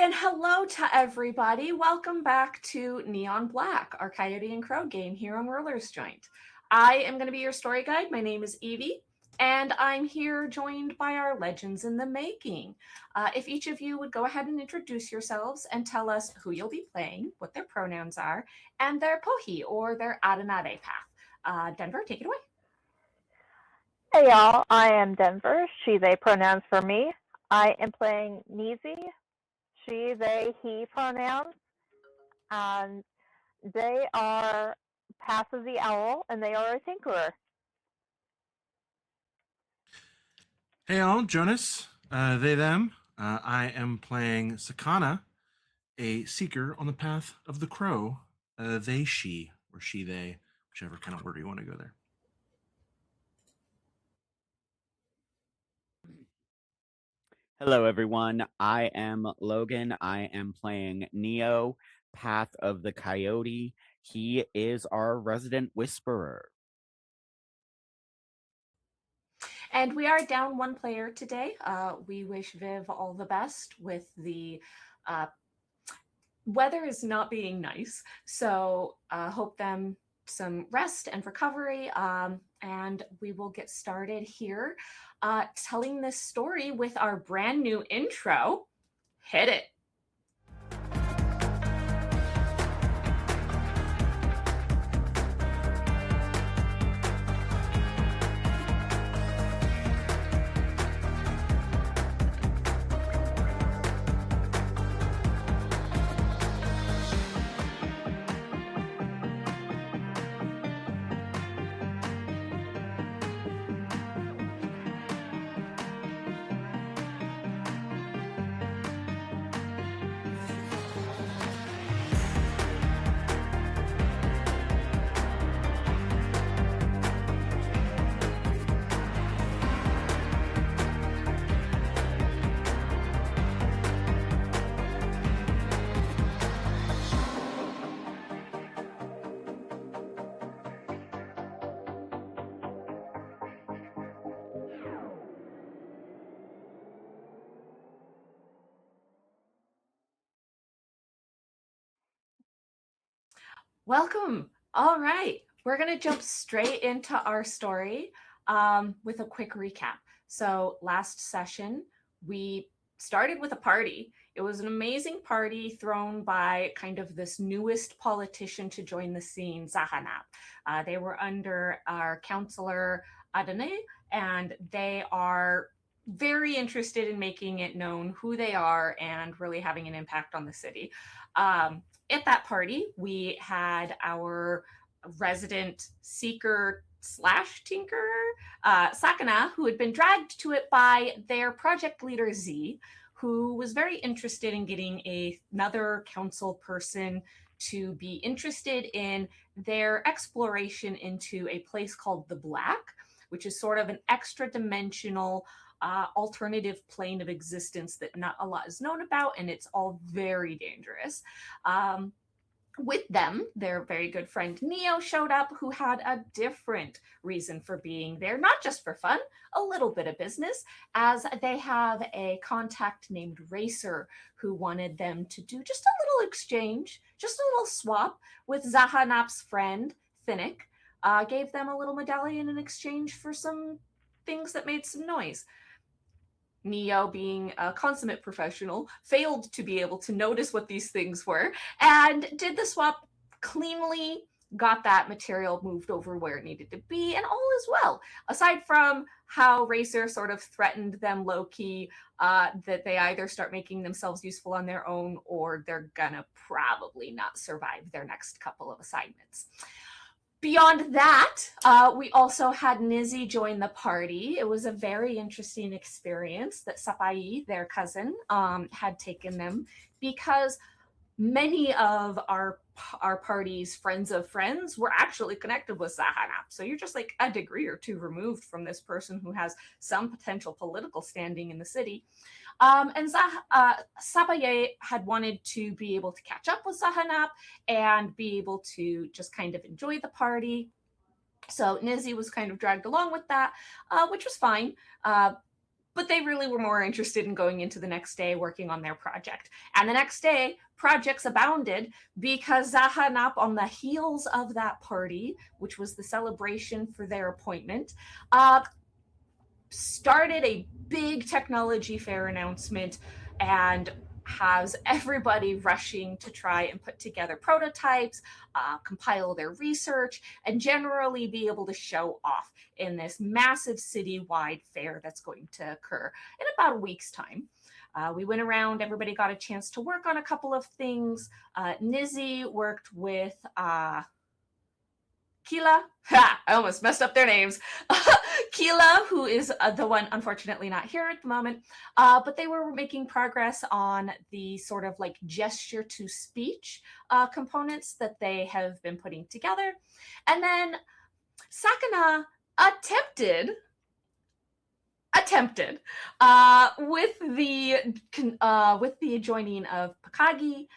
and hello to everybody. Welcome back to Neon Black, our Coyote and Crow game here on Rollers Joint. I am going to be your story guide. My name is Evie, and I'm here joined by our legends in the making. If each of you would go ahead and introduce yourselves and tell us who you'll be playing, what their pronouns are, and their pohi or their Adenade path. Denver, take it away. Hey y'all, I am Denver. She, they pronouns for me. I am playing Neezy. She, they, he pronouns. And they are Path of the Owl, and they are a tinkerer. Hey all, Jonas, they, them. I am playing Sakana, a seeker on the path of the crow. They, she, or she, they, whichever kind of order you want to go there. Hello, everyone. I am Logan. I am playing Neo, Path of the Coyote. He is our resident whisperer. And we are down one player today. We wish Viv all the best with the weather is not being nice. So hope them some rest and recovery. And we will get started here telling this story with our brand new intro. Hit it. Welcome. All right. We're going to jump straight into our story with a quick recap. So last session, we started with a party. It was an amazing party thrown by kind of this newest politician to join the scene, Zahanap. They were under our counselor, Adene, and they are very interested in making it known who they are and really having an impact on the city. At that party, we had our resident seeker slash tinkerer, Sakana, who had been dragged to it by their project leader, Z, who was very interested in getting another council person to be interested in their exploration into a place called the Black, which is sort of an extra dimensional alternative plane of existence that not a lot is known about, and it's all very dangerous. With them, their very good friend Neo showed up, who had a different reason for being there, not just for fun, a little bit of business, as they have a contact named Racer who wanted them to do just a little exchange, just a little swap with Zahanap's friend, Finnick. Gave them a little medallion in exchange for some things that made some noise. Neo, being a consummate professional, failed to be able to notice what these things were and did the swap cleanly, got that material moved over where it needed to be, and all is well. Aside from how Racer sort of threatened them low-key that they either start making themselves useful on their own or they're gonna probably not survive their next couple of assignments. Beyond that, we also had Nizzy join the party. It was a very interesting experience that Sapai, their cousin, had taken them, because many of our party's friends of friends were actually connected with Zahanap. So you're just like a degree or two removed from this person who has some potential political standing in the city. And Sabaye had wanted to be able to catch up with Zahanap and be able to just kind of enjoy the party. So Nizzy was kind of dragged along with that, which was fine. but they really were more interested in going into the next day working on their project. And the next day, projects abounded because Zahanap, on the heels of that party, which was the celebration for their appointment, started a big technology fair announcement and has everybody rushing to try and put together prototypes, compile their research, and generally be able to show off in this massive citywide fair that's going to occur in about a week's time. We went around, everybody got a chance to work on a couple of things. Nizzy worked with Kila. Ha! I almost messed up their names. Kila, who is the one unfortunately not here at the moment, but they were making progress on the sort of like gesture to speech components that they have been putting together. And then Sakana attempted with the joining of Pakagi.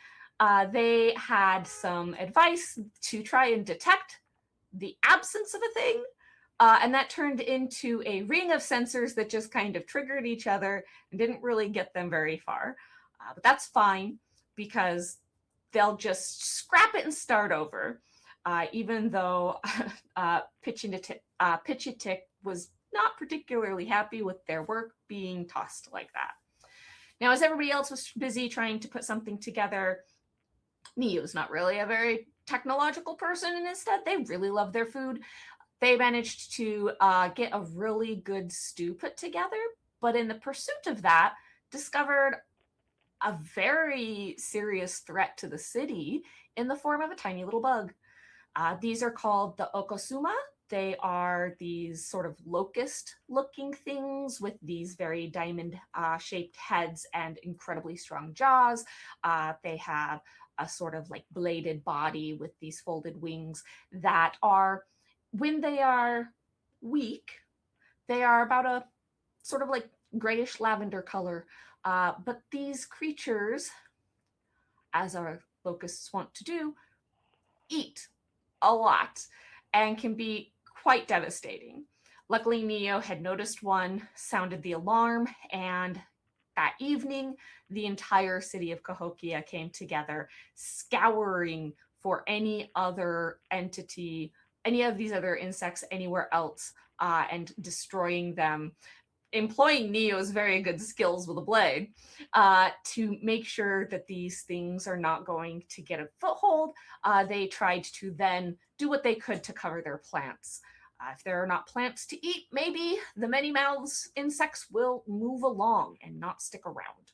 They had some advice to try and detect the absence of a thing, and that turned into a ring of sensors that just kind of triggered each other and didn't really get them very far. But that's fine because they'll just scrap it and start over, even though Pitchitik was not particularly happy with their work being tossed like that. Now, as everybody else was busy trying to put something together, Neo's not really a very technological person, and instead they really love their food. They managed to get a really good stew put together, but in the pursuit of that, discovered a very serious threat to the city in the form of a tiny little bug. These are called the Okosuma. They are these sort of locust-looking things with these very diamond-shaped heads and incredibly strong jaws. They have a sort of like bladed body with these folded wings that are, when they are weak, they are about a sort of like grayish lavender color. But these creatures, as our locusts want to do, eat a lot and can be quite devastating. Luckily, Neo had noticed one, sounded the alarm, and that evening, the entire city of Cahokia came together, scouring for any other entity, any of these other insects anywhere else, and destroying them, employing Neo's very good skills with a blade to make sure that these things are not going to get a foothold. They tried to then do what they could to cover their plants. If there are not plants to eat, maybe the many mouths insects will move along and not stick around.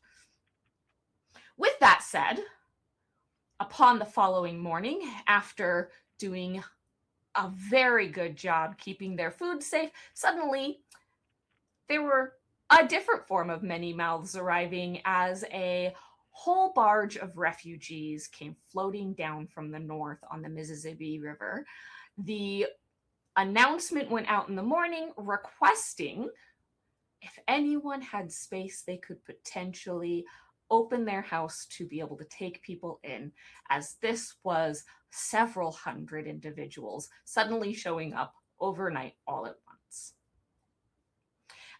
With that said, upon the following morning, after doing a very good job keeping their food safe, suddenly there were a different form of many mouths arriving as a whole barge of refugees came floating down from the north on the Mississippi River. The announcement went out in the morning requesting if anyone had space, they could potentially open their house to be able to take people in, as this was several hundred individuals suddenly showing up overnight all at once.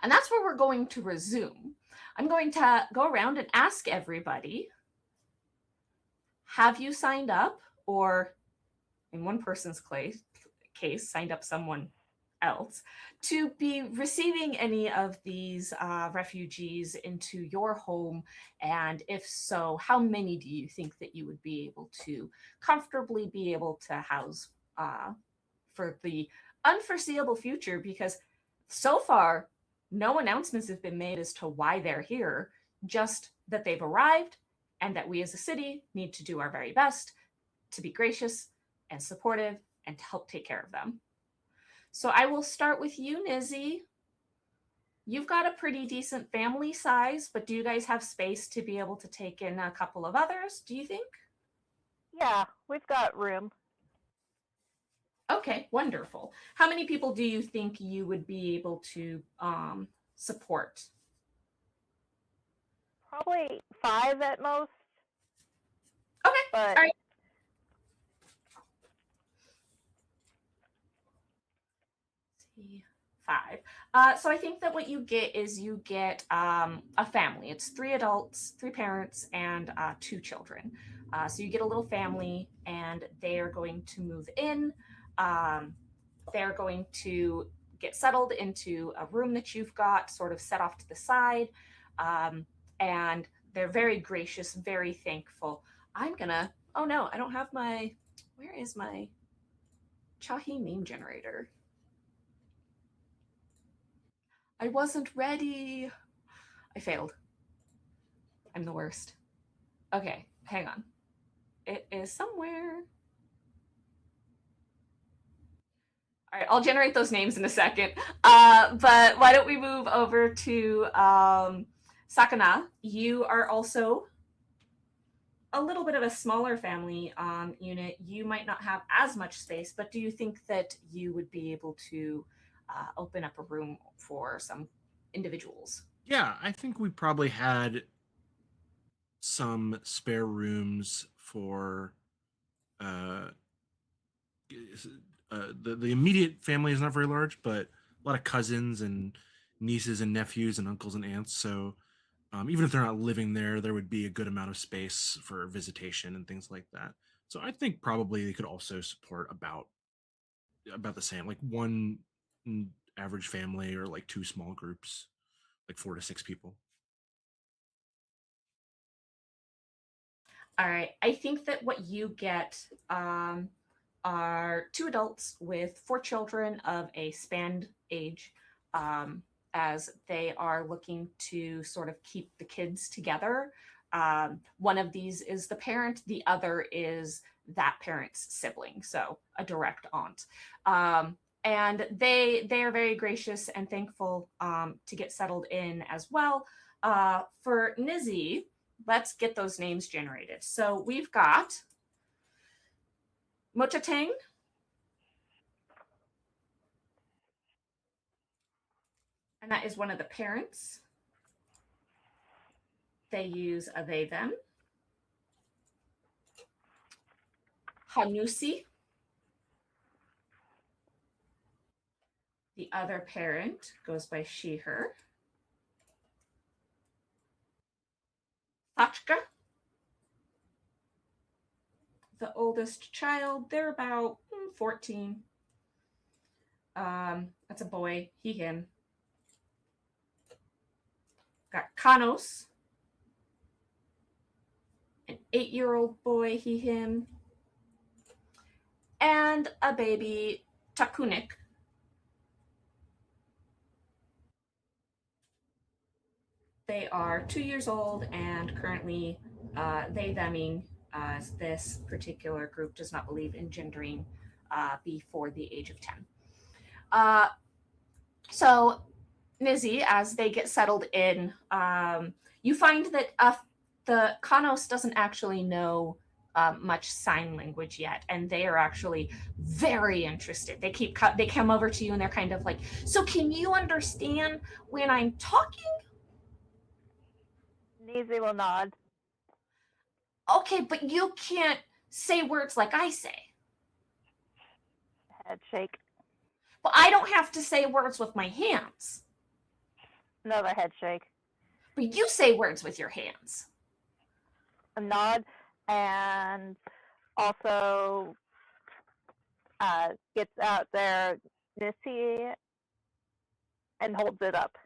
And that's where we're going to resume. I'm going to go around and ask everybody, have you signed up, or in one person's case, signed up someone else, to be receiving any of these refugees into your home? And if so, how many do you think that you would be able to comfortably be able to house for the unforeseeable future? Because so far, no announcements have been made as to why they're here, just that they've arrived and that we as a city need to do our very best to be gracious and supportive and to help take care of them. So I will start with you, Nizzy. You've got a pretty decent family size, but do you guys have space to be able to take in a couple of others, do you think? Yeah, we've got room. Okay, wonderful. How many people do you think you would be able to support? Probably 5 at most. Okay, But all right. See, 5. So I think that what you get is you get a family. It's 3 adults, 3 parents, and 2 children. So you get a little family, and they are going to move in. Um, they're going to get settled into a room that you've got sort of set off to the side. And they're very gracious, very thankful. Oh no, I don't have where is my Chahi name generator? I wasn't ready. I failed. I'm the worst. Okay, hang on. It is somewhere. All right, I'll generate those names in a second. But why don't we move over to Sakana? You are also a little bit of a smaller family unit. You might not have as much space, but do you think that you would be able to open up a room for some individuals? Yeah, I think we probably had some spare rooms for the immediate family is not very large, but a lot of cousins and nieces and nephews and uncles and aunts. So even if they're not living there, there would be a good amount of space for visitation and things like that. So I think probably they could also support about the same, like one average family or like 2 small groups, like 4 to 6 people. All right. I think that what you get are 2 adults with 4 children of a spanned age, as they are looking to sort of keep the kids together. One of these is the parent, the other is that parent's sibling, so a direct aunt. And they are very gracious and thankful to get settled in as well. For Nizzy, let's get those names generated. So we've got Mochateng, and that is one of the parents. They use a they, them. Hanusi, the other parent, goes by she, her. Thachka, the oldest child, they're about 14. That's a boy, he, him. Got Kanos, an 8-year-old boy, he, him. And a baby, Takunik. They are 2 years old and currently they, theming, as this particular group does not believe in gendering before the age of 10. So Nizzy, as they get settled in, you find that the Kanos doesn't actually know much sign language yet, and they are actually very interested. They come over to you and they're kind of like, so can you understand when I'm talking? Neezy will nod. Okay, but you can't say words like I say. Head shake. But I don't have to say words with my hands. Another head shake. But you say words with your hands. A nod, and also gets out their Nissy and holds it up.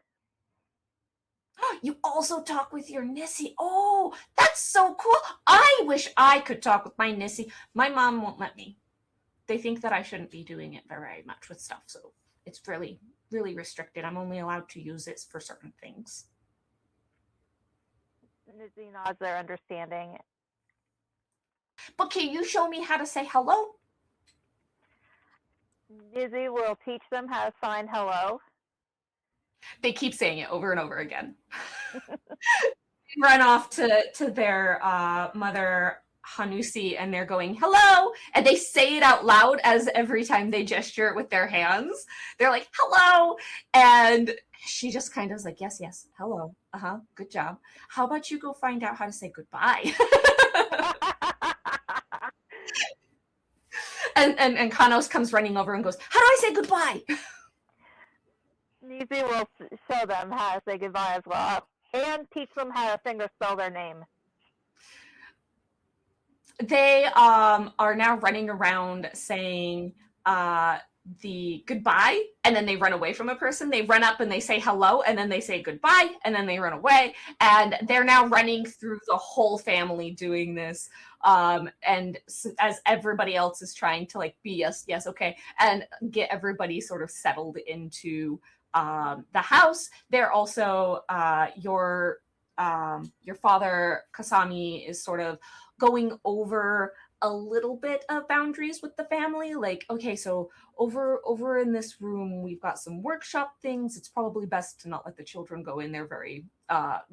You also talk with your Nissy. Oh, that's so cool. I wish I could talk with my Nissy. My mom won't let me. They think that I shouldn't be doing it very much with stuff, so it's really, really restricted. I'm only allowed to use it for certain things. Nizzy nods their understanding. But can you show me how to say hello? Nizzy will teach them how to sign hello. They keep saying it over and over again. Run off to their mother, Hanusi, and they're going, hello! And they say it out loud as every time they gesture it with their hands. They're like, hello! And she just kind of is like, yes, yes, hello. Good job. How about you go find out how to say goodbye? and Kanos comes running over and goes, how do I say goodbye? Neezy will show them how to say goodbye as well, and teach them how to finger spell their name. They are now running around saying the goodbye, and then they run away from a person. They run up and they say hello, and then they say goodbye, and then they run away. And they're now running through the whole family doing this. And as everybody else is trying to like be yes, okay, and get everybody sort of settled into the house. They're also your father Kasami is sort of going over a little bit of boundaries with the family, like, okay, so over in this room we've got some workshop things. It's probably best to not let the children go in there very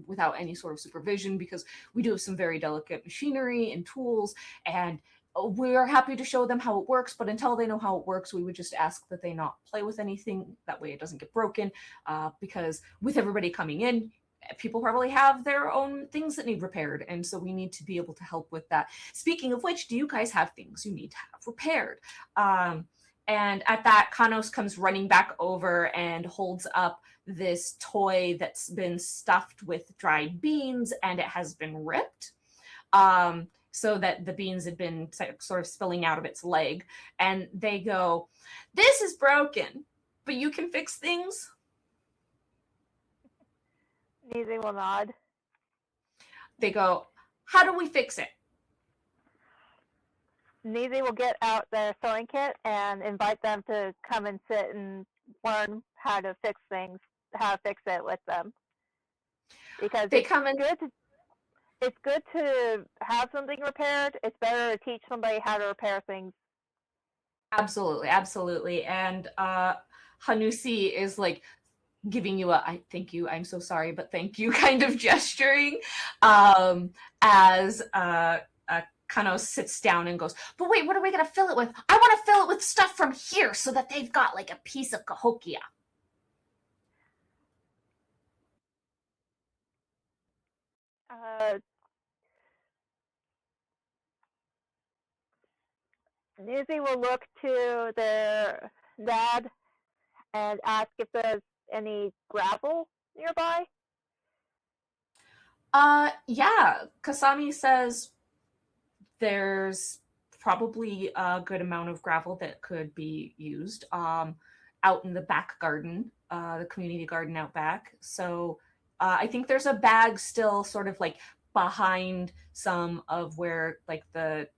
without any sort of supervision, because we do have some very delicate machinery and tools, and we're happy to show them how it works, but until they know how it works, we would just ask that they not play with anything. That way it doesn't get broken, because with everybody coming in, people probably have their own things that need repaired, and so we need to be able to help with that. Speaking of which, do you guys have things you need to have repaired? And at that, Kanos comes running back over and holds up this toy that's been stuffed with dried beans, and it has been ripped, so that the beans had been sort of spilling out of its leg. And they go, "This is broken, but you can fix things?" Neezy will nod. They go, "How do we fix it?" Neezy will get out their sewing kit and invite them to come and sit and learn how to fix things, how to fix it with them. Because They come in. It's good to have something repaired. It's better to teach somebody how to repair things. Absolutely, absolutely. And Hanusi is like giving you a "I thank you, I'm so sorry, but thank you" kind of gesturing, as Kanos sits down and goes, "But wait, what are we gonna fill it with? I want to fill it with stuff from here so that they've got like a piece of Cahokia." Neezy will look to their dad and ask if there's any gravel nearby. Yeah, Kasami says there's probably a good amount of gravel that could be used out in the back garden, the community garden out back. So I think there's a bag still sort of like behind some of where like the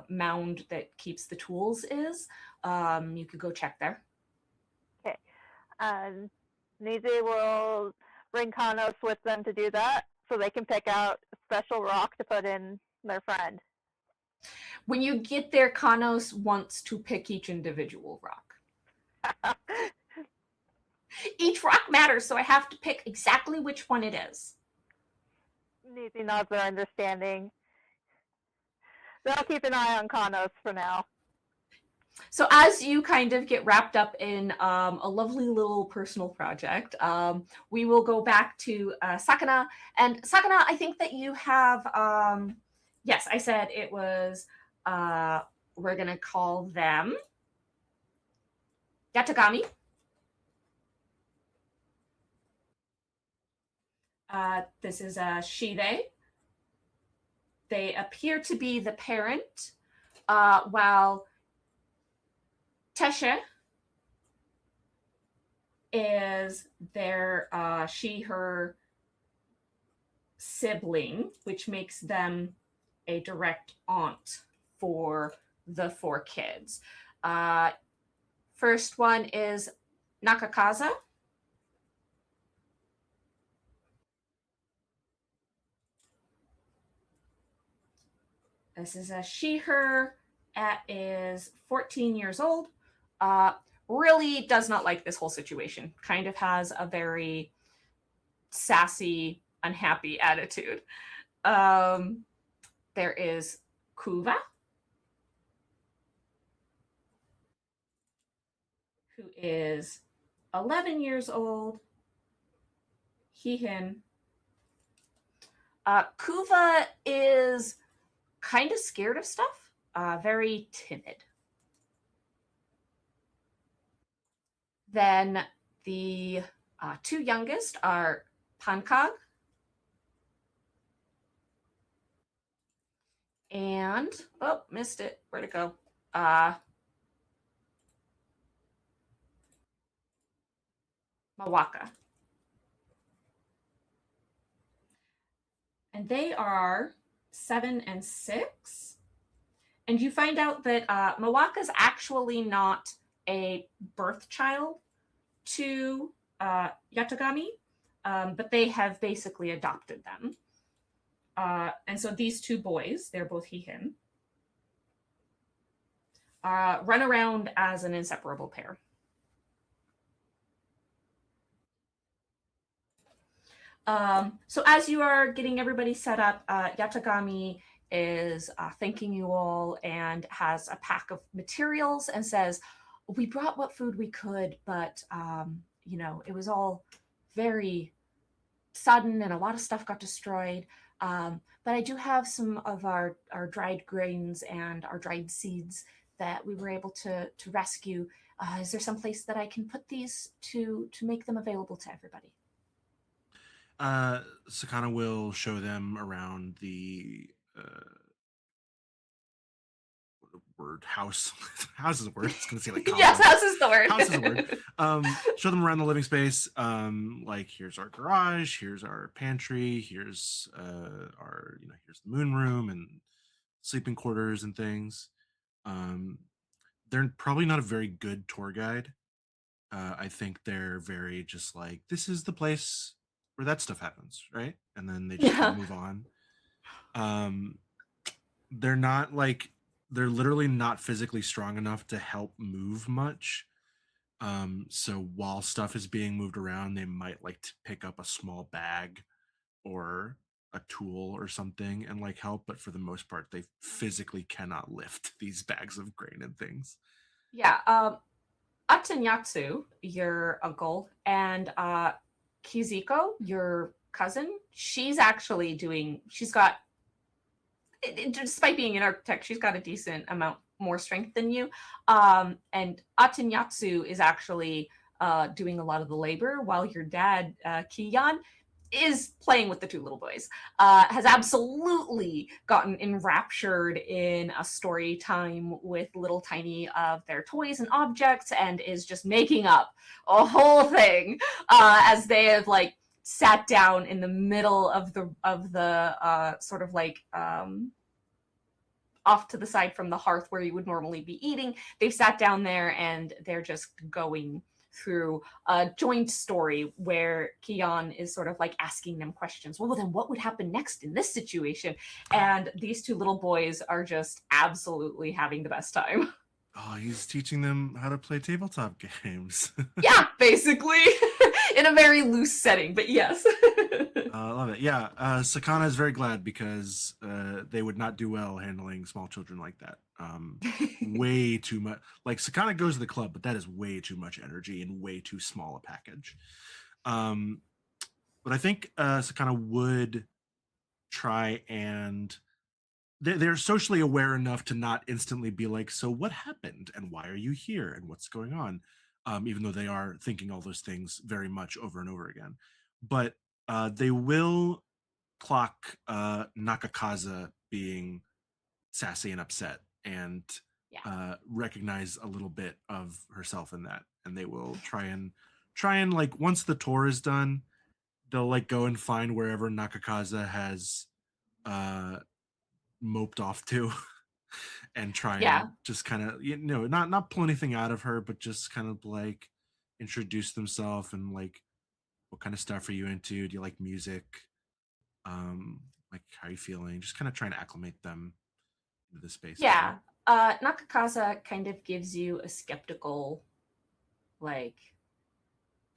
mound that keeps the tools is. You could go check there. Okay. Neezy will bring Kanos with them to do that, so they can pick out a special rock to put in their friend. When you get there, Kanos wants to pick each individual rock. Each rock matters, so I have to pick exactly which one it is. Neezy nods their understanding. They'll keep an eye on Kanos for now. So as you kind of get wrapped up in a lovely little personal project, we will go back to Sakana. And Sakana, I think that you have, yes, I said it was, we're going to call them Yatagami. This is Shide. They appear to be the parent, while Tesha is their her sibling, which makes them a direct aunt for the 4 kids. First one is Nakakaza. This is a her is 14 years old. Really does not like this whole situation. Kind of has a very sassy, unhappy attitude. There is Kuva, who is 11 years old. He, him. Kuva is kind of scared of stuff, very timid. Then The two youngest are Pankag and, oh, missed it. Where'd it go? Mawaka. And they are 7 and 6. And you find out that Mawaka's actually not a birth child to Yatagami, but they have basically adopted them. And so these two boys, they're both he, him, run around as an inseparable pair. So as you are getting everybody set up, Yatagami is thanking you all and has a pack of materials and says, we brought what food we could, but it was all very sudden and a lot of stuff got destroyed. But I do have some of our dried grains and our dried seeds that we were able to rescue. Is there some place that I can put these to make them available to everybody? Sakana will show them around the word house. House is a word. It's gonna say like yes, house is the word. House is a word. Show them around the living space. Like here's our garage, here's our pantry, here's our here's the moon room and sleeping quarters and things. They're probably not a very good tour guide. I think they're very just like, this is the place where that stuff happens, right? And then they just kind of move on. They're not like, they're literally not physically strong enough to help move much. So while stuff is being moved around, they might like to pick up a small bag or a tool or something and like help, but for the most part, they physically cannot lift these bags of grain and things. Yeah. Atanyatsu, your uncle, and Kizuko, your cousin, she's got, despite being an architect, she's got a decent amount more strength than you. And Atanyatsu is actually doing a lot of the labor while your dad, Kiyan, is playing with the two little boys, has absolutely gotten enraptured in a story time with little tiny of their toys and objects and is just making up a whole thing as they have like sat down in the middle of the sort of like off to the side from the hearth where you would normally be eating. They've sat down there and they're just going through a joint story where Kiyan is sort of like asking them questions. Well, then what would happen next in this situation? And these two little boys are just absolutely having the best time. Oh, he's teaching them how to play tabletop games. Yeah, basically. In a very loose setting, but yes. I love it. Yeah, Sakana is very glad because they would not do well handling small children like that. Way too much. Like Sakana goes to the club, but that is way too much energy and way too small a package. But I think Sakana would try and they're socially aware enough to not instantly be like, so what happened and why are you here and what's going on? Even though they are thinking all those things very much over and over again. But they will clock Nakakaza being sassy and upset and recognize a little bit of herself in that. And they will try and like, once the tour is done, they'll like go and find wherever Nakakaza has moped off to and try and just kind of not pull anything out of her, but just kind of like introduce themselves and like, what kind of stuff are you into? Do you like music? Like how are you feeling? Just kind of trying to acclimate them into the space. Yeah. Nakakaza kind of gives you a skeptical like,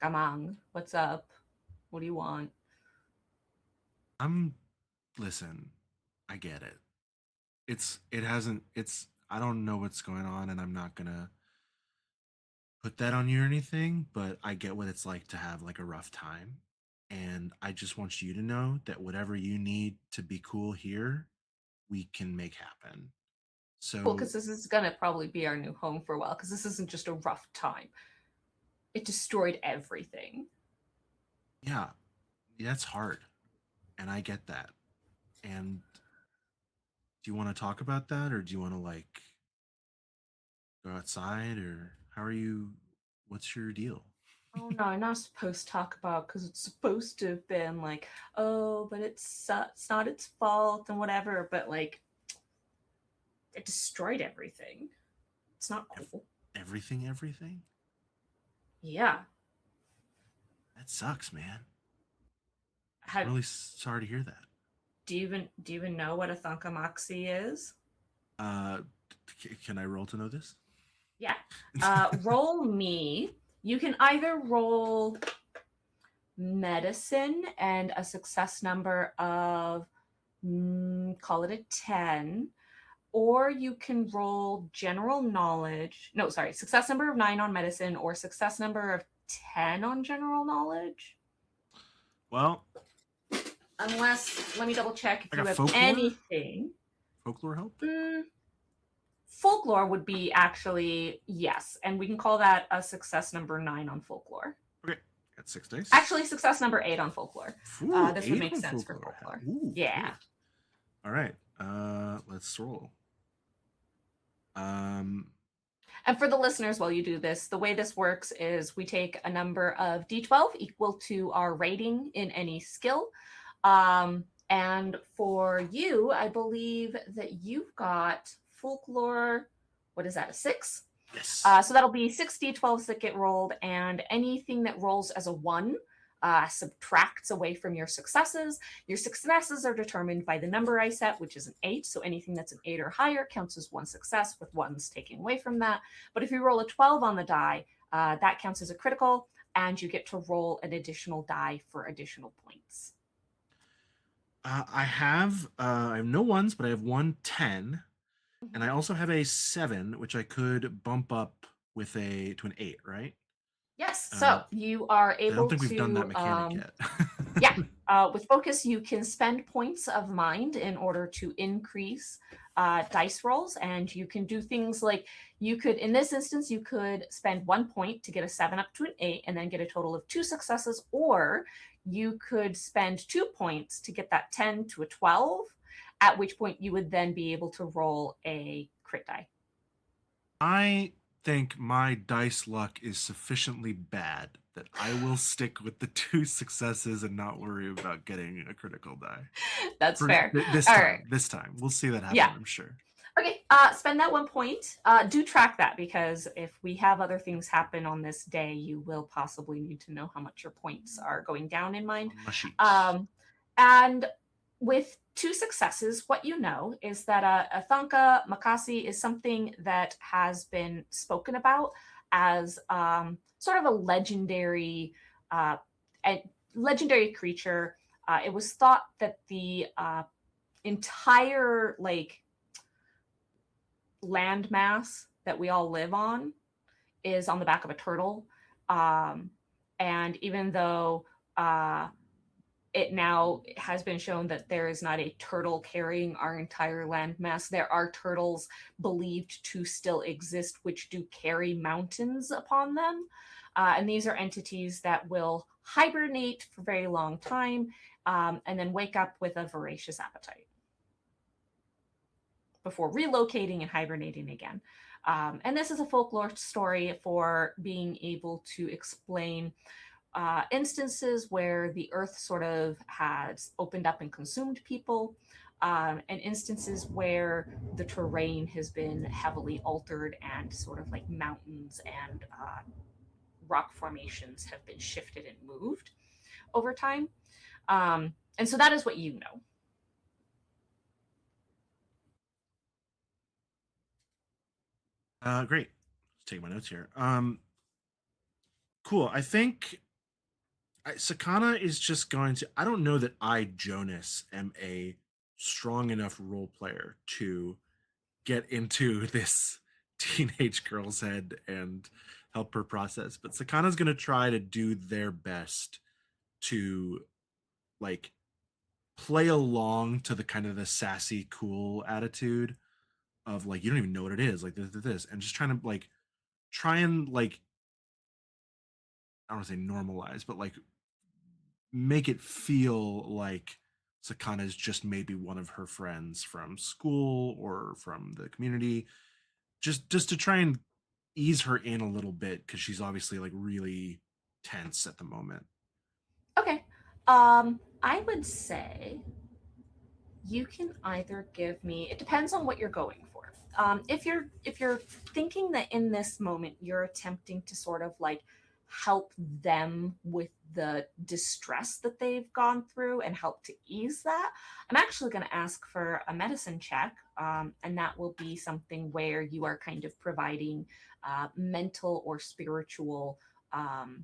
Gamang, what's up? What do you want? Listen, I get it. I don't know what's going on and I'm not gonna put that on you or anything, but I get what it's like to have like a rough time. And I just want you to know that whatever you need to be cool here, we can make happen. So Well, because this is gonna probably be our new home for a while, because this isn't just a rough time. it destroyed everything. Yeah, that's hard, and I get that. And do you want to talk about that, or do you want to like go outside, or how are you? What's your deal? Oh no, I'm not supposed to talk about because it's supposed to have been like, oh, but it's not its fault and whatever. But like, it destroyed everything. It's not cool. Everything. Yeah. That sucks, man. I'm Have, really sorry to hear that. do you even know what a Thunkamoxie is? Uh, can I roll to know this? Yeah. Roll me. You can either roll medicine and a success number of call it a 10, or you can roll general knowledge. No, sorry, success number of 9 on medicine or success number of 10 on general knowledge. Well, Unless, let me double check if I you got have folklore? anything. Folklore help? Folklore would be actually, yes. And we can call that a success number 9 on folklore. Okay, got 6 dice. Actually, success number 8 on folklore. Ooh, This would 8 make on sense for folklore. Ooh, Yeah. cool. All right, let's roll. And for the listeners, while you do this, the way this works is we take a number of d12 equal to our rating in any skill. And for you, I believe that you've got folklore. What is that, a 6? Yes. So that'll be 6 d12s that get rolled, and anything that rolls as a 1 subtracts away from your successes. Your successes are determined by the number I set, which is an 8. So anything that's an 8 or higher counts as 1 success, with 1s taking away from that. But if you roll a 12 on the die, that counts as a critical, and you get to roll an additional die for additional points. I have no 1s, but I have 1 10, and I also have a 7, which I could bump up with to an 8, right? Yes. So you are able to. I don't think we've done that mechanic yet. Yeah. With focus, you can spend points of mind in order to increase dice rolls, and you can do things like you could, in this instance, you could spend 1 point to get a 7 up to an 8 and then get a total of 2 successes, or you could spend 2 points to get that 10 to a 12, at which point you would then be able to roll a crit die. I think my dice luck is sufficiently bad that I will stick with the 2 successes and not worry about getting a critical die. That's fair. This All time. right. This time. We'll see that happen, Yeah. I'm sure. Okay, spend that 1 point. Do track that, because if we have other things happen on this day, you will possibly need to know how much your points are going down in mind. On my sheet. And with 2 successes, what you know is that a Thunkamoxie is something that has been spoken about as sort of a legendary creature. It was thought that the entire landmass that we all live on is on the back of a turtle. And even though it now has been shown that there is not a turtle carrying our entire landmass, there are turtles believed to still exist which do carry mountains upon them. And these are entities that will hibernate for a very long time and then wake up with a voracious appetite before relocating and hibernating again. And this is a folklore story for being able to explain instances where the earth sort of has opened up and consumed people, and instances where the terrain has been heavily altered and sort of like mountains and rock formations have been shifted and moved over time. And so that is what you know. Great. Let's take my notes here. Cool. I think Sakana is just going to. I don't know that I, Jonas, am a strong enough role player to get into this teenage girl's head and help her process. But Sakana's going to try to do their best to like play along to the kind of the sassy, cool attitude of like, you don't even know what it is, like this, and just trying to like try and like I don't want to say normalize, but like make it feel like Sakana is just maybe one of her friends from school or from the community, just to try and ease her in a little bit because she's obviously like really tense at the moment. Okay. I would say you can either give me, it depends on what you're going for. If you're thinking that in this moment you're attempting to sort of like help them with the distress that they've gone through and help to ease that, I'm actually going to ask for a medicine check, and that will be something where you are kind of providing mental or spiritual um,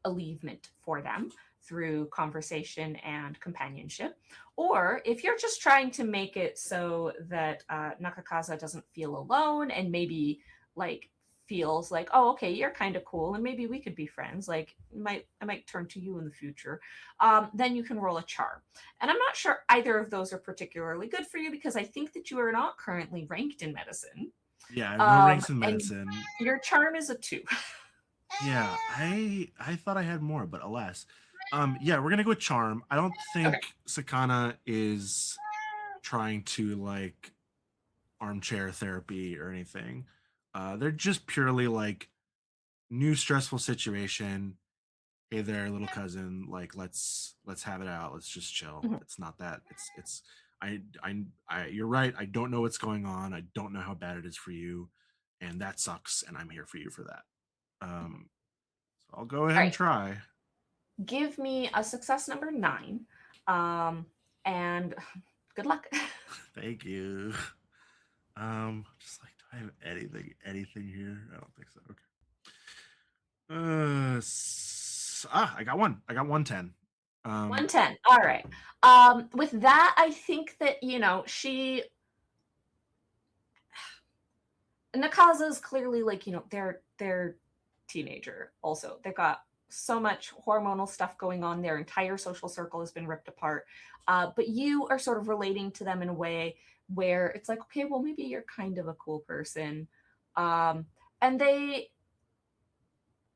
alleviation for them through conversation and companionship. Or if you're just trying to make it so that Nakakaza doesn't feel alone and maybe like feels like, oh, okay, you're kind of cool and maybe we could be friends, like I might turn to you in the future, then you can roll a charm. And I'm not sure either of those are particularly good for you because I think that you are not currently ranked in medicine. Yeah, no ranks in And medicine. your charm is a 2. Yeah, I thought I had more, but alas. Yeah, we're gonna go with charm. I don't think Okay. Sakana is trying to like armchair therapy or anything. They're just purely like new stressful situation. Hey there, little cousin. Like let's have it out. Let's just chill. Mhm. It's not that. It's I. You're right. I don't know what's going on. I don't know how bad it is for you, and that sucks. And I'm here for you for that. So I'll go ahead All and right. try. Give me a success number 9, and good luck. Thank you. Just like, do I have anything here? I don't think so. Okay. I got one. I got 110. 110. All right. With that, I think that Nakaza is clearly like they're teenager. Also, they've got so much hormonal stuff going on. Their entire social circle has been ripped apart. But you are sort of relating to them in a way where it's like, okay, well, maybe you're kind of a cool person. And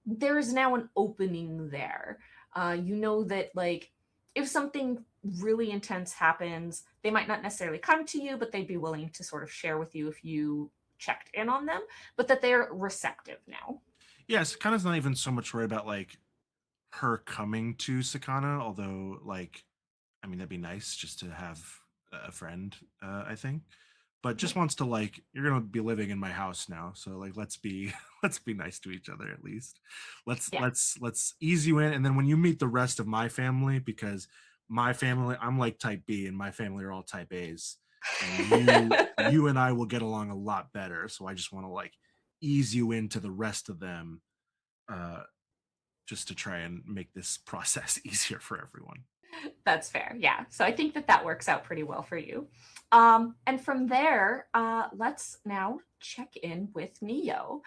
there is now an opening there. You know that like if something really intense happens, they might not necessarily come to you, but they'd be willing to sort of share with you if you checked in on them, but that they're receptive now. Yeah, Sakana's not even so much worried about like her coming to Sakana, although like I mean that'd be nice just to have a friend, I think. But just wants to like you're gonna be living in my house now, so like let's be let's be nice to each other at least. Let's Yeah. let's ease you in, and then when you meet the rest of my family, because my family I'm like type B and my family are all type A's, and you and I will get along a lot better. So I just want to like ease you into the rest of them, uh, just to try and make this process easier for everyone. That's fair. Yeah. So I think that that works out pretty well for you. And from there, let's now check in with Neo.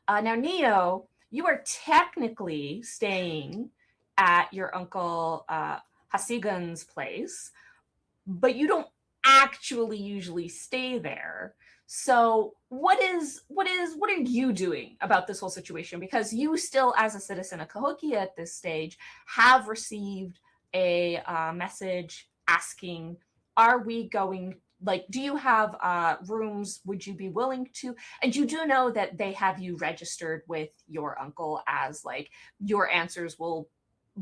Now, Neo, you are technically staying at your uncle Hasigun's place, but you don't actually usually stay there. So what are you doing about this whole situation? Because you still, as a citizen of Cahokia at this stage, have received a message asking, "Are we going? Like, do you have rooms? Would you be willing to?" And you do know that they have you registered with your uncle as like your answers will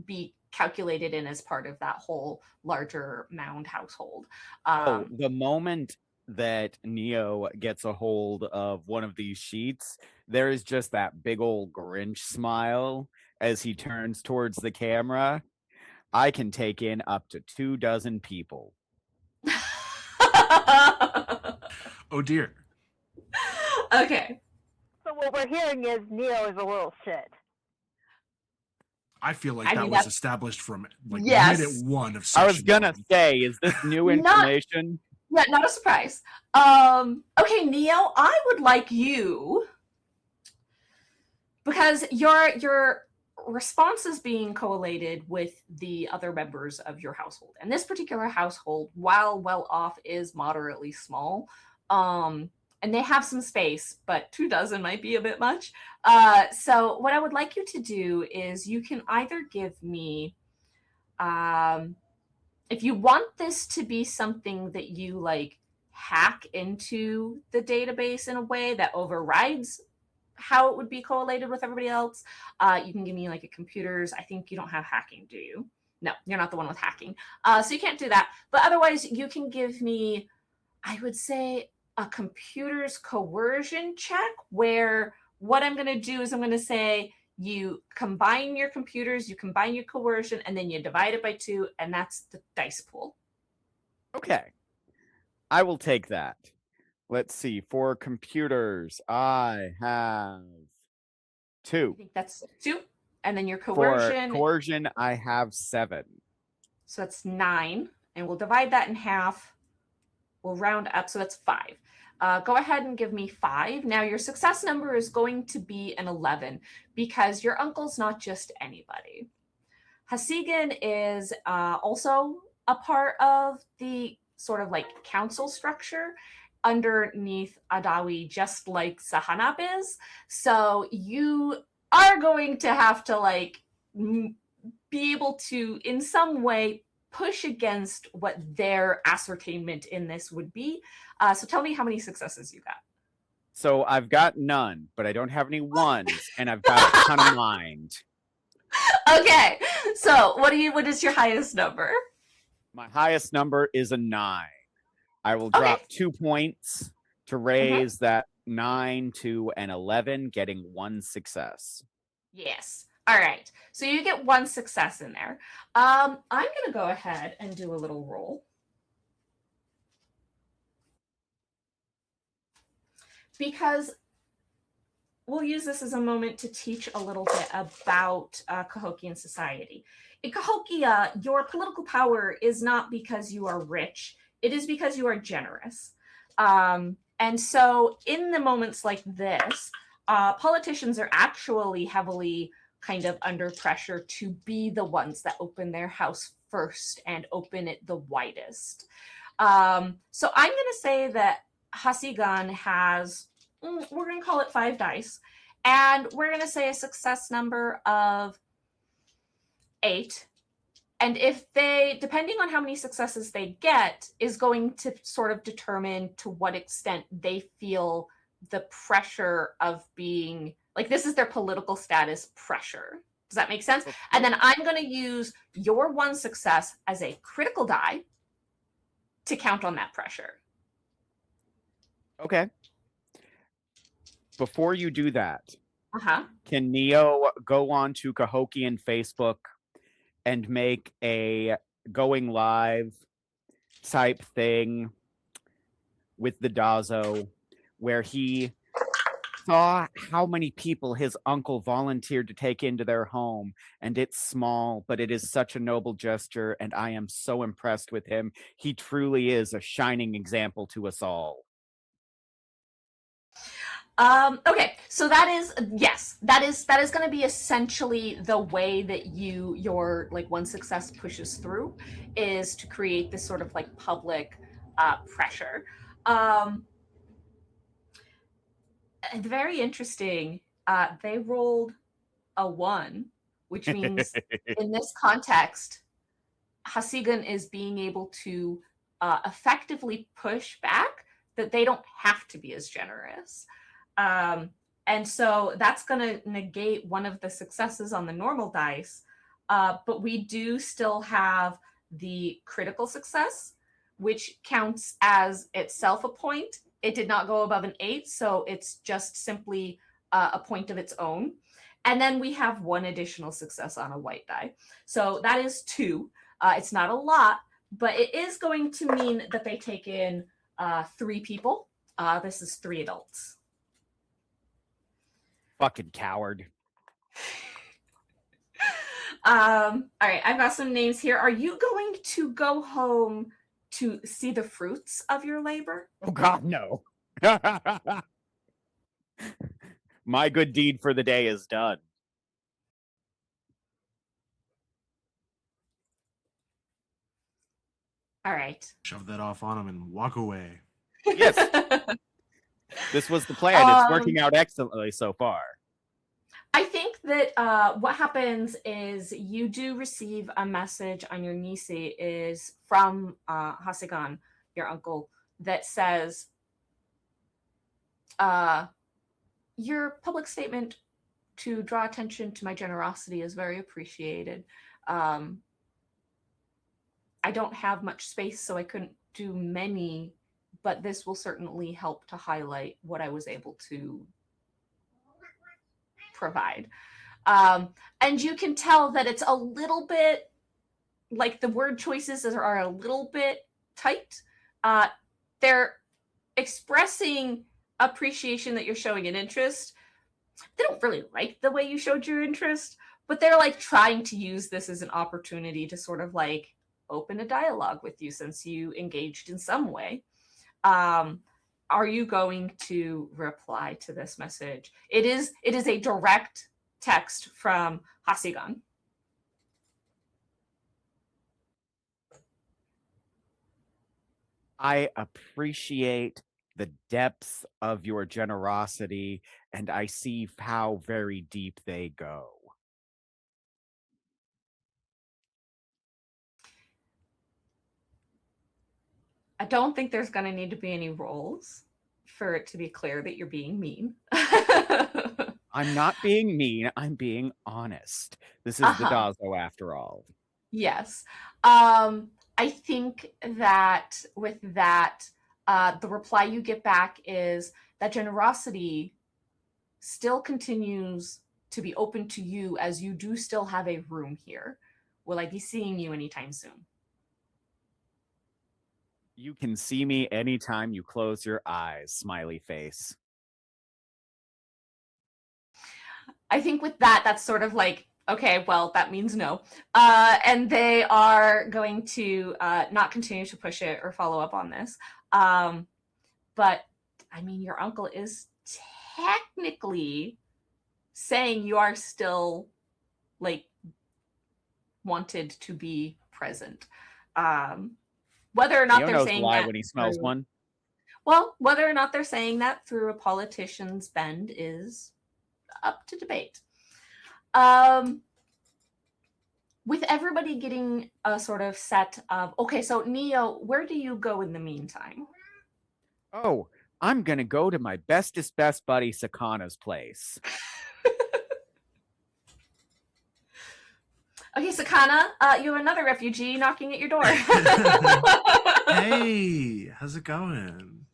be calculated in as part of that whole larger mound household. Oh, Um, the moment that Neo gets a hold of one of these sheets, there is just that big old Grinch smile as he turns towards the camera. I can take in up to 24 people. Oh dear. okay. So what we're hearing is Neo is a little shit. I feel like I that mean, was that's established from like yes. minute 1 of I was section gonna 1. say, is this new Not information? yeah, not a surprise. Okay, Neo, I would like you because your response is being collated with the other members of your household. And this particular household, while well off, is moderately small. and they have some space, but 24 might be a bit much. So what I would like you to do is you can either give me, if you want this to be something that you like hack into the database in a way that overrides how it would be correlated with everybody else, you can give me like a computer's. I think you don't have hacking, do you? No, you're not the one with hacking. So you can't do that. But otherwise, you can give me, I would say, a computer's coercion check, where what I'm going to do is I'm going to say you combine your computers, you combine your coercion, and then you divide it by 2, and that's the dice pool. Okay. I will take that. Let's see. For computers, I have I 2. think that's 2. And then your For coercion, coercion, I have 7. so that's 9. And we'll divide that in half. We'll round up, so that's 5. Go ahead and give me 5. Now your success number is going to be an 11 because your uncle's not just anybody. Hasigan is also a part of the sort of like council structure underneath Adawi, just like Sahanap is. So you are going to have to like be able to, in some way, push against what their ascertainment in this would be. So tell me how many successes you got. So I've got none, but I don't have any ones, and I've got a ton of mind. Okay, so what is your highest number? My highest number is a 9. I will drop 2 points to raise that 9 to an 11, getting 1 success. Yes. All right. So you get 1 success in there. I'm going to go ahead and do a little roll. Because we'll use this as a moment to teach a little bit about Cahokian society. In Cahokia, your political power is not because you are rich. It is because you are generous. And so in the moments like this, politicians are actually heavily kind of under pressure to be the ones that open their house first and open it the widest. So I'm going to say that Hasigan has, we're going to call it 5 dice, and we're going to say a success number of 8. And if they, depending on how many successes they get, is going to sort of determine to what extent they feel the pressure of being, like, this is their political status pressure. Does that make sense? And then I'm going to use your 1 success as a critical die to count on that pressure. Okay. Before you do that, Uh-huh. can Neo go on to Cahokian Facebook and make a going live type thing with the Dazo where he saw how many people his uncle volunteered to take into their home, and it's small, but it is such a noble gesture, and I am so impressed with him. He truly is a shining example to us all. Okay, so that is, yes, that is going to be essentially the way that your like 1 success pushes through, is to create this sort of like public pressure. Very interesting. They rolled a 1, which means in this context, Hasigan is being able to effectively push back that they don't have to be as generous. And so that's going to negate one of the successes on the normal dice. But we do still have the critical success, which counts as itself a point. It did not go above an 8, so it's just simply a point of its own. And then we have 1 additional success on a white die. So that is 2. It's not a lot, but it is going to mean that they take in 3 people. This is 3 adults. Fucking coward. All right, I've got some names here. Are you going to go home to see the fruits of your labor? Oh God, no. My good deed for the day is done. All right. Shove that off on him and walk away. Yes. This was the plan. It's working out excellently so far. I think that what happens is you do receive a message on your Nisi is from Hasegan, your uncle, that says, your public statement to draw attention to my generosity is very appreciated. I don't have much space, so I couldn't do many, but this will certainly help to highlight what I was able to provide. And you can tell that it's a little bit like the word choices are a little bit tight. They're expressing appreciation that you're showing an interest. They don't really like the way you showed your interest, but they're like trying to use this as an opportunity to sort of like open a dialogue with you since you engaged in some way. Are you going to reply to this message? It is a direct text from Hasegan. I appreciate the depths of your generosity, and I see how very deep they go. I don't think there's going to need to be any rolls for it to be clear that you're being mean. I'm not being mean. I'm being honest. This is the Dazo after all. Yes. I think that with that, the reply you get back is that generosity still continues to be open to you as you do still have a room here. Will I be seeing you anytime soon? You can see me anytime you close your eyes, smiley face. I think with that, that's sort of like, okay, well, that means no. And they are going to not continue to push it or follow up on this. But, I mean, your uncle is technically saying you are still, like, wanted to be present. Whether or not they're saying that when he smells one. Well, whether or not they're saying that through a politician's bend is up to debate. With everybody getting a sort of set of, okay, so Neo, where do you go in the meantime? Oh, I'm gonna go to my bestest best buddy Sakana's place. Okay, Sakana, you have another refugee knocking at your door. Hey, how's it going?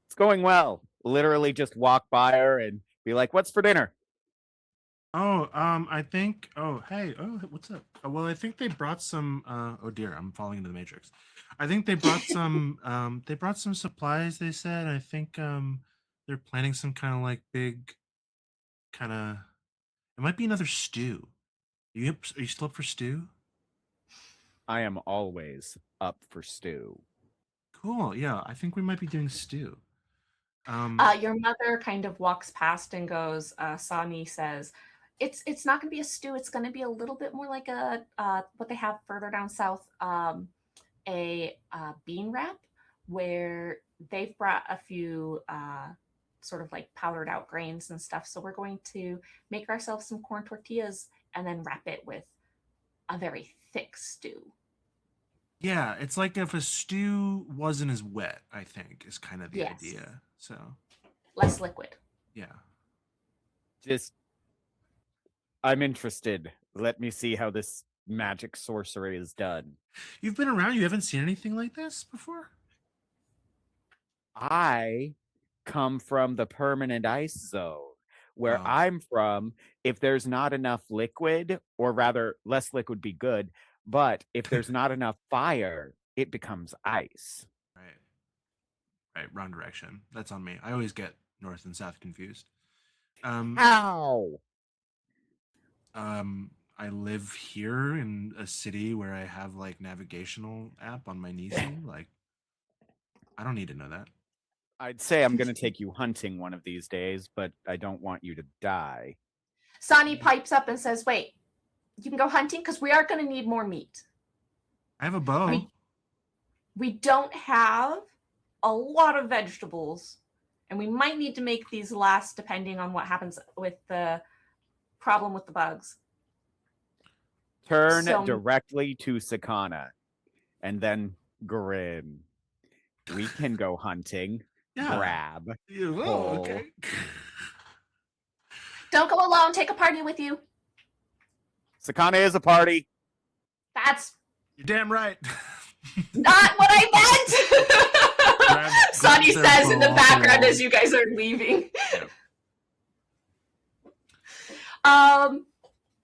It's going well. Literally just walk by her and be like, "What's for dinner?" Oh, I think. Oh, hey. Oh, what's up? Well, I think they brought some. Oh dear, I'm falling into the matrix. I think they brought some. They brought some supplies. They said. I think. They're planning some kind of like big, kind of. It might be another stew. Are you still up for stew? I am always up for stew. Cool. Yeah, I think we might be doing stew. Your mother kind of walks past and goes. Sani says, "It's not going to be a stew. It's going to be a little bit more like a what they have further down south, a bean wrap, where they've brought a few sort of like powdered out grains and stuff. So we're going to make ourselves some corn tortillas and then wrap it with a very thick stew." Yeah, it's like if a stew wasn't as wet, I think, is kind of the idea. So less liquid. Yeah. I'm interested. Let me see how this magic sorcery is done. You've been around, you haven't seen anything like this before? I come from the permanent ice zone. Where Oh. I'm from, if there's not enough liquid, or rather less liquid be good, but if there's not enough fire, it becomes ice. Right, wrong direction. That's on me. I always get north and south confused. How? I live here in a city where I have like navigational app on my Nisi. Like, I don't need to know that. I'd say I'm going to take you hunting one of these days, but I don't want you to die. Sani pipes up and says, "Wait, you can go hunting because we are going to need more meat. I have a bow. We don't have a lot of vegetables And we might need to make these last depending on what happens with the problem with the bugs. Turn So- directly to Sakana and then grin. We can go hunting. Yeah. Grab. Yeah, Pull. oh, okay. Don't go alone. Take a party with you. Sakana is a party. That's You're damn right. not what I meant. Grab Sonny their says in the phone off the background wall. as you guys are leaving. Yep.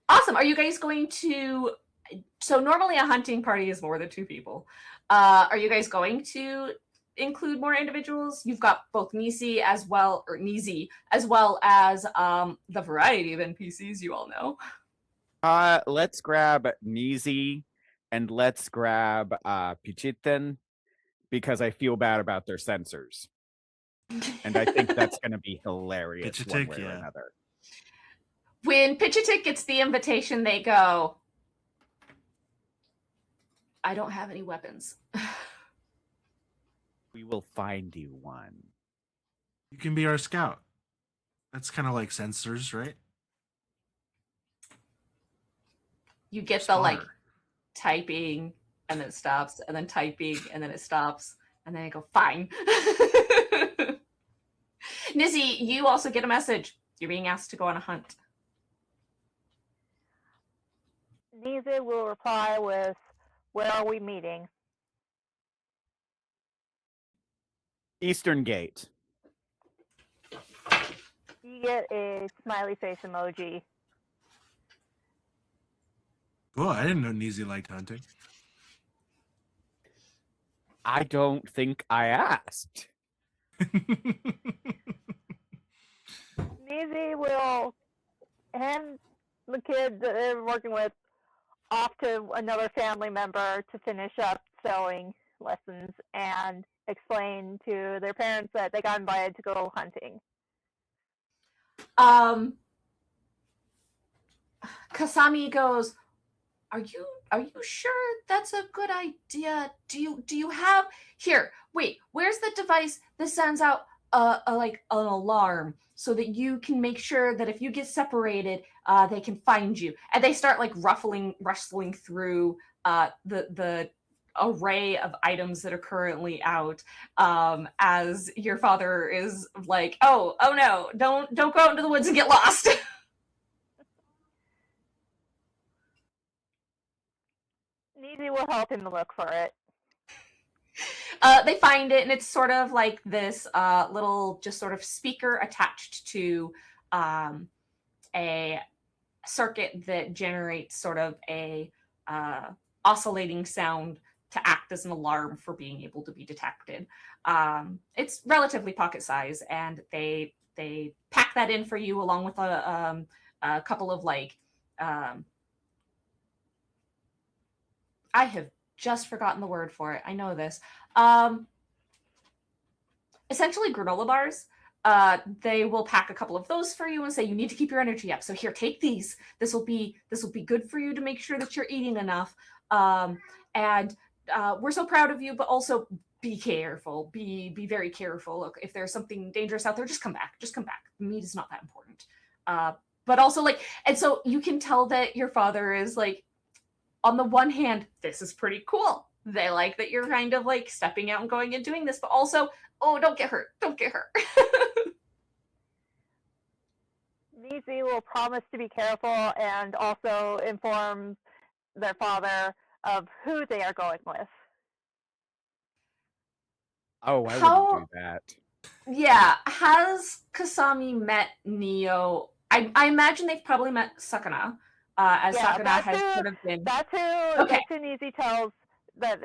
Awesome. Are you guys going to? So normally a hunting party is more than 2 people. Are you guys going to include more individuals? You've got both Nisi as well, or Nizi, as well as the variety of NPCs you all know. Let's grab Nizi and let's grab Pichiten because I feel bad about their sensors. And I think that's going to be hilarious one Pichitik, way or yeah. another. When Pichitik gets the invitation, they go, I don't have any weapons. We will find you one. You can be our scout. That's kind of like sensors, right? You get the like Spotter. typing and then it stops, and then typing and then it stops, and then I go, fine. Nizzy, you also get a message. You're being asked to go on a hunt. Nizi will reply with, "Where are we meeting?" Eastern Gate. You get a smiley face emoji. Oh, I didn't know Nizi liked hunting. I don't think I asked. Nizi will hand the kid that they're working with off to another family member to finish up sewing lessons and explain to their parents that they got invited to go hunting. Kasami goes, Are you sure that's a good idea? Do you have here? Wait, where's the device that sends out like an alarm so that you can make sure that if you get separated, they can find you? And they start like rustling through the array of items that are currently out, as your father is like, oh no, don't go out into the woods and get lost. Nizi will help him look for it. They find it, and it's sort of like this little just sort of speaker attached to a circuit that generates sort of a oscillating sound to act as an alarm for being able to be detected. It's relatively pocket size, and they pack that in for you along with a couple of like I have just forgotten the word for it. I know this. Essentially granola bars. They will pack a couple of those for you and say you need to keep your energy up. So here, take these. This will be good for you to make sure that you're eating enough. And we're so proud of you, but also be careful. Be very careful. Look, if there's something dangerous out there, just come back. Just come back. Meat is not that important. But also like, and so you can tell that your father is like, on the one hand, this is pretty cool. They like that you're kind of like stepping out and going and doing this, but also, oh, don't get hurt. Don't get hurt. Nizi will promise to be careful and also inform their father of who they are going with. Oh, I How- wouldn't do that. Yeah. Has Kasami met Neo? I imagine they've probably met Sakana. As Yeah, Sakana that's has who- sort of been. That's who Nizi tells that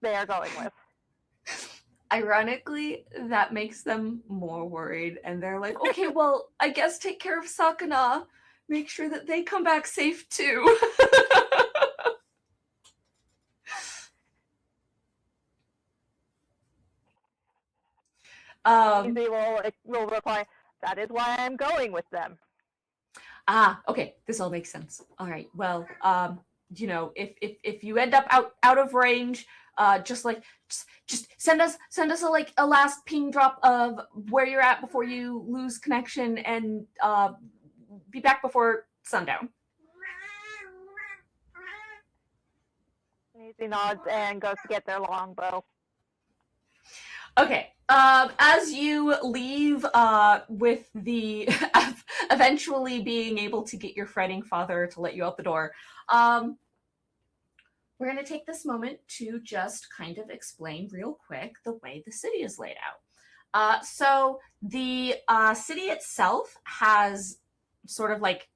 they are going with. Ironically, that makes them more worried, and they're like, okay, well, I guess take care of Sakana. Make sure that they come back safe too. Nizi will reply, "That is why I'm going with them." Okay, this all makes sense. All right, well, if you end up out of range, just send us a last ping drop of where you're at before you lose connection, and be back before sundown. Easy nods and goes to get their longbow. Okay. As you leave, with the eventually being able to get your fretting father to let you out the door, we're going to take this moment to just kind of explain real quick the way the city is laid out. So the city itself has sort of like,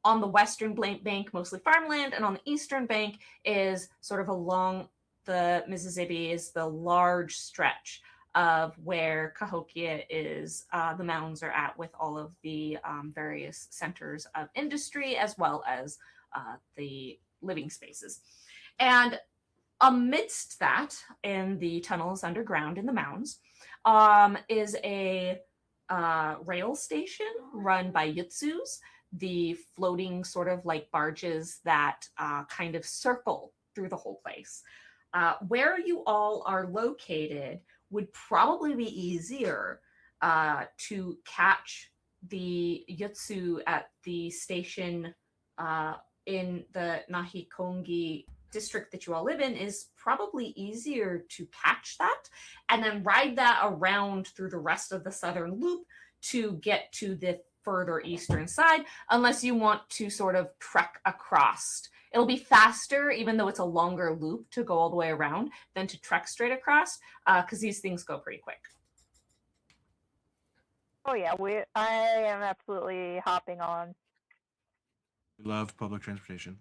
on the western bank, mostly farmland, and on the eastern bank is sort of along the Mississippi is the large stretch of where Cahokia is. The mountains are at, with all of the various centers of industry, as well as the living spaces. And amidst that, in the tunnels underground in the mounds, is a rail station run by Yutsus, the floating sort of like barges that kind of circle through the whole place. Where you all are located would probably be easier to catch the Yutsu at the station in the Nahikongi district that you all live in. Is probably easier to catch that and then ride that around through the rest of the southern loop to get to the further eastern side, unless you want to sort of trek across. It'll be faster, even though it's a longer loop, to go all the way around than to trek straight across, because these things go pretty quick. Oh yeah, I am absolutely hopping on. We love public transportation.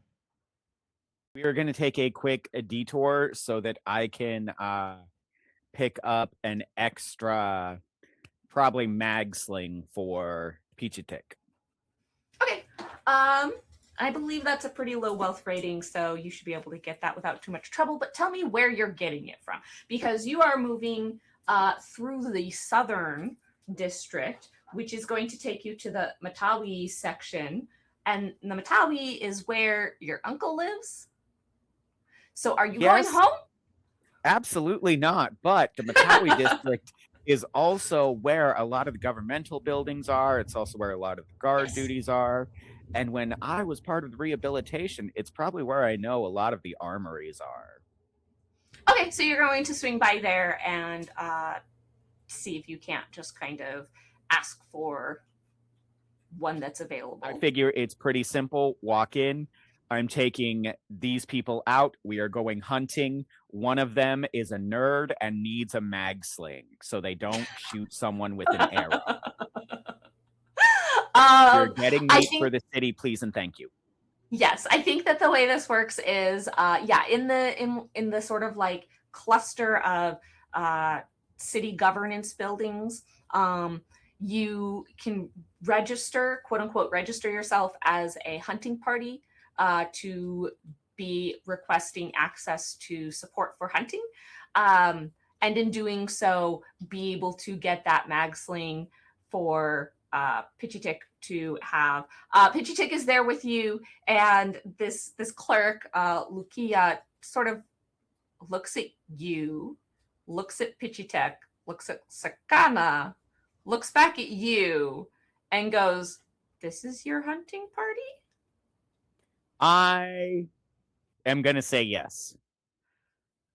We are going to take a quick detour so that I can pick up an extra, probably mag sling for Pichitik. Okay. I believe that's a pretty low wealth rating, so you should be able to get that without too much trouble. But tell me where you're getting it from, because you are moving through the southern district, which is going to take you to the Matawi section. And the Matawi is where your uncle lives. So are you going home? Absolutely not. But the Matawi district is also where a lot of the governmental buildings are. It's also where a lot of the guard duties are. And when I was part of the rehabilitation, it's probably where I know a lot of the armories are. Okay, so you're going to swing by there and see if you can't just kind of ask for one that's available. I figure it's pretty simple. Walk in. I'm taking these people out. We are going hunting. One of them is a nerd and needs a mag sling, so they don't shoot someone with an arrow. You're getting meat for the city, please and thank you. Yes, I think that the way this works is, in the sort of like cluster of city governance buildings, you can register, quote unquote, register yourself as a hunting party to be requesting access to support for hunting. And in doing so, be able to get that mag sling for Pichitik to have. Pichitik is there with you, and this clerk, Lukia, sort of looks at you, looks at Pichitek, looks at Sakana, looks back at you, and goes, "This is your hunting party?" I am going to say yes.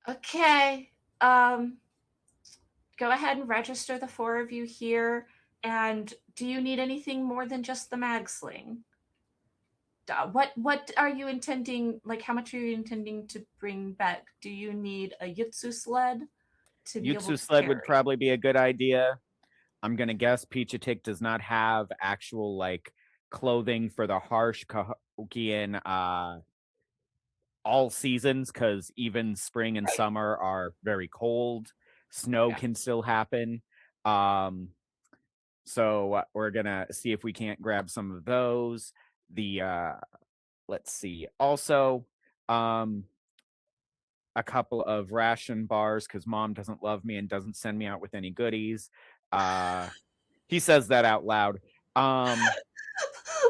Okay. Go ahead and register the four of you here. And do you need anything more than just the mag sling? What are you intending, like how much are you intending to bring back? Do you need a Yutsu sled? Yutsu sled would probably be a good idea. I'm going to guess Pichitik does not have actual like clothing for the harsh Cahokian all seasons, because even spring and summer are very cold. Snow can still happen. So we're gonna see if we can't grab some of those. Let's see. Also, a couple of ration bars, because Mom doesn't love me and doesn't send me out with any goodies. He says that out loud.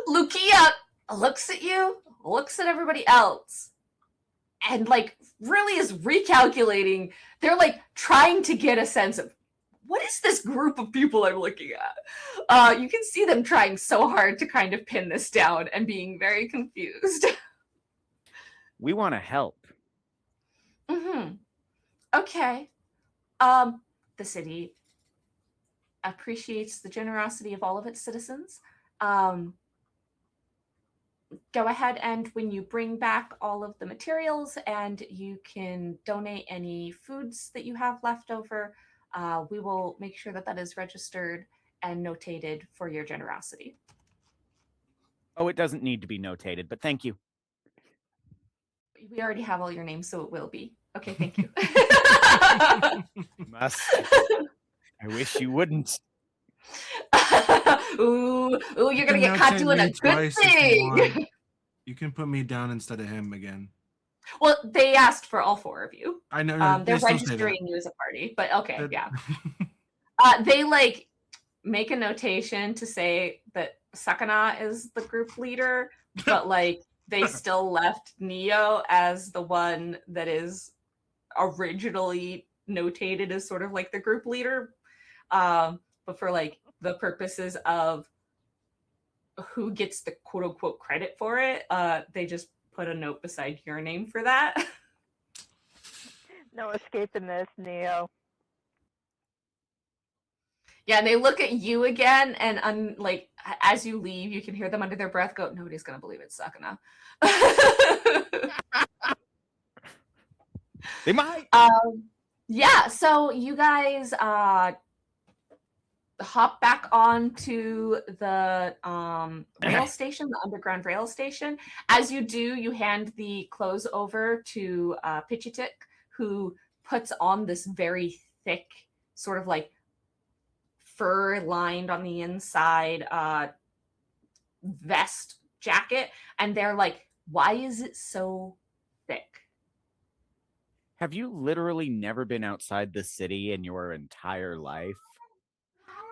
Lukia looks at you, looks at everybody else, and like really is recalculating. They're like trying to get a sense of what is this group of people I'm looking at. You can see them trying so hard to kind of pin this down and being very confused. We want to help. Mm-hmm. Okay. The city appreciates the generosity of all of its citizens. Go ahead and when you bring back all of the materials and you can donate any foods that you have left over, we will make sure that that is registered and notated for your generosity. Oh, it doesn't need to be notated, but thank you. We already have all your names, so it will be. Okay, thank you. Must. I wish you wouldn't. Ooh, you're You gonna can get caught notate doing me a good twice if you thing. want. You can put me down instead of him again. Well, they asked for all four of you. I know. They're they still say that. registering you as a party, but okay, That- yeah. They like make a notation to say that Sakana is the group leader, but like they still left Neo as the one that is originally notated as sort of like the group leader. But for like the purposes of who gets the quote unquote credit for it, they just put a note beside your name for that. No escaping this, Neo. Yeah, and they look at you again, and like as you leave, you can hear them under their breath go, "Nobody's gonna believe it's Sakana." They might. Yeah, so you guys hop back onto the rail station, the underground rail station. As you do, you hand the clothes over to Pichitik, who puts on this very thick, sort of like fur lined on the inside vest jacket, and they're like, "Why is it so thick?" Have you literally never been outside the city in your entire life?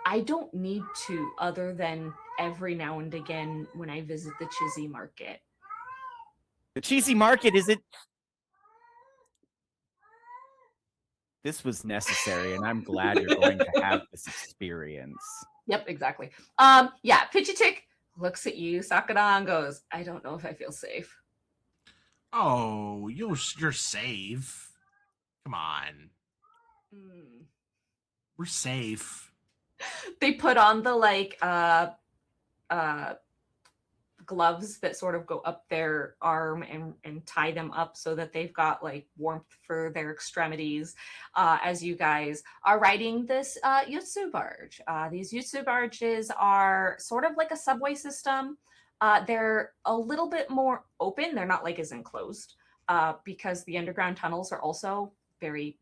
I don't need to, other than every now and again when I visit the Chizzy Market. The cheesy market, is it? This was necessary, and I'm glad you're going to have this experience. Yep, exactly. Yeah, Pichitik looks at you, Sakana, and goes, "I don't know if I feel safe." Oh, you're safe. Come on, Mm. we're safe. They put on the like gloves that sort of go up their arm and tie them up so that they've got like warmth for their extremities as you guys are riding this Yutsu barge. These Yutsu barges are sort of like a subway system. They're a little bit more open. They're not like as enclosed because the underground tunnels are also very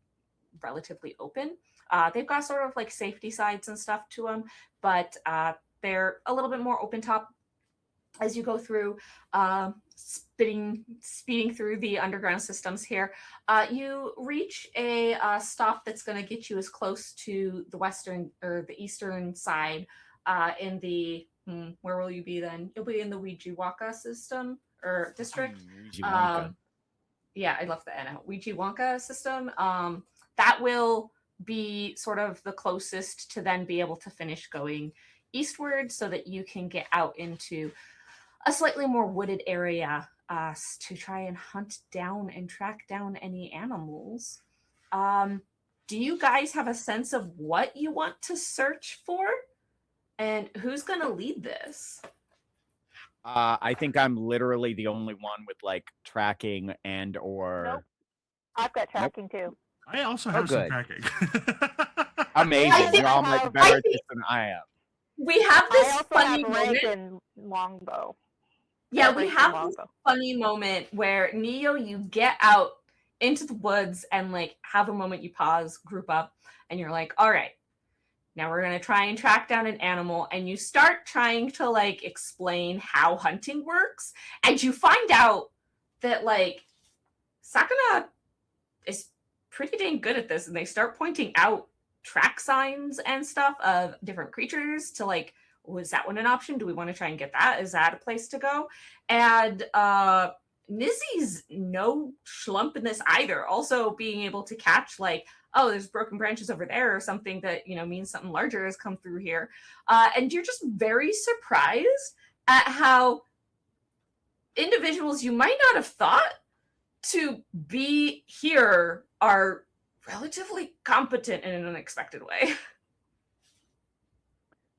relatively open. They've got sort of like safety sides and stuff to them, but they're a little bit more open top as you go through, speeding through the underground systems here. You reach a stop that's going to get you as close to the western or the eastern side in the, where will you be then? You'll be in the Wijiwaka system or district. Yeah, I left the N out. Wijiwaka system. That will be sort of the closest to then be able to finish going eastward so that you can get out into a slightly more wooded area to try and hunt down and track down any animals. Do you guys have a sense of what you want to search for? And who's going to lead this? I think I'm literally the only one with like tracking and or. Nope. I've got tracking too. I also have some good. tracking. Amazing. I think You're all I much have- better I at this than I am. We have I this also funny have moment. Rake and Longbow. Yeah, Rake we and have this Longbow. funny moment where Neo, you get out into the woods and like have a moment, you pause, group up, and you're like, all right, now we're gonna try and track down an animal, and you start trying to like explain how hunting works, and you find out that like Sakana is pretty dang good at this, and they start pointing out track signs and stuff of different creatures to like, was that one an option? Do we want to try and get that? Is that a place to go? And Nizzy's no schlump in this either. Also being able to catch like, oh, there's broken branches over there or something that, means something larger has come through here. And you're just very surprised at how individuals you might not have thought to be here are relatively competent in an unexpected way.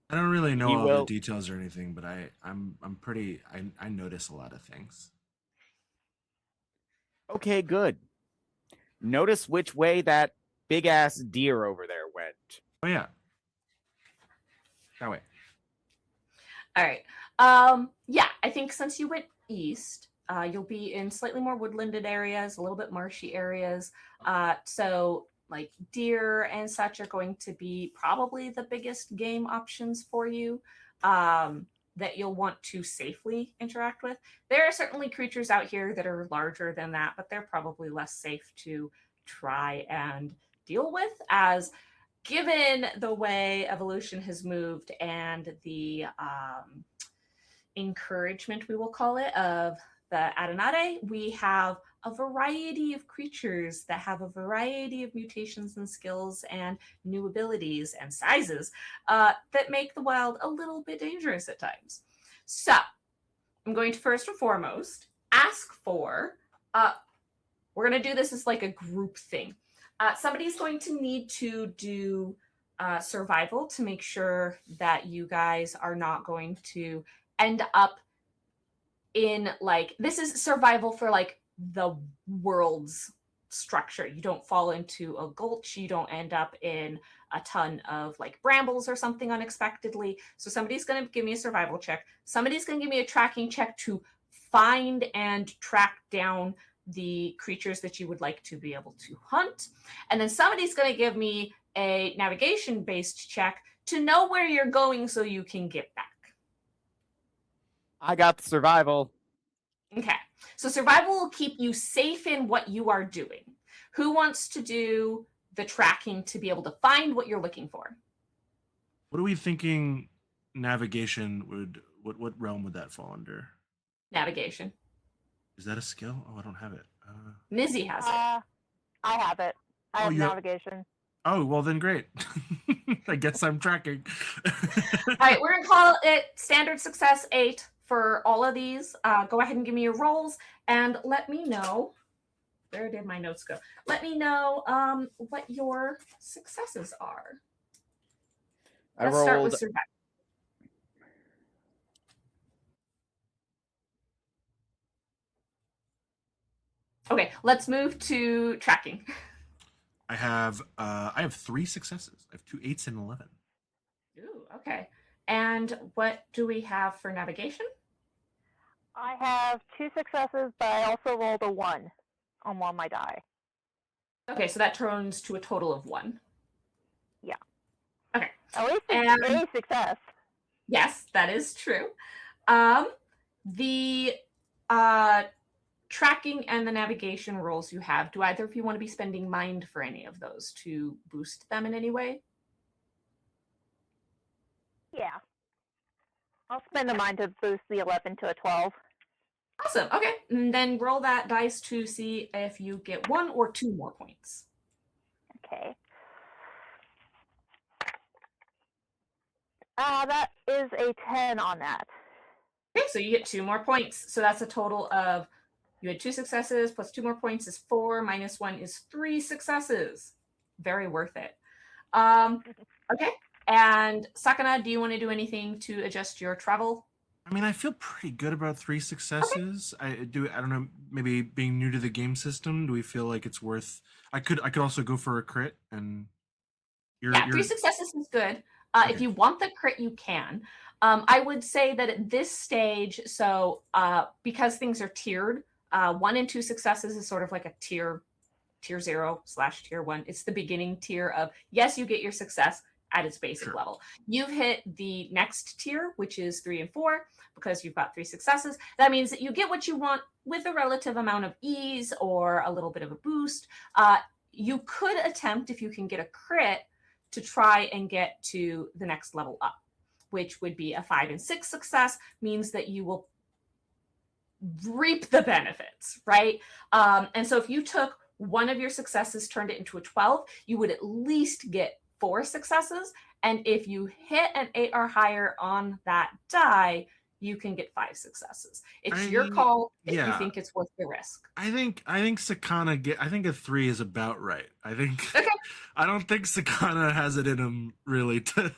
I don't really know You all will- the details or anything, but I'm pretty. I notice a lot of things. Okay, good. Notice which way that big ass deer over there went. Oh yeah, that way. All right. Yeah, I think since you went east, you'll be in slightly more woodlanded areas, a little bit marshy areas. So like deer and such are going to be probably the biggest game options for you that you'll want to safely interact with. There are certainly creatures out here that are larger than that, but they're probably less safe to try and deal with, as given the way evolution has moved and the encouragement, we will call it, of the Adenade, we have a variety of creatures that have a variety of mutations and skills and new abilities and sizes that make the wild a little bit dangerous at times. So I'm going to first and foremost ask for, we're going to do this as like a group thing. Somebody's going to need to do survival to make sure that you guys are not going to end up in like, this is survival for like the world's structure. You don't fall into a gulch, you don't end up in a ton of like brambles or something unexpectedly. So somebody's going to give me a survival check. Somebody's going to give me a tracking check to find and track down the creatures that you would like to be able to hunt. And then somebody's going to give me a navigation based check to know where you're going so you can get back. I got the survival. Okay. So survival will keep you safe in what you are doing. Who wants to do the tracking to be able to find what you're looking for? What are we thinking? Navigation would what realm would that fall under? Navigation. Is that a skill? Oh, I don't have it. Nizzy has it. I have it. I Oh, have you have- navigation. Oh, well then great. I guess I'm tracking. All right, we're going to call it standard success 8 for all of these. Go ahead and give me your rolls and let me know. Where did my notes go? Let me know what your successes are. Let's start with survival. Okay, let's move to tracking. I have 3 successes. I have 2 8s and 11. Ooh, okay. And what do we have for navigation? I have 2 successes, but I also rolled a 1 on one of my die. Okay, so that turns to a total of 1. Yeah. Okay. At least And- it's a success. Yes, that is true. The tracking and the navigation rolls you have, do either of you want to be spending mind for any of those to boost them in any way? Yeah. I'll spend a mind to boost the 11 to a 12. Awesome. Okay. And then roll that dice to see if you get 1 or 2 more points. Okay. That is a 10 on that. Okay, so you get 2 more points. So that's a total of, you had 2 successes plus 2 more points is 4, minus 1 is 3 successes. Very worth it. Okay. And Sakana, do you want to do anything to adjust your travel? I mean, I feel pretty good about 3 successes. I don't know, maybe being new to the game system, do we feel like it's worth I could also go for a crit and you're 3 successes is good. If Okay. you want the crit, you can. I would say that at this stage, so because things are tiered, 1 and 2 successes is sort of like a tier 0/tier 1. It's the beginning tier of, yes, you get your success at its basic Sure. level. You've hit the next tier, which is 3 and 4, because you've got 3 successes. That means that you get what you want with a relative amount of ease or a little bit of a boost. You could attempt, if you can get a crit, to try and get to the next level up, which would be a 5 and 6 success, means that you will reap the benefits, right? And so if you took one of your successes, turned it into a 12, you would at least get 4 successes. And if you hit an 8 or higher on that die, you can get 5 successes. It's your call if you think it's worth the risk. I think Sakana I think a 3 is about right. I think Okay. I don't think Sakana has it in him really to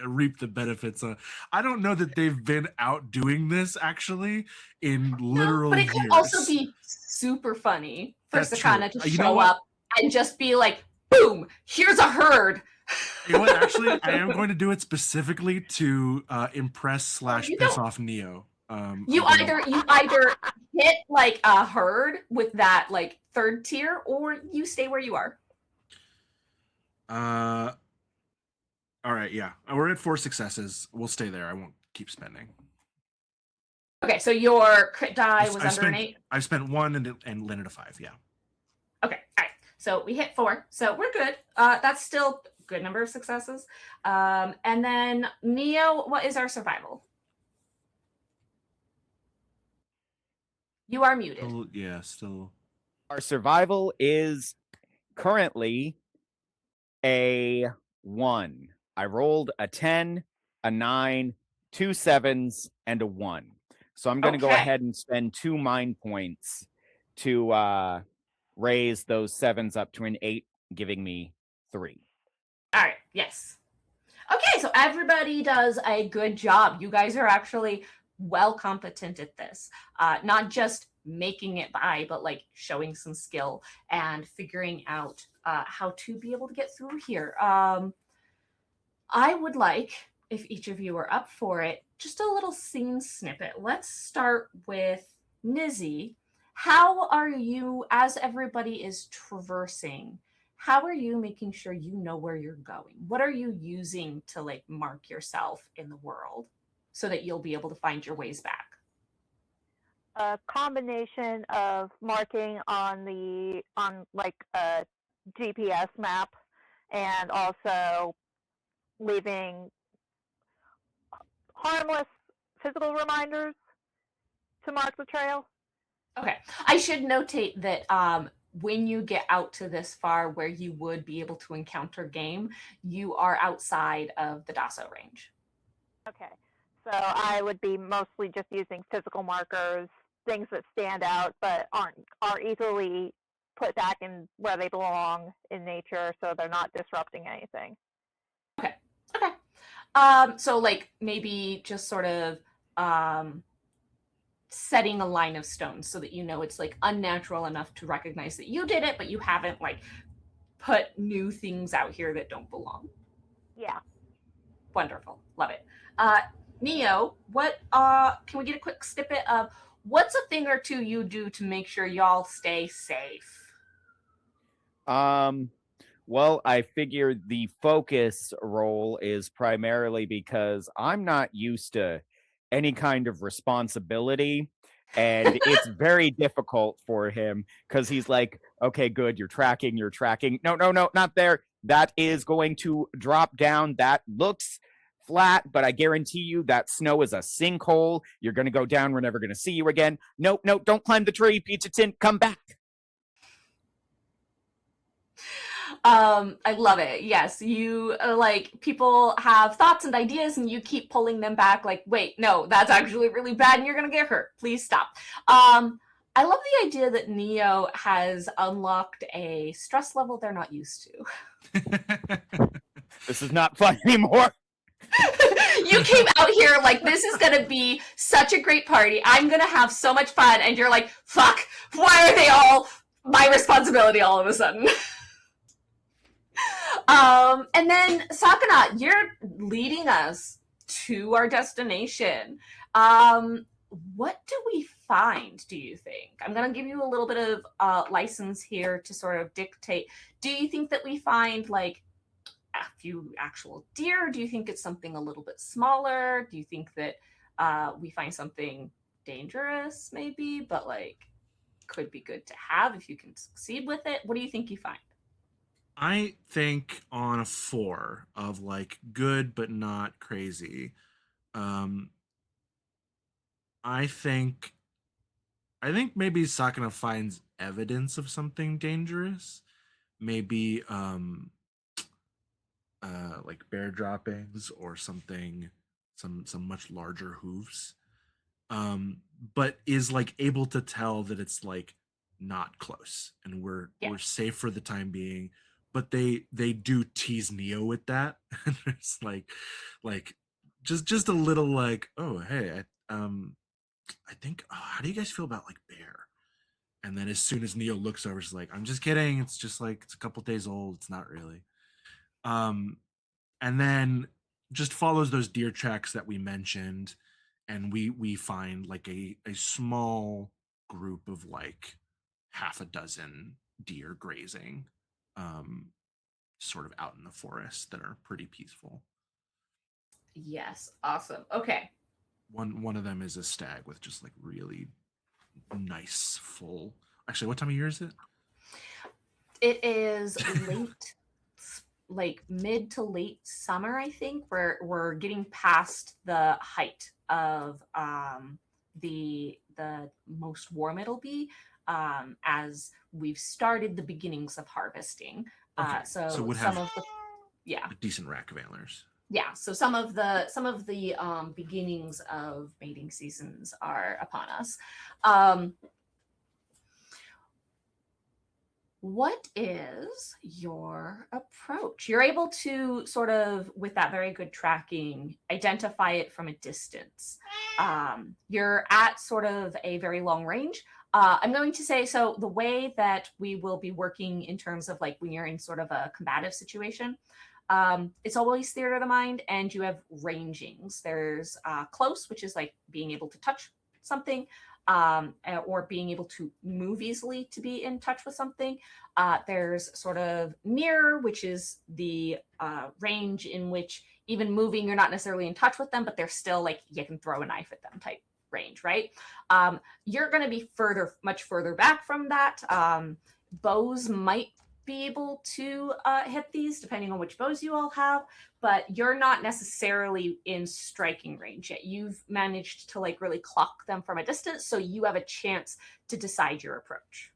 reap the benefits. I don't know that they've been out doing this actually in literal but it years. could also be super funny for That's Sakana true. to You know show what? up and just be like, boom, here's a herd. You know what? Actually, I am going to do it specifically to impress / You piss don't- off Neo. You either hit like a herd with that like 3rd tier, or you stay where you are. All right, yeah, we're at 4 successes. We'll stay there. I won't keep spending. Okay, so your crit die was under an 8. I spent 1 and landed a 5. Yeah. Okay, all right. So we hit 4, so we're good. That's still a good number of successes. And then Neo, what is our survival? You are muted. Still. Our survival is currently a 1. I rolled a 10, a 9, 2 7s, and a 1. So I'm going to go Okay. ahead and spend 2 mind points to raise those 7s up to an 8, giving me 3. All right, yes. Okay, so everybody does a good job. You guys are actually well competent at this. Not just making it by, but like showing some skill and figuring out how to be able to get through here. I would like, if each of you are up for it, just a little scene snippet. Let's start with Nizzy. How are you, as everybody is traversing, how are you making sure you know where you're going? What are you using to like mark yourself in the world so that you'll be able to find your ways back? A combination of marking on like a GPS map, and also leaving harmless physical reminders to mark the trail. Okay. I should notate that when you get out to this far where you would be able to encounter game, you are outside of the Dasso range. Okay. So I would be mostly just using physical markers, things that stand out but are easily put back in where they belong in nature, so they're not disrupting anything. Okay. So like maybe just sort of setting a line of stones so that you know it's like unnatural enough to recognize that you did it, but you haven't like put new things out here that don't belong. Yeah. Wonderful. Love it. Neo, what can we get a quick snippet of what's a thing or two you do to make sure y'all stay safe? Well, I figure the focus role is primarily because I'm not used to any kind of responsibility, and it's very difficult for him because he's like, okay, good, you're tracking. No, not there. That is going to drop down. That looks flat, but I guarantee you that snow is a sinkhole. You're going to go down. We're never going to see you again. No, don't climb the tree. Pizza Tin, come back. I love it. Yes, you like people have thoughts and ideas and you keep pulling them back like, wait, no, that's actually really bad and you're going to get hurt. Please stop. I love the idea that Neo has unlocked a stress level they're not used to. This is not fun anymore. You came out here like, this is going to be such a great party. I'm going to have so much fun. And you're like, fuck, why are they all my responsibility all of a sudden? And then Sakana, you're leading us to our destination. What do we find, do you think? I'm going to give you a little bit of license here to sort of dictate. Do you think that we find like a few actual deer? Do you think it's something a little bit smaller? Do you think that we find something dangerous maybe, but like could be good to have if you can succeed with it? What do you think you find? I think on a 4 of like good but not crazy. I think I think maybe Sakana finds evidence of something dangerous. Maybe like bear droppings or something, some much larger hooves. But is like able to tell that it's like not close and Yeah. we're safe for the time being. But they do tease Neo with that. And it's like just a little like, oh hey, I think, oh, how do you guys feel about like bear? And then as soon as Neo looks over, she's like, I'm just kidding. It's just like it's a couple days old. It's not really. Um, and then just follows those deer tracks that we mentioned, and we find like a small group of like half a dozen deer grazing, um, sort of out in the forest that are pretty peaceful. Yes, awesome. Okay. One of them is a stag with just like really nice full. Actually, what time of year is it? It is late, like mid to late summer, I think. We're getting past the height of the most warm it'll be, as we've started the beginnings of harvesting. Okay, so So would some have of the yeah a decent rack of antlers. yeah, so some of the beginnings of mating seasons are upon us. What is your approach? You're able to sort of, with that very good tracking, identify it from a distance. You're at sort of a very long range. I'm going to say, so the way that we will be working in terms of like when you're in sort of a combative situation, it's always theater of the mind, and you have rangings. There's close, which is like being able to touch something, or being able to move easily to be in touch with something. There's sort of near, which is the range in which even moving, you're not necessarily in touch with them, but they're still like you can throw a knife at them type range, right? You're going to be much further back from that. Bows might be able to hit these depending on which bows you all have, but you're not necessarily in striking range yet. You've managed to like really clock them from a distance, so you have a chance to decide your approach.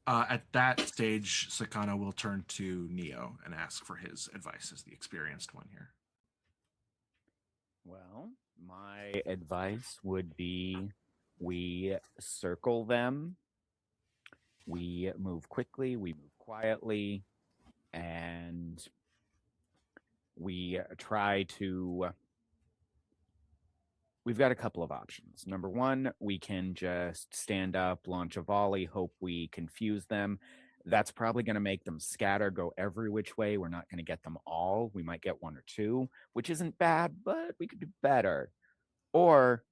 At that stage, Sakana will turn to Neo and ask for his advice as the experienced one here. Well, my advice would be we circle them, we move quickly, we move quietly, and we try to. We've got a couple of options. Number one, we can just stand up, launch a volley, hope we confuse them. That's probably going to make them scatter, go every which way. We're not going to get them all. We might get one or two, which isn't bad, but we could do better. Or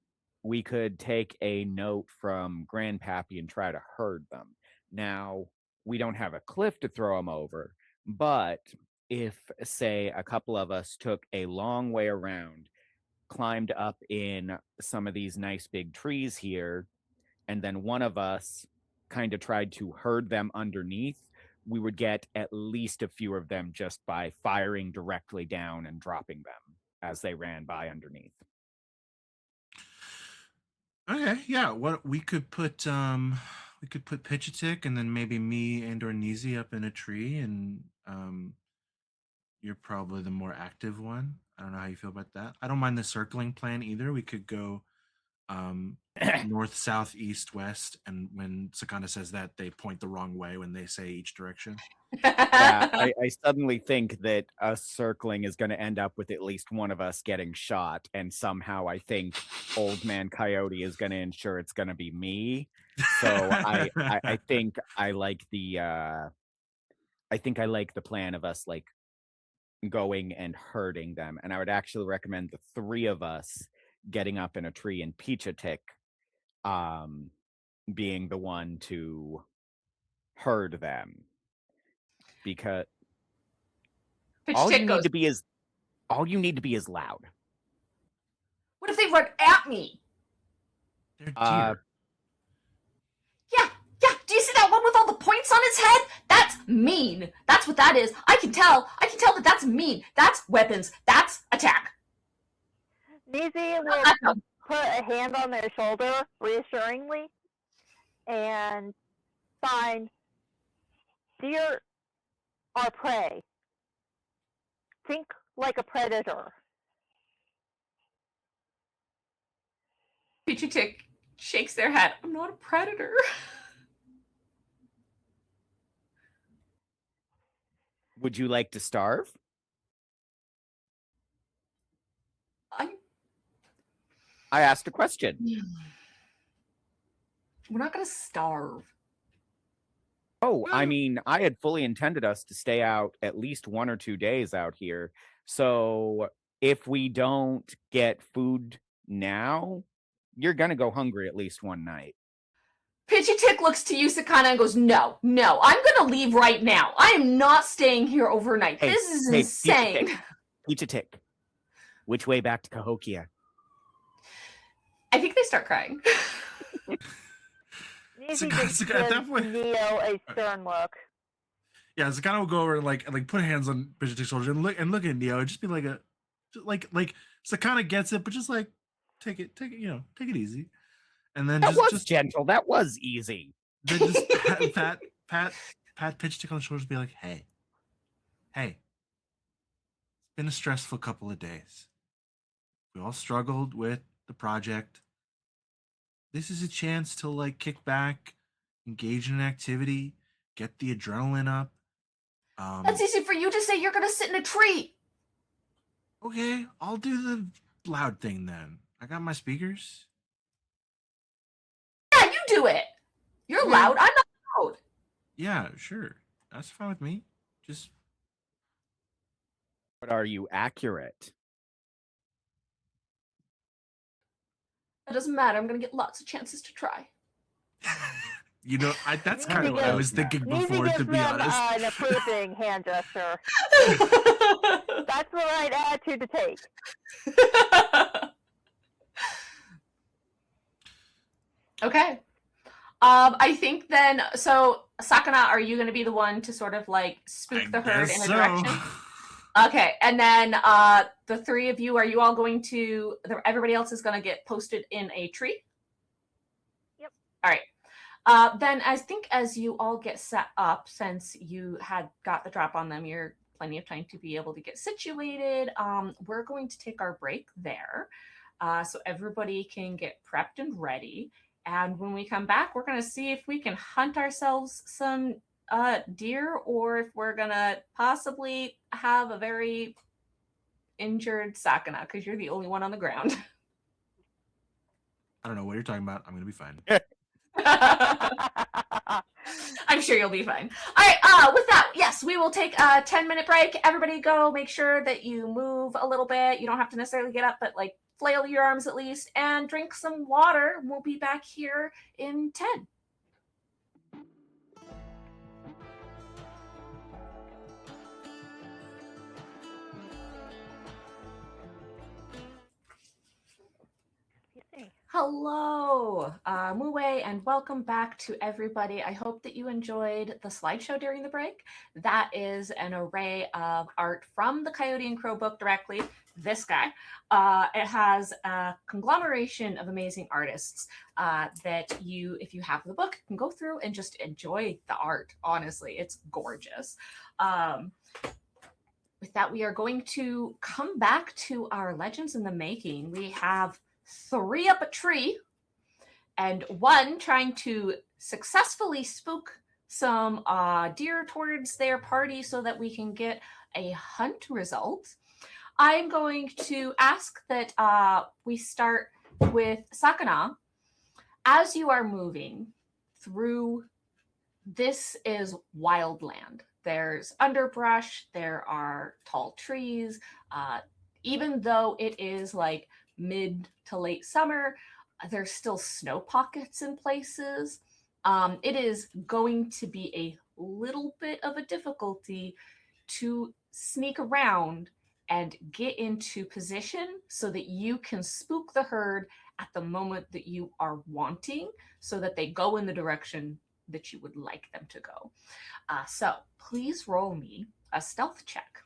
we could take a note from Grandpappy and try to herd them. Now, we don't have a cliff to throw them over, but if, say, a couple of us took a long way around, climbed up in some of these nice big trees here, and then one of us kind of tried to herd them underneath, we would get at least a few of them just by firing directly down and dropping them as they ran by underneath. Okay, yeah. What we could put Pitchatik and then maybe me and or Neezy up in a tree, and you're probably the more active one. I don't know how you feel about that. I don't mind the circling plan either. We could go north, south, east, west, and when Sakana says that, they point the wrong way when they say each direction. Yeah, I suddenly think that us circling is going to end up with at least one of us getting shot, and somehow I think Old Man Coyote is going to ensure it's going to be me. So I think I like the plan of us like going and herding them, and I would actually recommend the three of us getting up in a tree and Pitchatik being the one to herd them, because all you need to be is loud. What if they run at me? They're deer. Yeah. Do you see that one with all the points on his head? That's mean. That's what that is. I can tell that that's mean. That's weapons. That's attack. Neezy will put a hand on their shoulder reassuringly and sign, "Deer are prey. Think like a predator." Peachy Tick shakes their head. I'm not a predator. Would you like to starve? I asked a question. We're not gonna starve. Oh, I mean, I had fully intended us to stay out at least 1 or 2 days out here. So if we don't get food now, you're gonna go hungry at least one night. Pitchy Tick looks to you, Sakana, and goes, no, I'm gonna leave right now. I am not staying here overnight. Hey, this is hey, insane. Peachy Tick, which way back to Cahokia? I think they start crying. Neezy Sakana- just Sakana, at that gives point- Neo a stern look. Yeah, Sakana will go over and like put hands on Pitchy Tick's shoulder and look at Neo and just be like like Sakana gets it, but just like take it, take it easy. And then That was just gentle. That was easy. then just pat Pitchy Tick on the shoulder and be like, hey, it's been a stressful couple of days. We all struggled with the project. This is a chance to like kick back, engage in an activity, get the adrenaline up. That's easy for you to say. You're gonna sit in a tree. Okay, I'll do the loud thing then. I got my speakers. Yeah, you do it. You're Okay. loud. I'm not loud. Yeah, sure. That's fine with me. Just But are you accurate? It doesn't matter. I'm gonna get lots of chances to try. that's Neezy kind of what I gives- was thinking Neezy before, gives to be them honest. an approving hand gesture. That's the right attitude to take. Okay. I think then, so Sakana, are you going to be the one to sort of like spook the herd in a direction? Okay, and then the three of you, are you all going to, everybody else is going to get posted in a tree? Yep. All right. Then I think as you all get set up, since you had got the drop on them, you're plenty of time to be able to get situated. We're going to take our break there. So everybody can get prepped and ready. And when we come back, we're going to see if we can hunt ourselves some deer, or if we're going to possibly have a very injured Sakana, because you're the only one on the ground. I don't know what you're talking about. I'm gonna be fine. I'm sure you'll be fine. All right, with that, yes, we will take a 10-minute break. Everybody go make sure that you move a little bit. You don't have to necessarily get up, but like flail your arms at least and drink some water. We'll be back here in 10. Hello, Muwei, and welcome back to everybody. I hope that you enjoyed the slideshow during the break. That is an array of art from the Coyote and Crow book directly. This guy. It has a conglomeration of amazing artists that you, if you have the book, can go through and just enjoy the art. Honestly, it's gorgeous. With that, we are going to come back to our Legends in the Making. We have 3 up a tree and 1 trying to successfully spook some deer towards their party so that we can get a hunt result. I'm going to ask that we start with Sakana. As you are moving through, this is wild land. There's underbrush, there are tall trees. Even though it is like mid to late summer, there's still snow pockets in places. It is going to be a little bit of a difficulty to sneak around and get into position so that you can spook the herd at the moment that you are wanting, so that they go in the direction that you would like them to go. So please roll me a stealth check.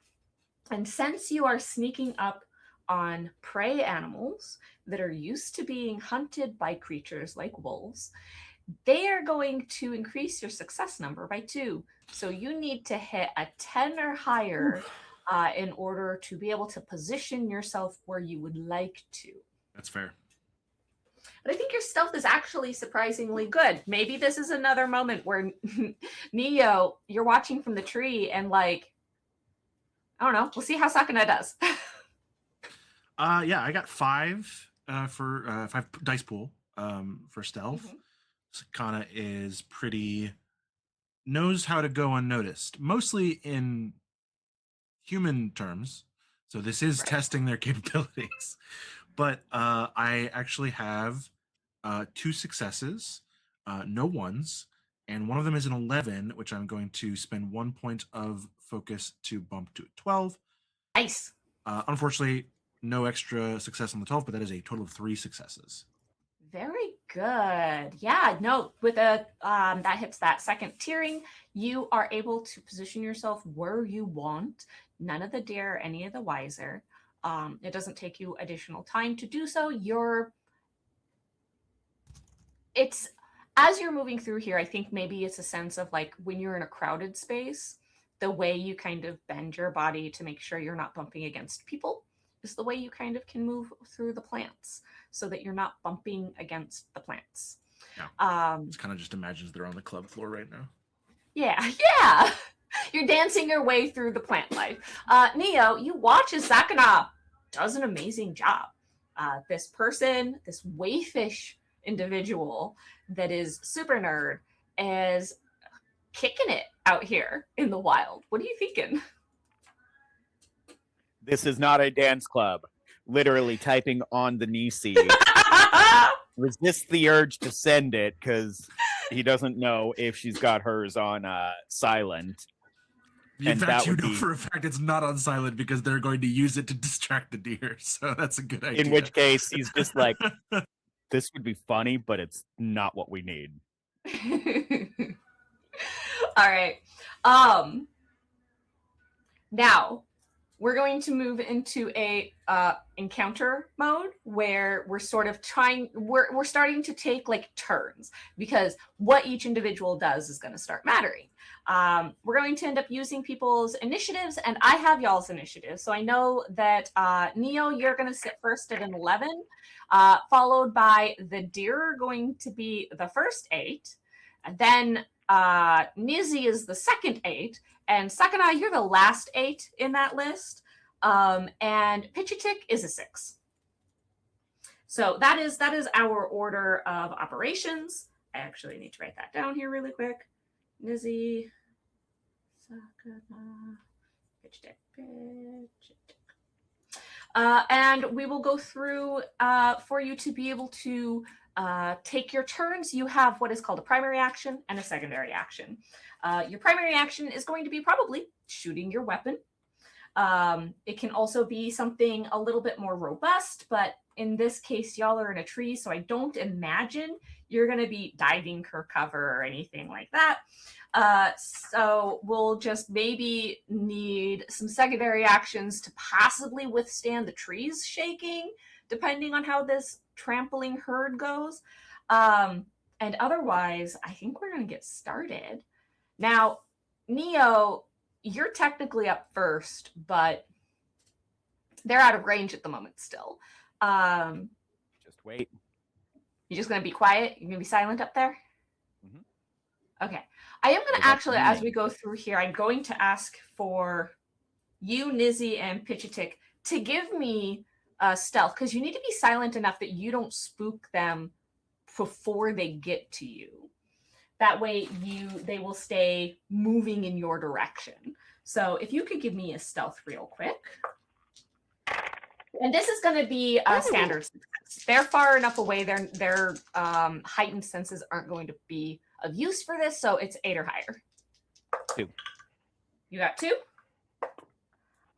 And since you are sneaking up on prey animals that are used to being hunted by creatures like wolves, they are going to increase your success number by 2. So you need to hit a 10 or higher in order to be able to position yourself where you would like to. That's fair. But I think your stealth is actually surprisingly good. Maybe this is another moment where Neo, you're watching from the tree and like, I don't know. We'll see how Sakana does. Yeah, I got 5 for 5 dice pool for stealth. Sakana is knows how to go unnoticed, mostly in human terms. So this is testing their capabilities. But I actually have 2 successes, no ones, and one of them is an 11, which I'm going to spend 1 point of focus to bump to a 12. Nice. Unfortunately, no extra success on the 12, but that is a total of 3 successes. Very good. Yeah, no, with a that hits that second tiering, you are able to position yourself where you want. None of the deer are any of the wiser. It doesn't take you additional time to do so. It's as you're moving through here, I think maybe it's a sense of like when you're in a crowded space, the way you kind of bend your body to make sure you're not bumping against people is the way you kind of can move through the plants so that you're not bumping against the plants. Yeah. It's kind of just imagines they're on the club floor right now. Yeah. You're dancing your way through the plant life. Neo, you watch as Sakana does an amazing job. This person, this wayfish individual that is super nerd, is kicking it out here in the wild. What are you thinking? This is not a dance club. Literally typing on the Nisi. Resist the urge to send it because he doesn't know if she's got hers on silent. In fact, you know for a fact it's not on silent because they're going to use it to distract the deer. So that's a good idea. In which case, he's just like, this would be funny, but it's not what we need. All right. Now we're going to move into a encounter mode where we're sort of we're starting to take like turns because what each individual does is going to start mattering. We're going to end up using people's initiatives, and I have y'all's initiative. So I know that Neo, you're going to sit first at an 11, followed by the deer going to be the first 8. And then Nizi is the second 8, and Sakana, you're the last 8 in that list. And Pichitik is a 6. So that is our order of operations. I actually need to write that down here really quick. Nizi, Sakana, Pichitik. And we will go through for you to be able to take your turns. You have what is called a primary action and a secondary action. Your primary action is going to be probably shooting your weapon. It can also be something a little bit more robust, but in this case, y'all are in a tree, so I don't imagine you're going to be diving for cover or anything like that. So we'll just maybe need some secondary actions to possibly withstand the trees shaking, depending on how this trampling herd goes. And otherwise, I think we're going to get started. Now, Neo, you're technically up first, but they're out of range at the moment still. Just wait. You're just going to be quiet? You're going to be silent up there? Mm-hmm. Okay. I am going to actually, as we go through here, I'm going to ask for you, Nizi, and Pichitik to give me stealth, because you need to be silent enough that you don't spook them before they get to you. That way they will stay moving in your direction. So if you could give me a stealth real quick. And this is going to be a standard success. They're far enough away. Their heightened senses aren't going to be of use for this, so it's 8 or higher. 2. You got 2?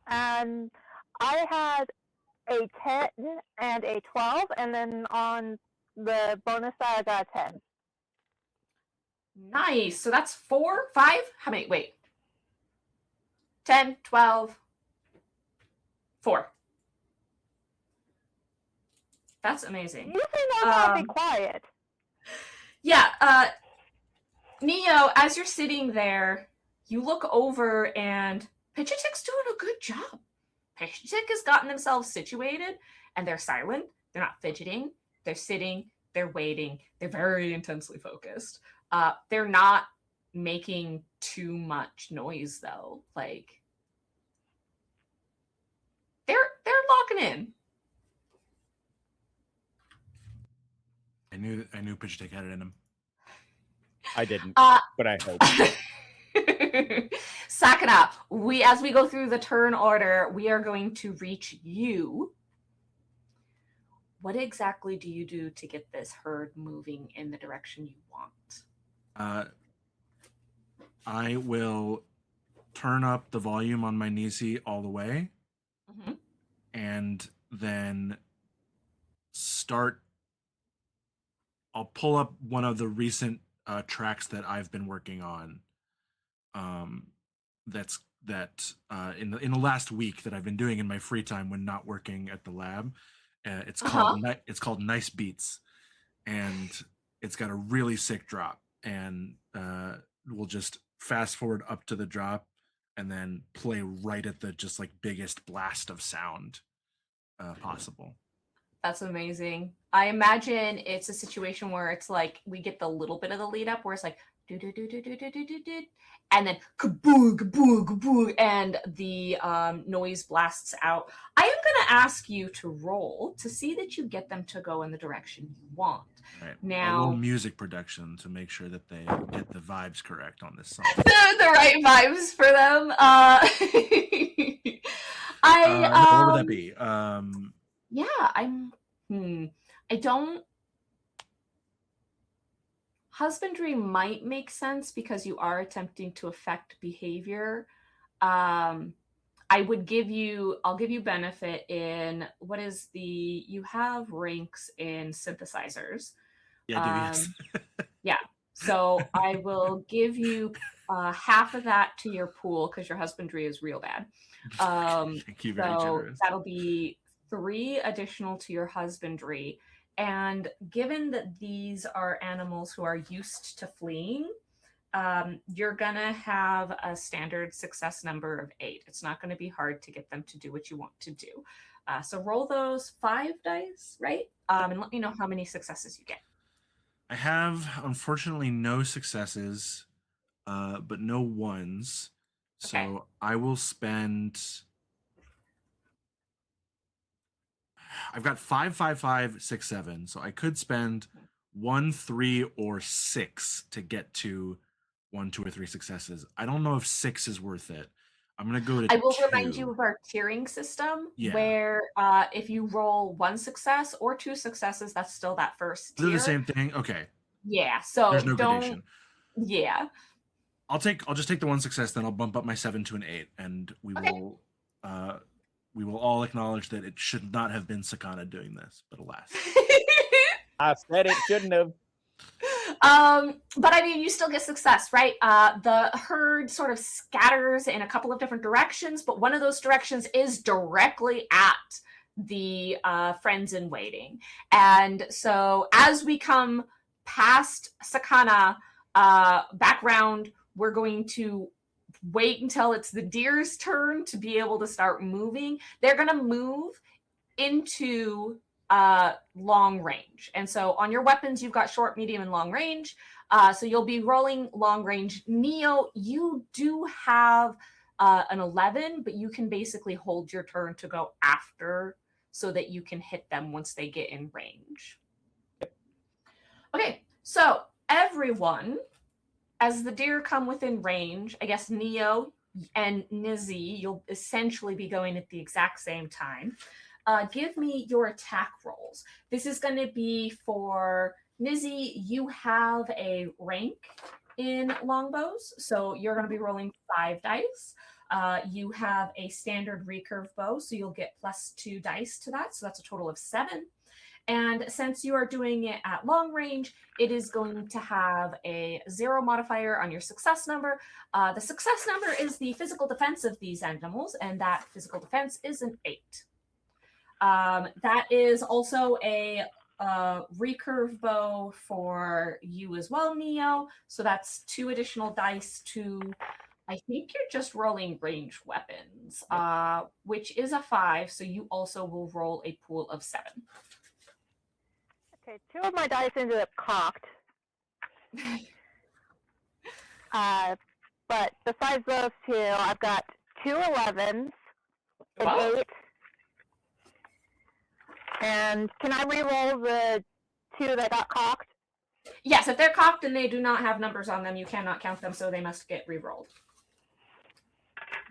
And I had a 10 and a 12, and then on the bonus side, I got a 10. Nice. So that's 4, 5? How many? Wait. 10, 12, 4. That's amazing. Usually know how to be Um, quiet. Yeah, Neo, as you're sitting there, you look over and Pichitik's doing a good job. Pichitik has gotten themselves situated and they're silent. They're not fidgeting. They're sitting. They're waiting. They're very intensely focused. They're not making too much noise though. Like they're locking in. I knew Pitch Take had it in him. I didn't, Uh, but I hope. Sakana, as we go through the turn order, we are going to reach you. What exactly do you do to get this herd moving in the direction you want? I will turn up the volume on my Nisi all the way, Mhm. and then I'll pull up one of the recent tracks that I've been working on. In the last week that I've been doing in my free time when not working at the lab. It's called Nice Beats, and it's got a really sick drop. And we'll just fast forward up to the drop, and then play right at the just like biggest blast of sound possible. That's amazing. I imagine it's a situation where it's like we get the little bit of the lead up where it's like do do do do do do do do do, and then kaboo kaboo kaboo, and the noise blasts out. I am going to ask you to roll to see that you get them to go in the direction you want. Right. Now, I'll roll music production to make sure that they get the vibes correct on this song. the right vibes for them. What would that be? Yeah, I don't. Husbandry might make sense because you are attempting to affect behavior. I'll give you benefit in you have ranks in synthesizers. Yeah, I do, yes. Yeah. So I will give you half of that to your pool because your husbandry is real bad. Thank you, very generous. That'll be 3 additional to your husbandry. And given that these are animals who are used to fleeing, you're going to have a standard success number of 8. It's not going to be hard to get them to do what you want to do. So roll those 5 dice, right? And let me know how many successes you get. I have, unfortunately, no successes, but no ones. Okay. So I will spend... I've got 5, 5, 5, 6, 7. So I could spend 1, 3, or 6 to get to 1, 2, or 3 successes. I don't know if 6 is worth it. I'm going to go to I will 2. remind you of our tiering system, Yeah. where if you roll 1 success or 2 successes, that's still that first tier. They're the same thing? Okay. Yeah, so there's no gradation. Yeah. I'll just take the 1 success, then I'll bump up my 7 to an 8, and we will all acknowledge that it should not have been Sakana doing this, but alas. I said it shouldn't have. But I mean, you still get success, right? The herd sort of scatters in a couple of different directions, but one of those directions is directly at the friends in waiting. And so as we come past Sakana, background, we're going to wait until it's the deer's turn to be able to start moving. They're going to move into long range. And so on your weapons, you've got short, medium, and long range. So you'll be rolling long range. Neo, you do have an 11, but you can basically hold your turn to go after so that you can hit them once they get in range. Okay, so everyone, as the deer come within range, I guess Neo and Nizi, you'll essentially be going at the exact same time. Give me your attack rolls. This is going to be for Nizi. You have a rank in longbows, so you're going to be rolling 5 dice. You have a standard recurve bow, so you'll get +2 dice to that, so that's a total of 7. And since you are doing it at long range, it is going to have a 0 modifier on your success number. The success number is the physical defense of these animals, and that physical defense is an 8. That is also a recurve bow for you as well, Neo. So that's 2 additional dice to, I think you're just rolling ranged weapons, which is a 5. So you also will roll a pool of 7. Okay, 2 of my dice ended up cocked. But besides those 2, I've got 2 11s, an Wow. 8. And can I re-roll the 2 that got cocked? Yes, if they're cocked and they do not have numbers on them, you cannot count them, so they must get re-rolled.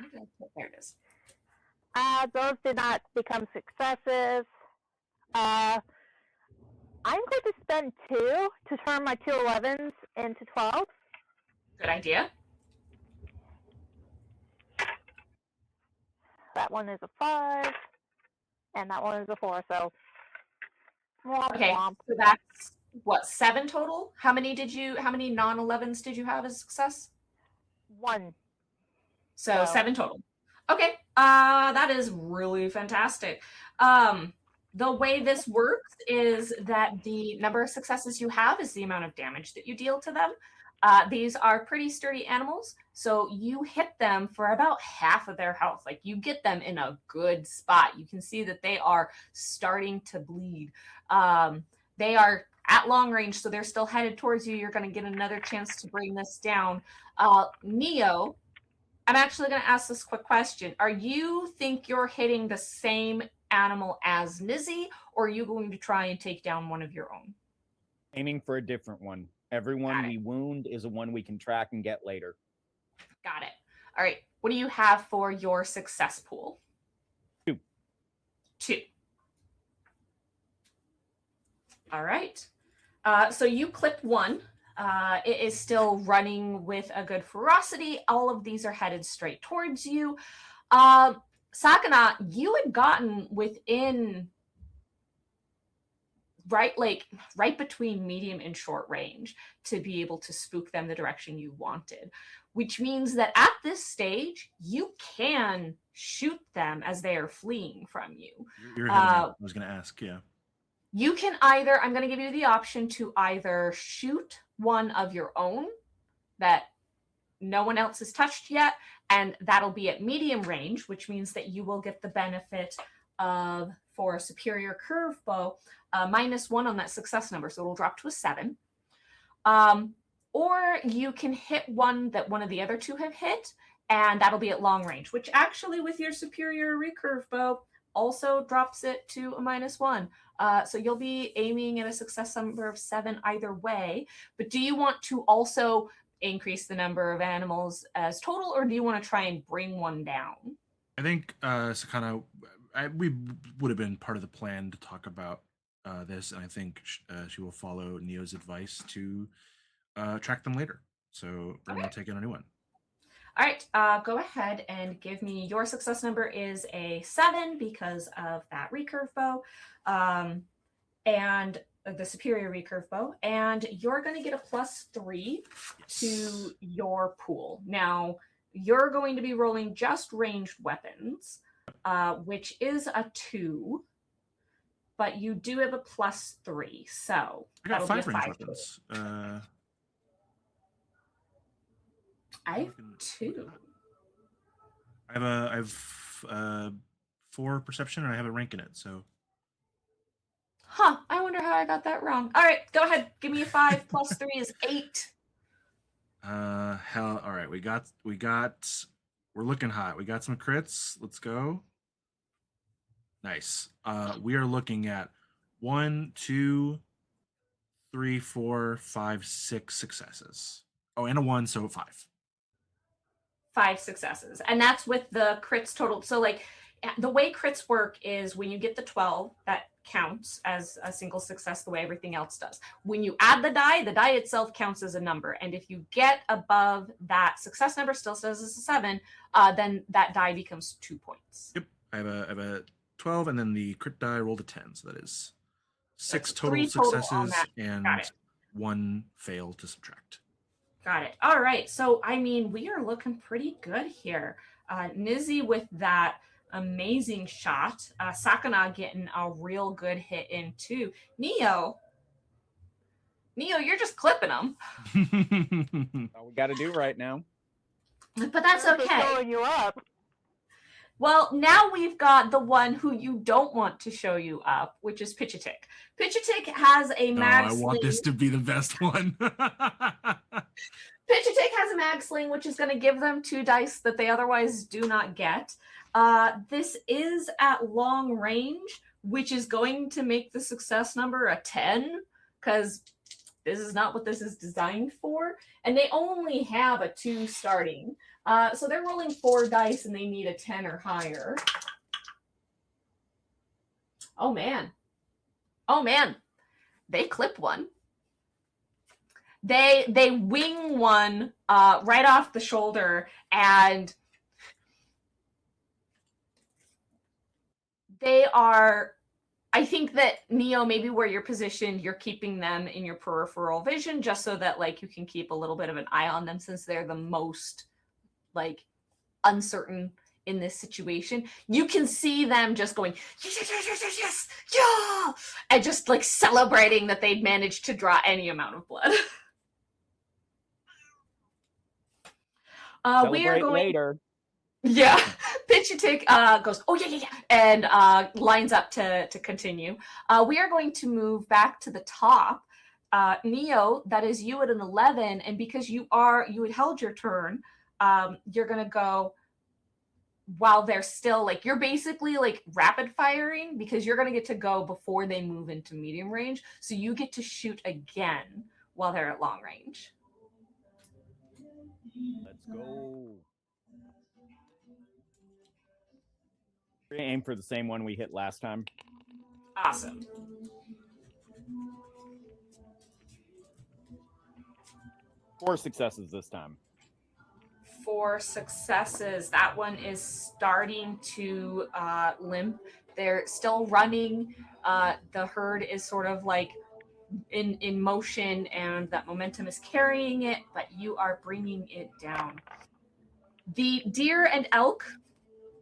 Okay, there it is. Those did not become successes. I'm going to spend 2 to turn my 2 11s into 12. Good idea. That one is a 5, and that one is a 4. So, womp Okay, womp. so that's what, 7 total? How many non-11s did you have as a success? 1. So Wow. 7 total. Okay, that is really fantastic. The way this works is that the number of successes you have is the amount of damage that you deal to them. These are pretty sturdy animals, so you hit them for about half of their health. Like, you get them in a good spot. You can see that they are starting to bleed. They are at long range, so they're still headed towards you. You're going to get another chance to bring this down. Neo, I'm actually going to ask this quick question. Are you think you're hitting the same animal as Nizzy, or are you going to try and take down one of your own? Aiming for a different one. Everyone we wound is a one we can track and get later. Got it. All right. What do you have for your success pool? 2. 2. All right. So you clip 1. It is still running with a good ferocity. All of these are headed straight towards you. Sakana, you had gotten within right between medium and short range to be able to spook them the direction you wanted, which means that at this stage you can shoot them as they are fleeing from you. You're ahead of me. I was going to ask, yeah. You can either, I'm going to give you the option to either shoot one of your own that no one else has touched yet, and that'll be at medium range, which means that you will get the benefit of, for a superior curve bow, -1 on that success number, so it'll drop to a 7. Or you can hit one that one of the other 2 have hit, and that'll be at long range, which actually with your superior recurve bow also drops it to a -1. So you'll be aiming at a success number of 7 either way. But do you want to also increase the number of animals as total, or do you want to try and bring one down? I think Sakana, we would have been part of the plan to talk about this, and I think she will follow Neo's advice to track them later. So we're going to take in a new one. All right, go ahead and give me, your success number is a 7 because of that recurve bow, and the superior recurve bow, and you're going to get a +3 to your pool. Now, you're going to be rolling just ranged weapons, which is a 2, but you do have a +3, so I got that'll 5 be a range 5 weapons. I have 2. I have 4 perception, and I have a rank in it. So, I wonder how I got that wrong. All right, go ahead. Give me a 5 + 3 is 8. Hell, all right. We're looking hot. We got some crits. Let's go. Nice. We are looking at 1, 2, 3, 4, 5, 6 successes. Oh, and a 1, so 5. 5 successes, and that's with the crits total. So, like, the way crits work is when you get the 12, that counts as a single success the way everything else does. When you add the die itself counts as a number, and if you get above that success number, still says it's a 7, then that die becomes 2 points. Yep. I have a 12, and then the crit die rolled a 10, so that is 6 That's total 3 total on successes that. and Got it. 1 fail to subtract. Got it. All right. So, I mean, we are looking pretty good here. Nizzy with that Amazing shot. Sakana getting a real good hit in too. Neo, you're just clipping them. All we got to do right now. But that's They're okay. showing you up. Well, now we've got the one who you don't want to show you up, which is Pichitik. Pichitik has a No, mag I sling. want this to be the best one. Pichitik has a mag sling, which is going to give them 2 dice that they otherwise do not get. This is at long range, which is going to make the success number a 10, because this is not what this is designed for. And they only have a 2 starting. So they're rolling 4 dice and they need a 10 or higher. Oh man. They clip one. They wing one right off the shoulder, and they are, I think that Neo, maybe where you're positioned, you're keeping them in your peripheral vision just so that like you can keep a little bit of an eye on them, since they're the most like uncertain in this situation. You can see them just going yes, yeah, and just like celebrating that they'd managed to draw any amount of blood. We are going later. Yeah, Pichitik goes, oh yeah, and lines up to continue. We are going to move back to the top. Neo, that is you at an 11, and because you had held your turn, you're gonna go while they're still like, you're basically like rapid firing, because you're gonna get to go before they move into medium range, so you get to shoot again while they're at long range. Let's go. We're gonna aim for the same one we hit last time. Awesome. Four successes this time. 4 successes. That one is starting to limp. They're still running. The herd is sort of like in motion, and that momentum is carrying it, but you are bringing it down. The deer and elk,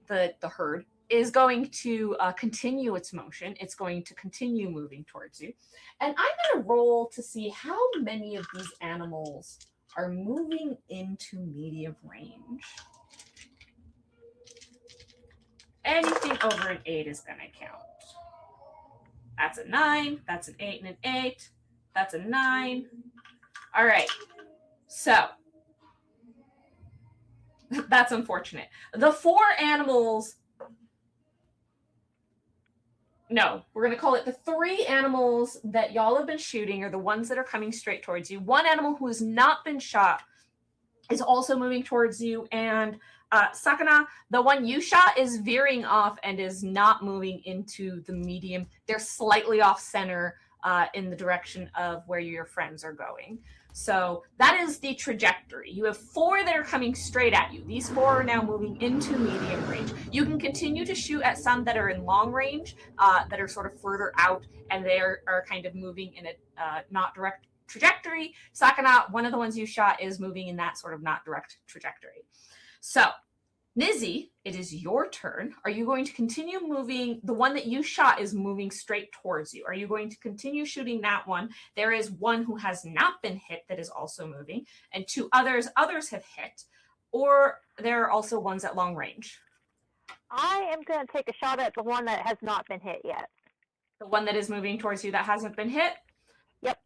the herd, is going to continue its motion. It's going to continue moving towards you. And I'm going to roll to see how many of these animals are moving into medium range. Anything over an 8 is going to count. That's a 9. That's an 8 and an 8. That's a 9. All right. So that's unfortunate. The 4 animals. No, we're going to call it the 3 animals that y'all have been shooting are the ones that are coming straight towards you. 1 animal who has not been shot is also moving towards you. And Sakana, the one you shot is veering off and is not moving into the medium. They're slightly off center in the direction of where your friends are going. So that is the trajectory. You have 4 that are coming straight at you. These 4 are now moving into medium range. You can continue to shoot at some that are in long range, that are sort of further out, and they are kind of moving in a not direct trajectory. Sakana, one of the ones you shot, is moving in that sort of not direct trajectory. So, Nizzy, it is your turn. Are you going to continue moving? The one that you shot is moving straight towards you. Are you going to continue shooting that one? There is one who has not been hit that is also moving, and 2 others have hit, or there are also ones at long range. I am going to take a shot at the one that has not been hit yet. The one that is moving towards you that hasn't been hit? Yep.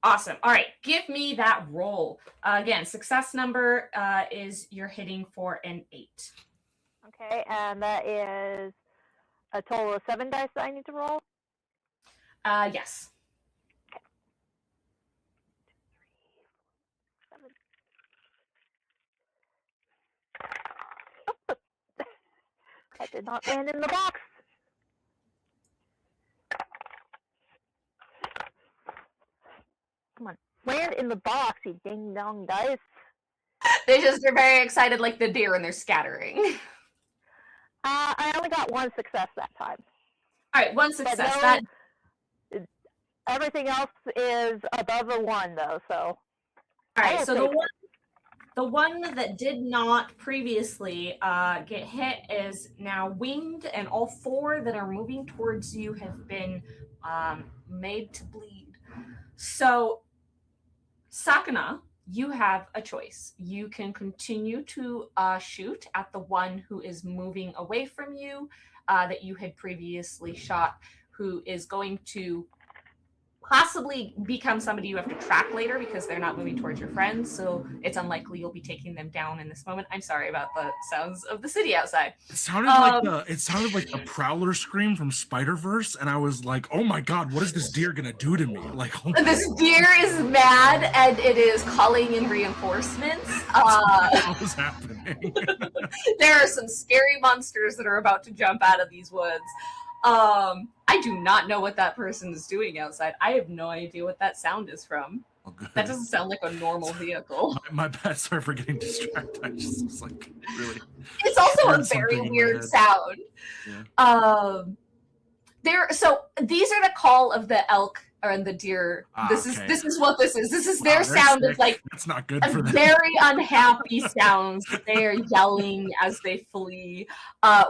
Awesome. All right, give me that roll. Again, success number is you're hitting for an 8. Okay, and that is a total of 7 dice that I need to roll? Yes. That did not land in the box. Come on, land in the box, you ding dong dice. They just are very excited like the deer, and they're scattering. I only got 1 success that time. All right, 1 success. Everything else is above a 1 though, so. All right, so The one that did not previously get hit is now winged, and all 4 that are moving towards you have been made to bleed. So, Sakana, you have a choice. You can continue to shoot at the one who is moving away from you that you had previously shot, who is going to possibly become somebody you have to track later because they're not moving towards your friends, so it's unlikely you'll be taking them down in this moment. I'm sorry about the sounds of the city outside. It sounded like a prowler scream from Spider-Verse, and I was like, oh my god, what is this deer gonna do to me? Like, oh This deer is mad and it is calling in reinforcements. what was happening? There are some scary monsters that are about to jump out of these woods. I do not know what that person is doing outside. I have no idea what that sound is from. Oh, good. That doesn't sound like a normal vehicle. My bad. Sorry for getting distracted. I just was like, really. It's also a heard very something in my weird head. sound. Yeah. So these are the call of the elk or the deer. This okay. is what this is. This is Wow, their they're sound of sick. like That's not good for a them. very unhappy sounds. They are yelling as they flee.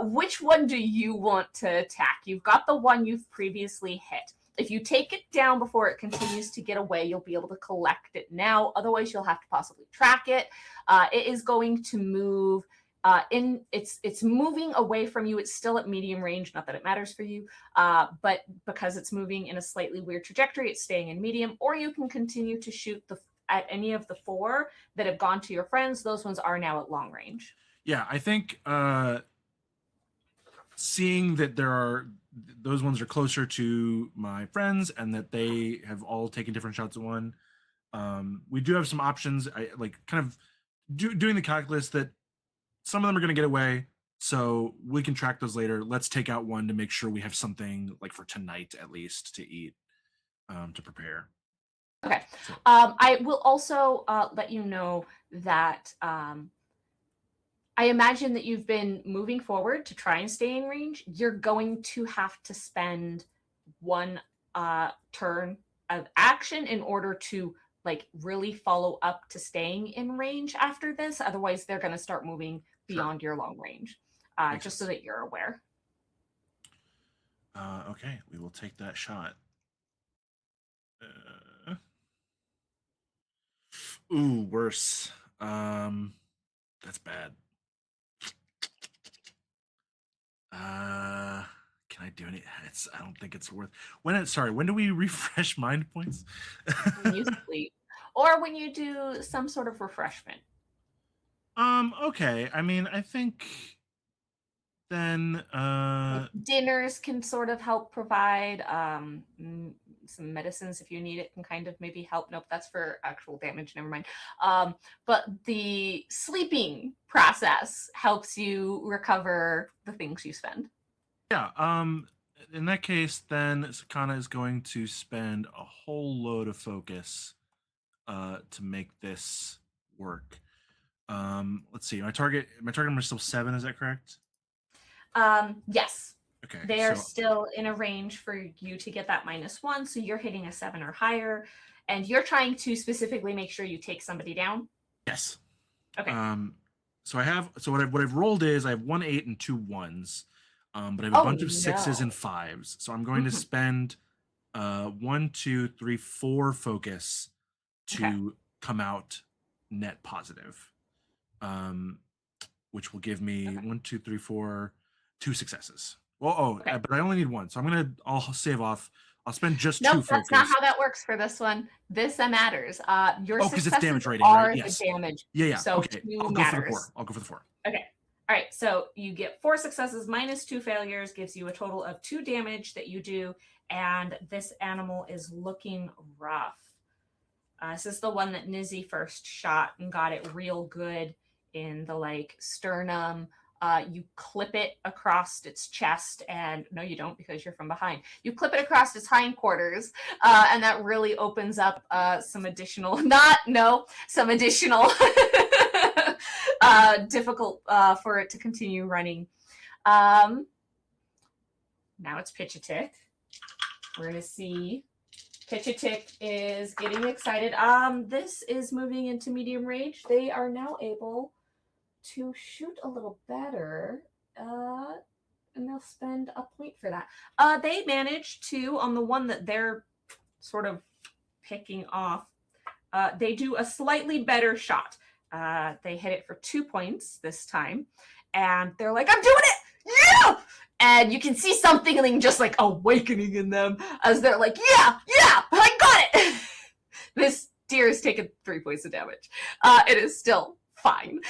Which one do you want to attack? You've got the one you've previously hit. If you take it down before it continues to get away, you'll be able to collect it now. Otherwise, you'll have to possibly track it. It is going to move it's moving away from you. It's still at medium range, not that it matters for you, but because it's moving in a slightly weird trajectory, it's staying in medium. Or you can continue to shoot at any of the 4 that have gone to your friends. Those ones are now at long range. Yeah, I think seeing that those ones are closer to my friends and that they have all taken different shots at one, we do have some options. I like kind of doing the calculus that some of them are going to get away, so we can track those later. Let's take out one to make sure we have something like for tonight at least to eat, to prepare. Okay. So- I will also let you know that I imagine that you've been moving forward to try and stay in range. You're going to have to spend 1 turn of action in order to like really follow up to staying in range after this. Otherwise, they're going to start moving beyond your long range, just so that you're aware. Okay, we will take that shot. Ooh, worse. That's bad. Can I do any? I don't think it's worth. When do we refresh mind points? When you sleep, or when you do some sort of refreshment. Okay. I mean, I think then Dinners can sort of help provide some medicines if you need it, can kind of maybe help. Nope, that's for actual damage, never mind. But the sleeping process helps you recover the things you spend. yeah. In that case, then Sakana is going to spend a whole load of focus to make this work. Let's see. My target number is still 7, is that correct? Yes. Okay. They are so- still in a range for you to get that -1, so you're hitting a 7 or higher, and you're trying to specifically make sure you take somebody down. Yes. Okay. So what I've rolled is I have 1 8 and 2 1s, but I have a bunch of 6s and 5s. So I'm going to spend 1 2 3 4 focus to come out net positive, which will give me 1 2 3 4 2 successes. Well, but I only need 1, so I'll save off. I'll spend just 2 focus. That's not how that works for this one. This matters. Your because it's damage successes rating, are right? Yes. the damage. Yeah. So Okay. 2 I'll matters. go for the 4. Okay. All right. So you get 4 successes minus 2 failures, gives you a total of 2 damage that you do. And this animal is looking rough. This is the one that Nizzy first shot and got it real good in the sternum. You clip it across its chest, and no, you don't, because you're from behind. You clip it across its hindquarters, and that really opens up some additional difficult for it to continue running. Now it's Pitchatik. We're gonna see. Chick is getting excited. This is moving into medium range. They are now able to shoot a little better. And they'll spend a point for that. They managed to, on the one that they're sort of picking off, they do a slightly better shot. They hit it for 2 points this time. And they're like, I'm doing it! Yeah! And you can see something just like awakening in them as they're like, yeah, I got it! This deer has taken 3 points of damage. It is still fine.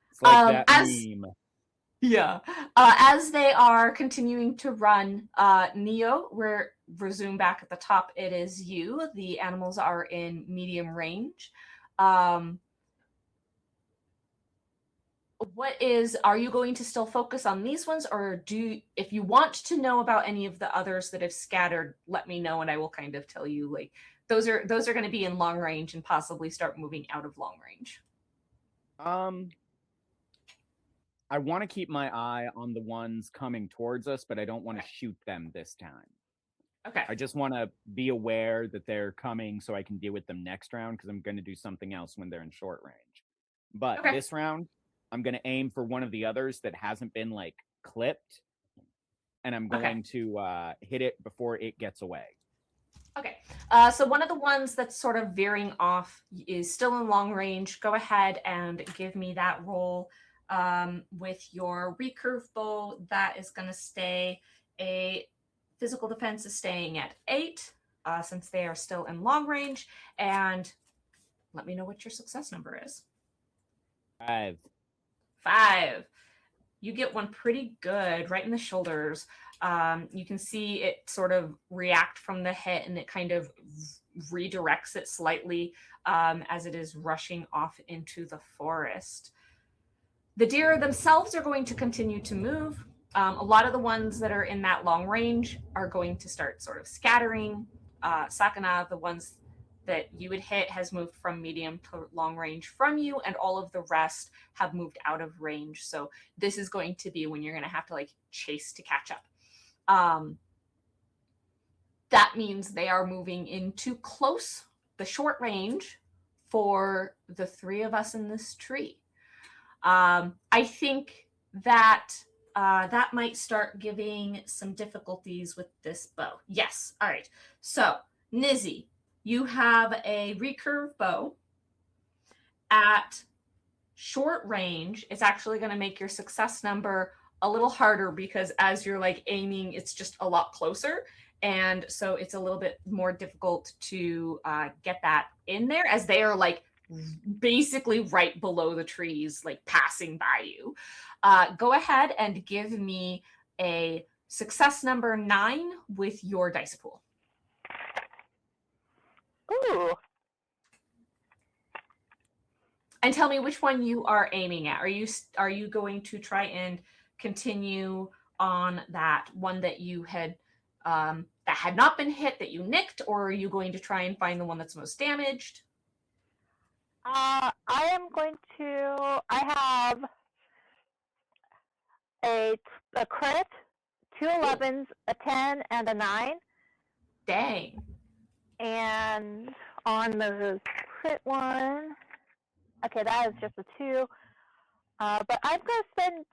It's like that as- meme. Yeah. As they are continuing to run, Neo, we're resume back at the top. It is you. The animals are in medium range. Are you going to still focus on these ones, or if you want to know about any of the others that have scattered, let me know and I will kind of tell you, like, those are going to be in long range and possibly start moving out of long range. I want to keep my eye on the ones coming towards us, but I don't want to shoot them this time. Okay. I just want to be aware that they're coming so I can deal with them next round, because I'm going to do something else when they're in short range. But Okay. this round, I'm going to aim for one of the others that hasn't been, like, clipped, and I'm going to hit it before it gets away. Okay. So one of the ones that's sort of veering off is still in long range. Go ahead and give me that roll. With your recurve bow, that is going to stay. A physical defense is staying at 8, since they are still in long range. And let me know what your success number is. 5. 5. You get one pretty good right in the shoulders. You can see it sort of react from the hit, and it kind of redirects it slightly as it is rushing off into the forest. The deer themselves are going to continue to move. A lot of the ones that are in that long range are going to start sort of scattering. Sakana, the ones that you would hit, has moved from medium to long range from you, and all of the rest have moved out of range. So this is going to be when you're going to have to, like, chase to catch up. That means they are moving into the short range for the 3 of us in this tree. I think that that might start giving some difficulties with this bow. Yes. All right. So, Nizzy, you have a recurve bow at short range. It's actually going to make your success number a little harder, because as you're, like, aiming, it's just a lot closer. And so it's a little bit more difficult to get that in there, as they are, like, basically right below the trees, like, passing by you. Go ahead and give me a success number 9 with your dice pool. Ooh. And tell me which one you are aiming at. Are you going to try and continue on that one that you had that had not been hit, that you nicked, or are you going to try and find the one that's most damaged? I am going to. I have a crit, 2 11s, a 10, and a 9. Dang. And on the crit one, okay, that is just a 2. But I'm going to spend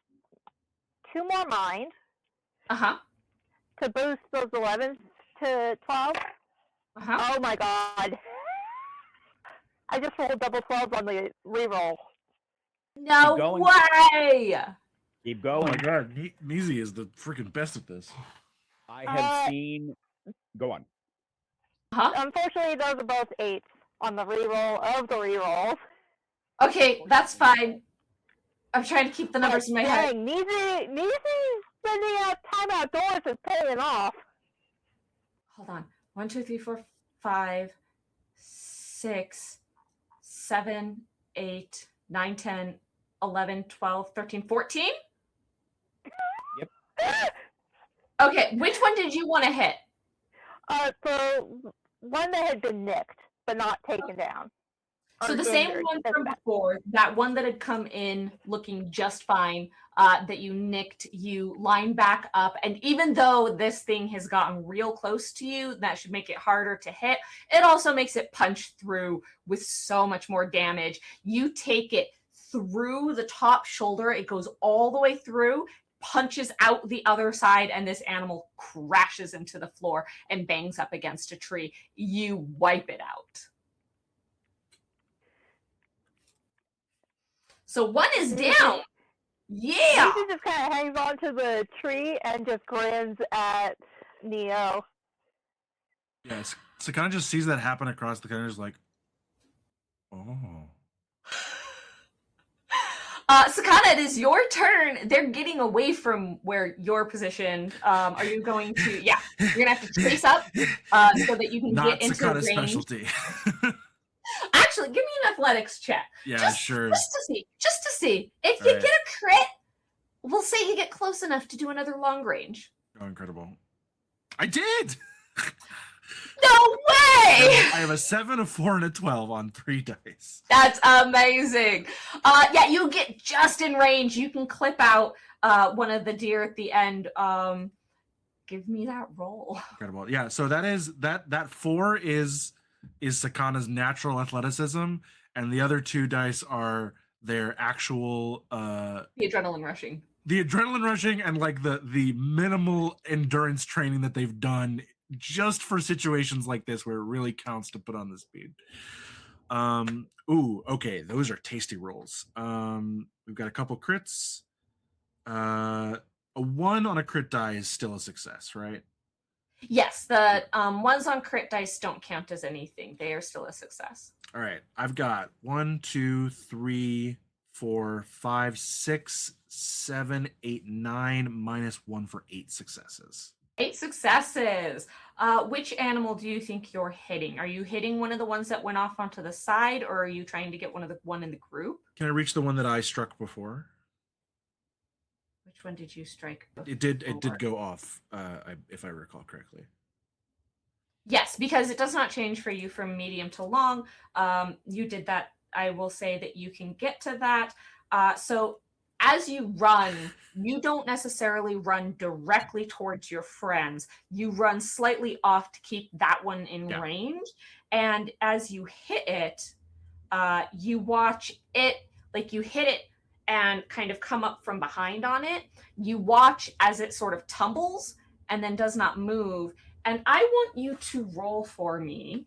2 more mind to boost those 11s to 12. Oh my god. I just rolled double 12 on the reroll. No way! Keep Oh going. my god, Neezy is the freaking best at this. I have seen. Go on. Unfortunately, those are both 8s on the reroll of the rerolls. Okay, that's fine. I'm trying to keep the numbers in my head. Dang, Neezy spending time outdoors is paying off. Hold on. 1, 2, 3, 4, 5, 6, 7, 8, 9, 10, 11, 12, 13, 14? Yep. Okay, which one did you want to hit? The one that had been nicked, but not taken down. So Or the same injured, one as from bad. before, that one that had come in looking just fine, that you nicked, you line back up. And even though this thing has gotten real close to you, that should make it harder to hit. It also makes it punch through with so much more damage. You take it through the top shoulder, it goes all the way through, punches out the other side, and this animal crashes into the floor and bangs up against a tree. You wipe it out. So one is down. Yeah. Lucy just kind of hangs onto the tree and just grins at Neo. Yes. Sakana just sees that happen across the country, is like, oh. Sakana, it is your turn. They're getting away from where you're positioned. Are you going to? Yeah, you're gonna have to chase up so that you can Not get into Sakana's range. specialty. Actually, give me an athletics check. Yeah, sure. Just to see. Just to see. If All you right. get a crit, we'll say you get close enough to do another long range. Oh, incredible. I did! No way! I have a 7, a 4, and a 12 on 3 dice. That's amazing. Yeah, you get just in range. You can clip out one of the deer at the end. Give me that roll. Incredible. Yeah, so that 4 is Sakana's natural athleticism, and the other 2 dice are their actual The adrenaline rushing. the adrenaline rushing and like the minimal endurance training that they've done just for situations like this where it really counts to put on the speed. Ooh, okay, those are tasty rolls. We've got a couple crits. A 1 on a crit die is still a success, right? Yes, the ones on crit dice don't count as anything. They are still a success. All right, I've got 1, 2, 3, 4, 5, 6, 7, 8, 9, minus 1 for 8 successes. 8 successes. Which animal do you think you're hitting? Are you hitting one of the ones that went off onto the side, or are you trying to get one in the group? Can I reach the one that I struck before? Which one did you strike? It did before? go off, if I recall correctly. Yes, because it does not change for you from medium to long. You did that. I will say that you can get to that. So as you run, you don't necessarily run directly towards your friends. You run slightly off to keep that one in range. And as you hit it, you watch it, like you hit it and kind of come up from behind on it. You watch as it sort of tumbles and then does not move. And I want you to roll for me.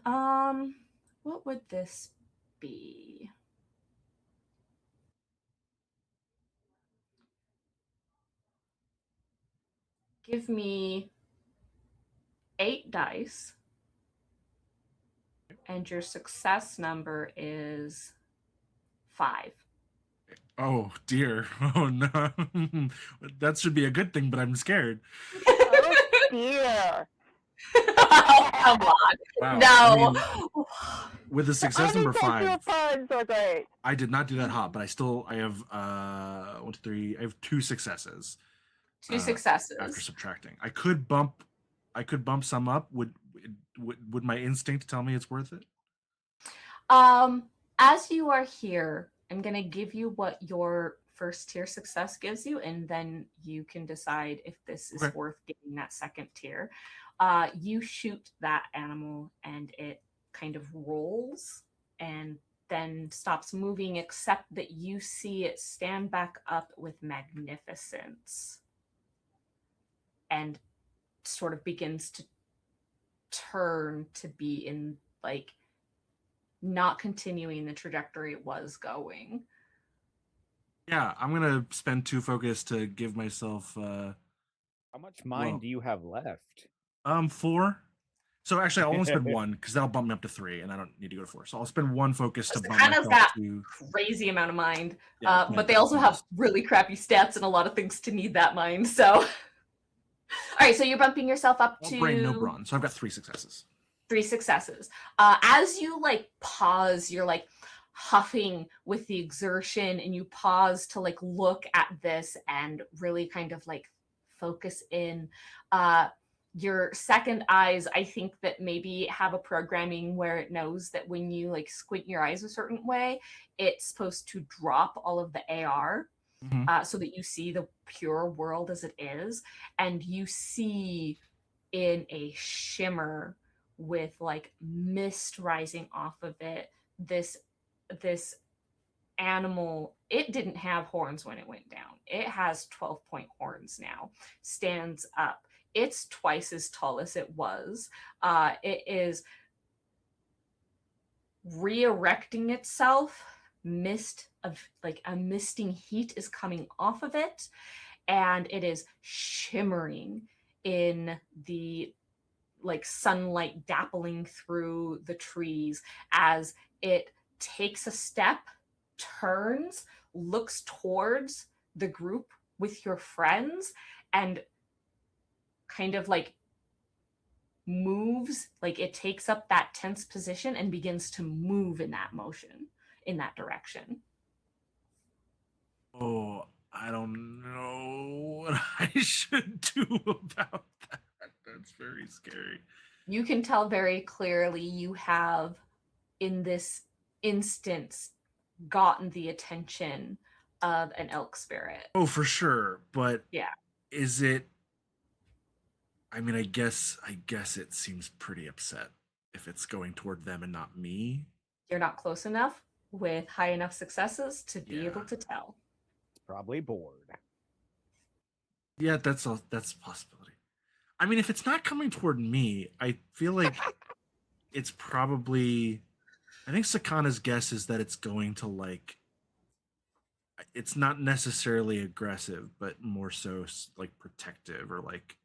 What would this be? Give me 8 dice. And your success number is 5. Oh dear. Oh no. That should be a good thing, but I'm scared. Oh dear. Oh, come on. Wow. No. I mean, with the success number 5, puns are great. I did not do that hot, but I have 1, 2, 3. I have 2 successes. 2 successes. After subtracting. I could bump some up. Would my instinct tell me it's worth it? As you are here, I'm going to give you what your first tier success gives you, and then you can decide if this is worth getting that second tier. You shoot that animal and it kind of rolls and then stops moving, except that you see it stand back up with magnificence and sort of begins to turn to be in, like, not continuing the trajectory it was going. Yeah, I'm gonna spend 2 focus to give myself How much mind do you have left? 4. So actually I'll only spend 1 because that'll bump me up to 3 and I don't need to go to 4. So I'll spend 1 focus to bump myself got to crazy amount of mind. Yeah, But they also have really crappy stats and a lot of things to need that mind. So all right, so you're bumping yourself up no to brain, no brawn. So I've got 3 successes. 3 successes. As you like pause, you're like huffing with the exertion, and you pause to like look at this and really kind of like focus in. your second eyes, I think that maybe have a programming where it knows that when you like squint your eyes a certain way, it's supposed to drop all of the AR so that you see the pure world as it is, and you see in a shimmer with like mist rising off of it this animal. It didn't have horns when it went down. It has 12-point horns now. Stands up. It's twice as tall as it was. It is re-erecting itself. Mist of like a misting heat is coming off of it, and it is shimmering in the like sunlight dappling through the trees as it takes a step, turns, looks towards the group with your friends, and kind of like moves, like it takes up that tense position and begins to move in that motion, in that direction. Oh, I don't know what I should do about that. That's very scary. You can tell very clearly you have, in this instance, gotten the attention of an elk spirit. Oh, for sure. But Yeah. is it? I mean, I guess it seems pretty upset if it's going toward them and not me. You're not close enough with high enough successes to be able to tell. It's probably bored. Yeah, that's a possibility. I mean, if it's not coming toward me, I feel like it's probably. I think Sakana's guess is that it's going to like. It's not necessarily aggressive, but more so like protective or like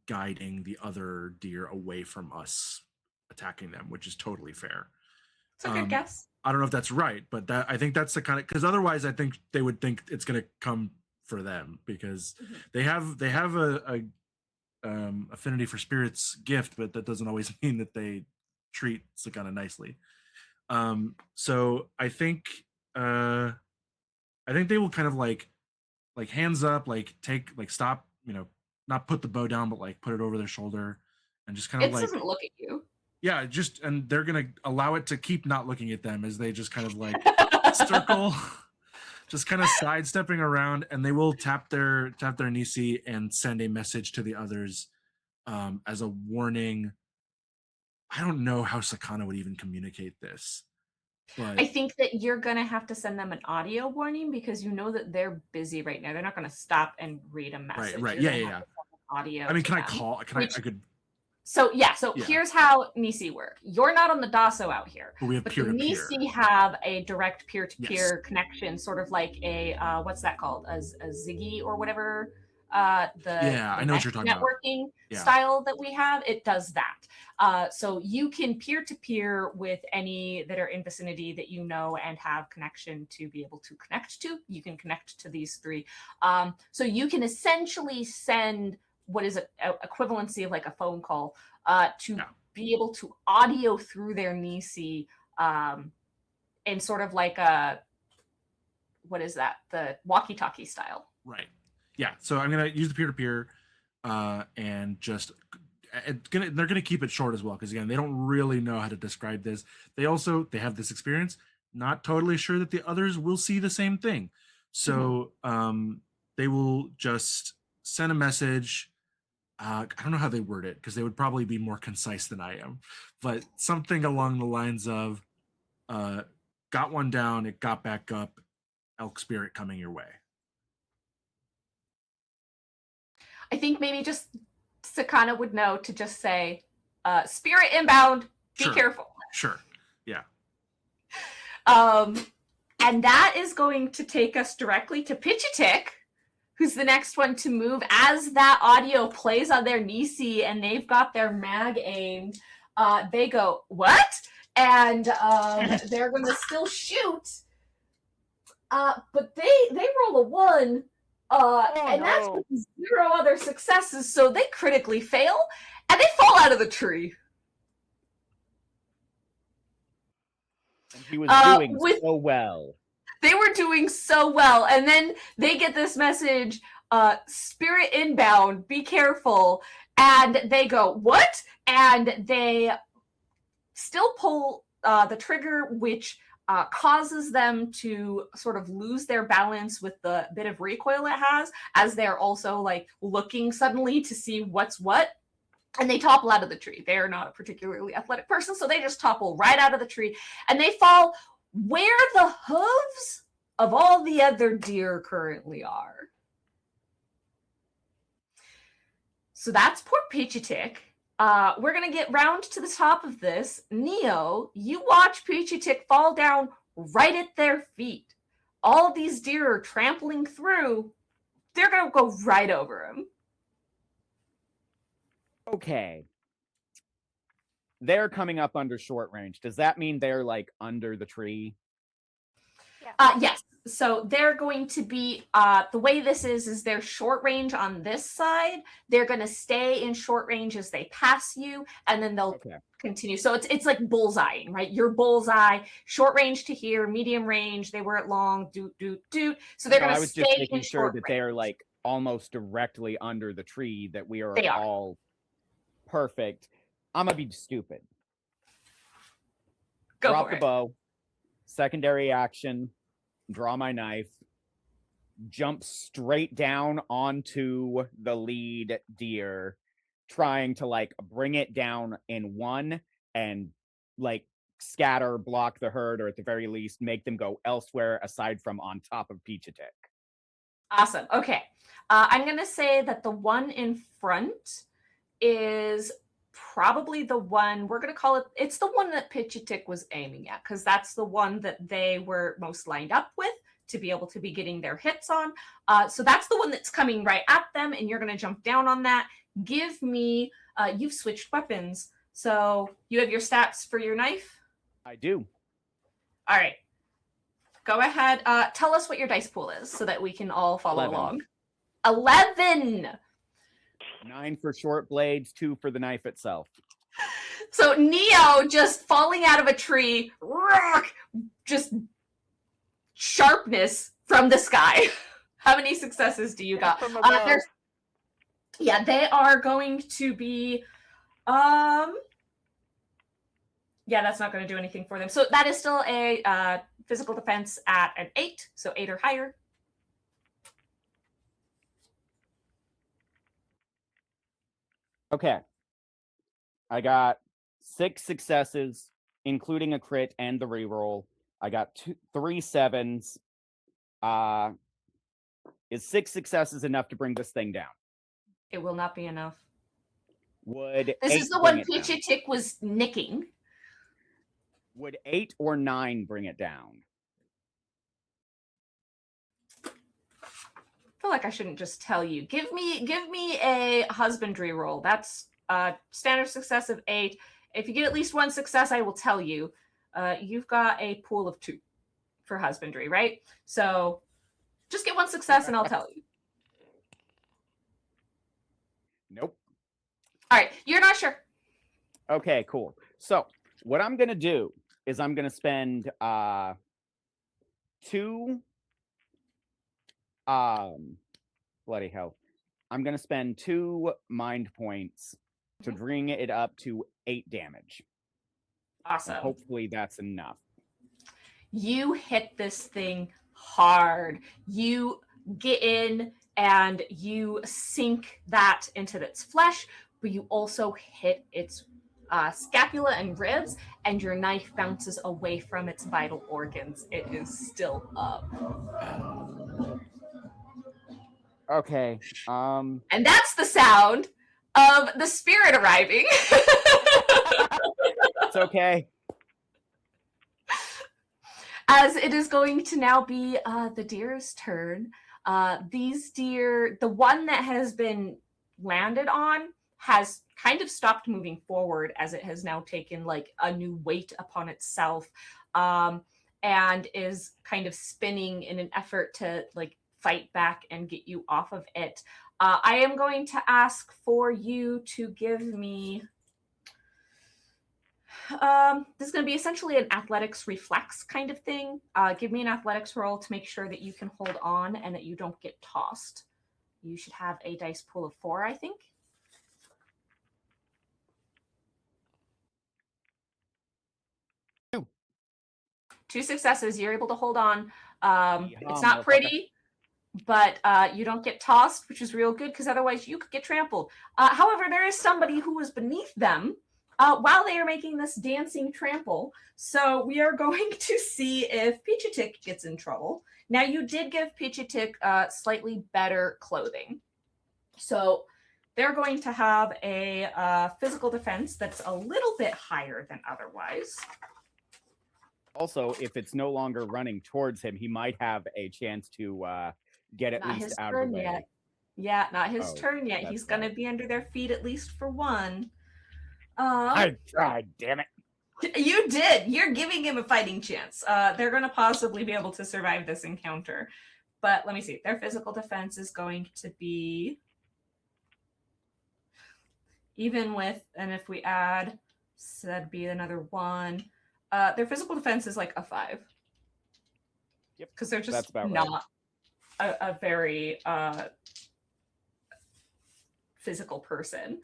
guiding the other deer away from us attacking them, which is totally fair. It's a good guess. I don't know if that's right, but I think that's the kind of, because otherwise I think they would think it's going to come for them because they have a affinity for Spirit's gift, but that doesn't always mean that they treat Sakana nicely. So I think they will kind of like hands up, like take, like stop, not put the bow down, but like put it over their shoulder and just kind of like. It doesn't look at you. Yeah, and they're gonna allow it to keep not looking at them as they just kind of like circle, just kind of sidestepping around, and they will tap their Nisi and send a message to the others as a warning. I don't know how Sakana would even communicate this. But I think that you're going to have to send them an audio warning because you know that they're busy right now. They're not going to stop and read a message. Right. You're Yeah. gonna have to send an audio. I mean, to can I them. call? I could. So here's how Nisi work. You're not on the Daso out here, But we have but the peer-to-peer. Nisi have a direct peer-to-peer connection, sort of like a what's that called? A Ziggy or whatever. I know what you're talking about. Networking style that we have, it does that. So you can peer-to-peer with any that are in vicinity that you know and have connection to be able to connect to. You can connect to these three. So you can essentially send what is a equivalency of like a phone call to be able to audio through their Nisi in sort of like a, what is that? The walkie-talkie style. Right. Yeah, so I'm gonna use the peer-to-peer, and just they're gonna keep it short as well because again they don't really know how to describe this. They have this experience, not totally sure that the others will see the same thing, so they will just send a message. I don't know how they word it because they would probably be more concise than I am, but something along the lines of, "Got one down, it got back up, elk spirit coming your way." I think maybe just Sakana would know to just say, spirit inbound, be careful. Sure. Yeah. And that is going to take us directly to Pitchatik, who's the next one to move. As that audio plays on their Nisi and they've got their mag aimed, they go, what? And they're going to still shoot. But they roll a 1. That's with 0 other successes, so they critically fail, and they fall out of the tree. And he was doing so well. They were doing so well, and then they get this message, spirit inbound, be careful, And they go, what? And they still pull the trigger, which causes them to sort of lose their balance with the bit of recoil it has, as they're also like looking suddenly to see what's what. And they topple out of the tree. They are not a particularly athletic person, so they just topple right out of the tree. And they fall where the hooves of all the other deer currently are. So that's poor Peachy Tick. We're going to get round to the top of this. Neo, you watch Peachy Tick fall down right at their feet. All of these deer are trampling through. They're going to go right over him. Okay. They're coming up under short range. Does that mean they're like under the tree? Yes. So they're going to be, the way this is they're short range on this side. They're going to stay in short range as they pass you, and then they'll continue. So it's like bullseyeing, right? Your bullseye, short range to here, medium range. They were at long, doot, doot, doot. So they're going to stay in short range. I was just making sure that they're like almost directly under the tree, that we are all perfect. I'm going to be stupid. Drop the bow. Secondary action. Draw my knife, jump straight down onto the lead deer, trying to like bring it down in one and like scatter, block the herd, or at the very least make them go elsewhere aside from on top of Peachy Tick. Awesome. Okay. I'm going to say that the one in front is probably the one, we're going to call it, it's the one that Peachy Tick was aiming at, because that's the one that they were most lined up with to be able to be getting their hits on. So that's the one that's coming right at them, and you're going to jump down on that. Give me, you've switched weapons, so you have your stats for your knife? I do. All right. Go ahead. Tell us what your dice pool is so that we can all follow 11. along. 11! 9 for short blades, 2 for the knife itself. So Neo just falling out of a tree, just sharpness from the sky. How many successes do you got? Yeah, they are going to be, yeah, that's not going to do anything for them. So that is still a physical defense at an 8, so 8 or higher. Okay. I got 6 successes, including a crit and the reroll. I got 3 7s. Is 6 successes enough to bring this thing down? It will not be enough. Would this is the one Peachy Tick was nicking. Would 8 or 9 bring it down? I feel like I shouldn't just tell you. Give me a husbandry roll. That's standard success of 8. If you get at least 1 success, I will tell you. You've got a pool of 2 for husbandry, right? So just get 1 success and I'll tell you. Nope. All right, you're not sure. Okay, cool. So what I'm gonna do is I'm gonna spend 2 bloody hell. I'm gonna spend 2 mind points to bring it up to 8 damage. Awesome. And hopefully that's enough. You hit this thing hard. You get in and you sink that into its flesh, but you also hit its scapula and ribs, and your knife bounces away from its vital organs. It is still up. Okay. And that's the sound of the spirit arriving. It's okay. As it is going to now be the deer's turn. These deer, the one that has been landed on has kind of stopped moving forward as it has now taken like a new weight upon itself, and is kind of spinning in an effort to like fight back and get you off of it. I am going to ask for you to give me this is going to be essentially an athletics reflex kind of thing. Give me an athletics roll to make sure that you can hold on and that you don't get tossed. You should have a dice pool of 4, I think. 2 successes. You're able to hold on. Yeehaw, It's not motherfucker. pretty, but you don't get tossed, which is real good because otherwise you could get trampled. However, there is somebody who was beneath them while they are making this dancing trample. So we are going to see if Peachatic gets in trouble. Now, you did give Peachatic slightly better clothing. So they're going to have a physical defense that's a little bit higher than otherwise. Also, if it's no longer running towards him, he might have a chance to get at Not least his out of the turn way. yet. Yeah, not his Oh, turn yet. that's He's going to right. be under their feet at least for one. I tried, damn it. You did. You're giving him a fighting chance. They're going to possibly be able to survive this encounter. But let me see. Their physical defense is going to be even with, and if we add, so that'd be another 1. Their physical defense is like a 5. Yep. Because they're just That's about not a very physical person.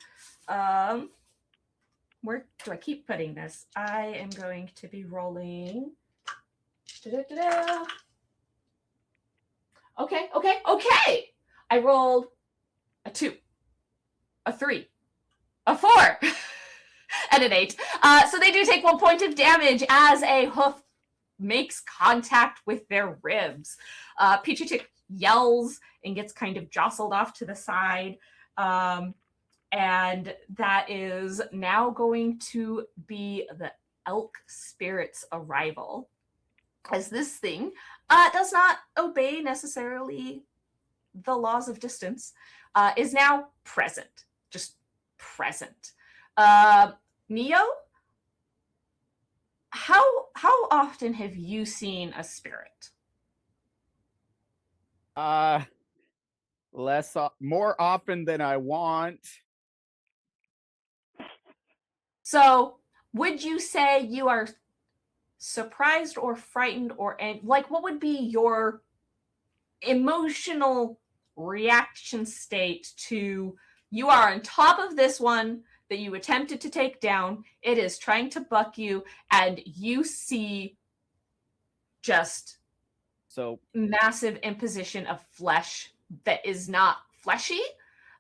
Where do I keep putting this? I am going to be rolling. Da-da-da-da. Okay. I rolled a 2, a 3, a 4, and an 8. So they do take 1 point of damage as a hoof makes contact with their ribs. Peachatic yells and gets kind of jostled off to the side. And that is now going to be the elk spirit's arrival. As this thing does not obey necessarily the laws of distance, is now present. Just present. Neo, how often have you seen a spirit? More often than I want. So, would you say you are surprised or frightened or like what would be your emotional reaction state to you are on top of this one that you attempted to take down, it is trying to buck you, and you see just massive imposition of flesh that is not fleshy,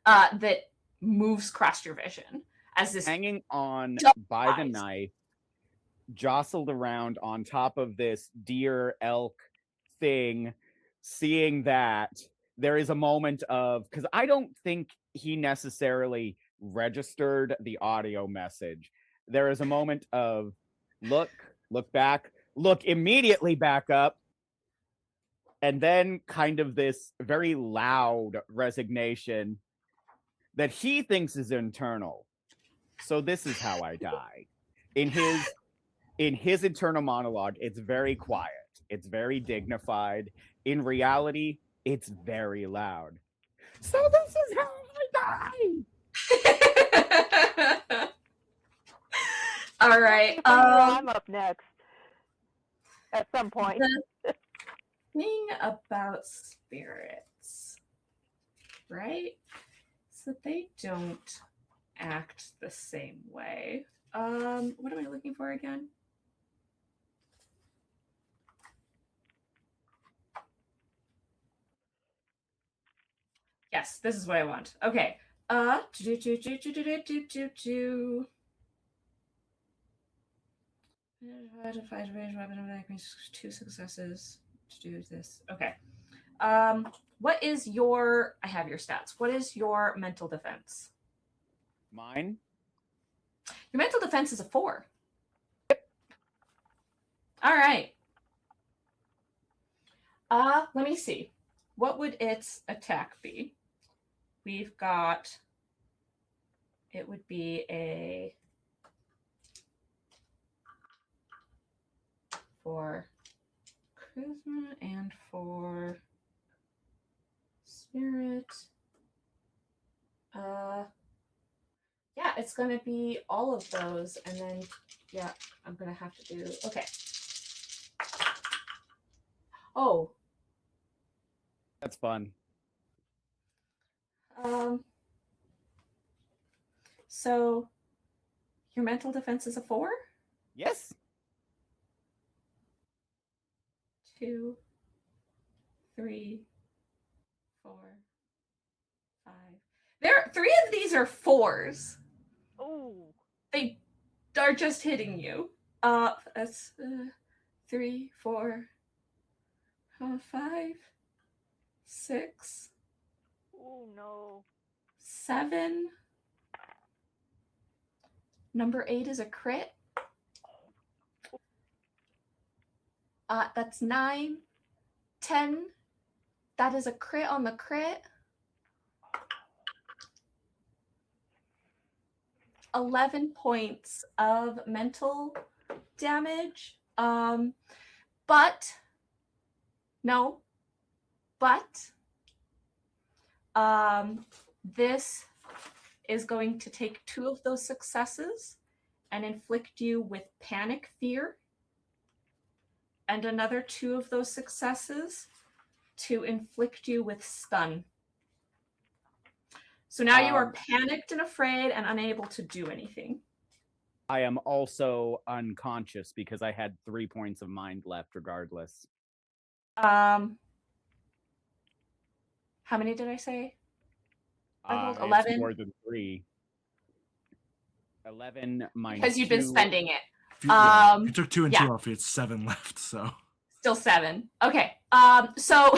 that moves across your vision as this hanging on by the knife, jostled around on top of this deer elk thing, seeing that there is a moment of, because I don't think he necessarily registered the audio message. There is a moment of look back, look immediately back up, and then kind of this very loud resignation that he thinks is internal. So this is how I die. In his internal monologue, it's very quiet. It's very dignified. In reality, it's very loud. So this is how I die. All right. I'm up next at some point. The thing about spirits, right? So they don't act the same way. What am I looking for again? Yes, this is what I want. Okay. 2 successes to do this. Okay. What is your? I have your stats. What is your mental defense? Mine? Your mental defense is a 4. All right. Let me see. What would its attack be? We've got. It would be a. For charisma and for spirit. Yeah, it's going to be all of those. And then, yeah, I'm going to have to do, okay. Oh. That's fun. So your mental defense is a 4? Yes. 2, 3, 4, 5. There, 3 of these are 4s. Ooh. They are just hitting you. That's 3, 4, 5, 6, Oh no. 7. Number 8 is a crit. That's 9, 10. That is a crit on the crit. 11 points of mental damage. But this is going to take 2 of those successes and inflict you with panic fear, and another 2 of those successes to inflict you with stun. So now you are panicked and afraid and unable to do anything. I am also unconscious because I had 3 points of mind left regardless. How many did I say? I rolled 11. It's more than 3. 11 minus Because you've been 2. spending it. If you took 2 and yeah. 2 off, it's 7 left. So Still 7. Okay. So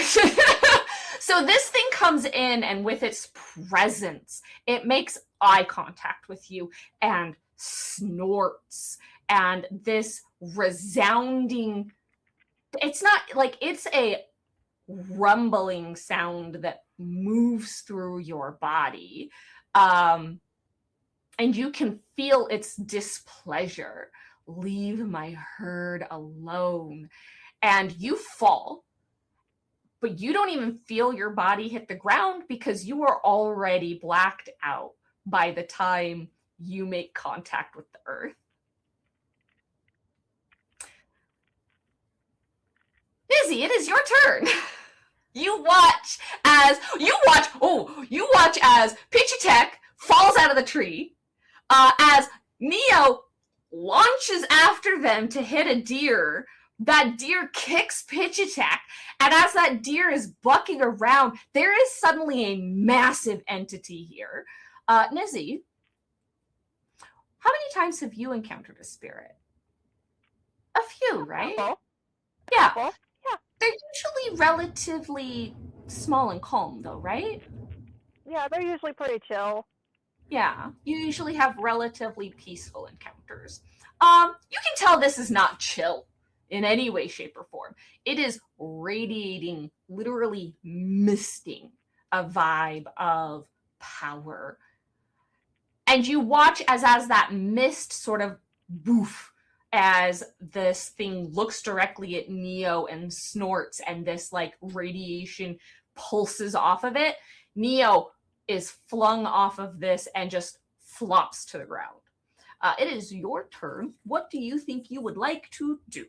so this thing comes in, and with its presence, it makes eye contact with you and snorts, and this resounding, it's not like, it's a rumbling sound that moves through your body. And you can feel its displeasure. Leave my herd alone. And you fall, but you don't even feel your body hit the ground because you are already blacked out by the time you make contact with the earth. Nizzy, it is your turn. You watch as Pichitek falls out of the tree, as Neo launches after them to hit a deer. That deer kicks Pichitek, and as that deer is bucking around, there is suddenly a massive entity here. Nizzy, how many times have you encountered a spirit? A few, right? Couple. Yeah. Couple. Yeah. They're usually relatively small and calm, though, right? Yeah, they're usually pretty chill. Yeah, you usually have relatively peaceful encounters. You can tell this is not chill in any way, shape, or form. It is radiating, literally misting a vibe of power. And you watch as that mist sort of boof, as this thing looks directly at Neo and snorts, and this like radiation pulses off of it. Neo is flung off of this and just flops to the ground. It is your turn. What do you think you would like to do?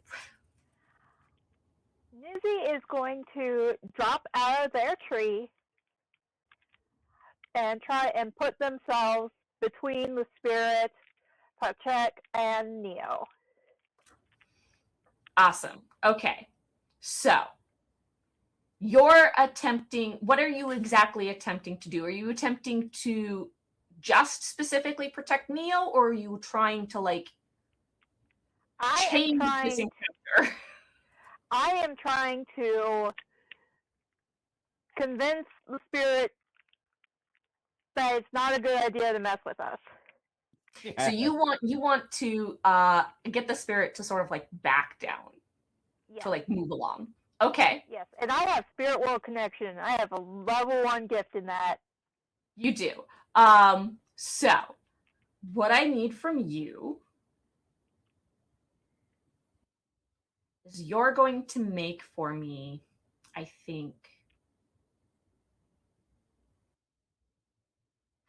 Nizzy is going to drop out of their tree and try and put themselves between the spirit, Pichitek, and Neo. Awesome. Okay. So, you're attempting, what are you exactly attempting to do? Are you attempting to just specifically protect Neo, or are you trying to like change this encounter? I am trying to convince the spirit that it's not a good idea to mess with us. So you want to get the spirit to sort of like back down, Yes. to like move along. Okay. Yes, and I have Spirit World Connection. I have a level 1 gift in that. You do. So what I need from you is you're going to make for me, I think,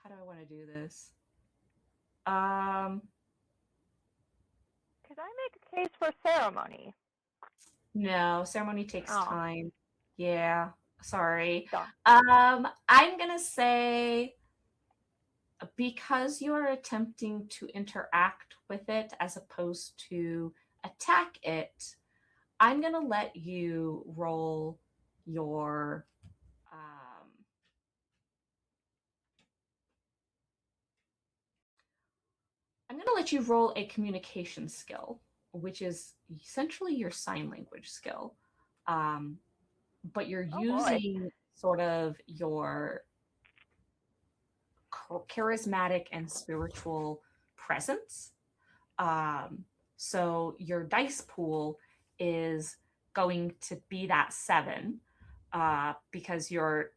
how do I want to do this? Could I make a case for ceremony? No, ceremony takes Oh. time. Yeah, sorry. Darn. I'm gonna say, because you are attempting to interact with it as opposed to attack it, I'm gonna let you roll your I'm going to let you roll a communication skill, which is essentially your sign language skill. But you're Oh, boy. using sort of your charismatic and spiritual presence. So your dice pool is going to be that 7 because you're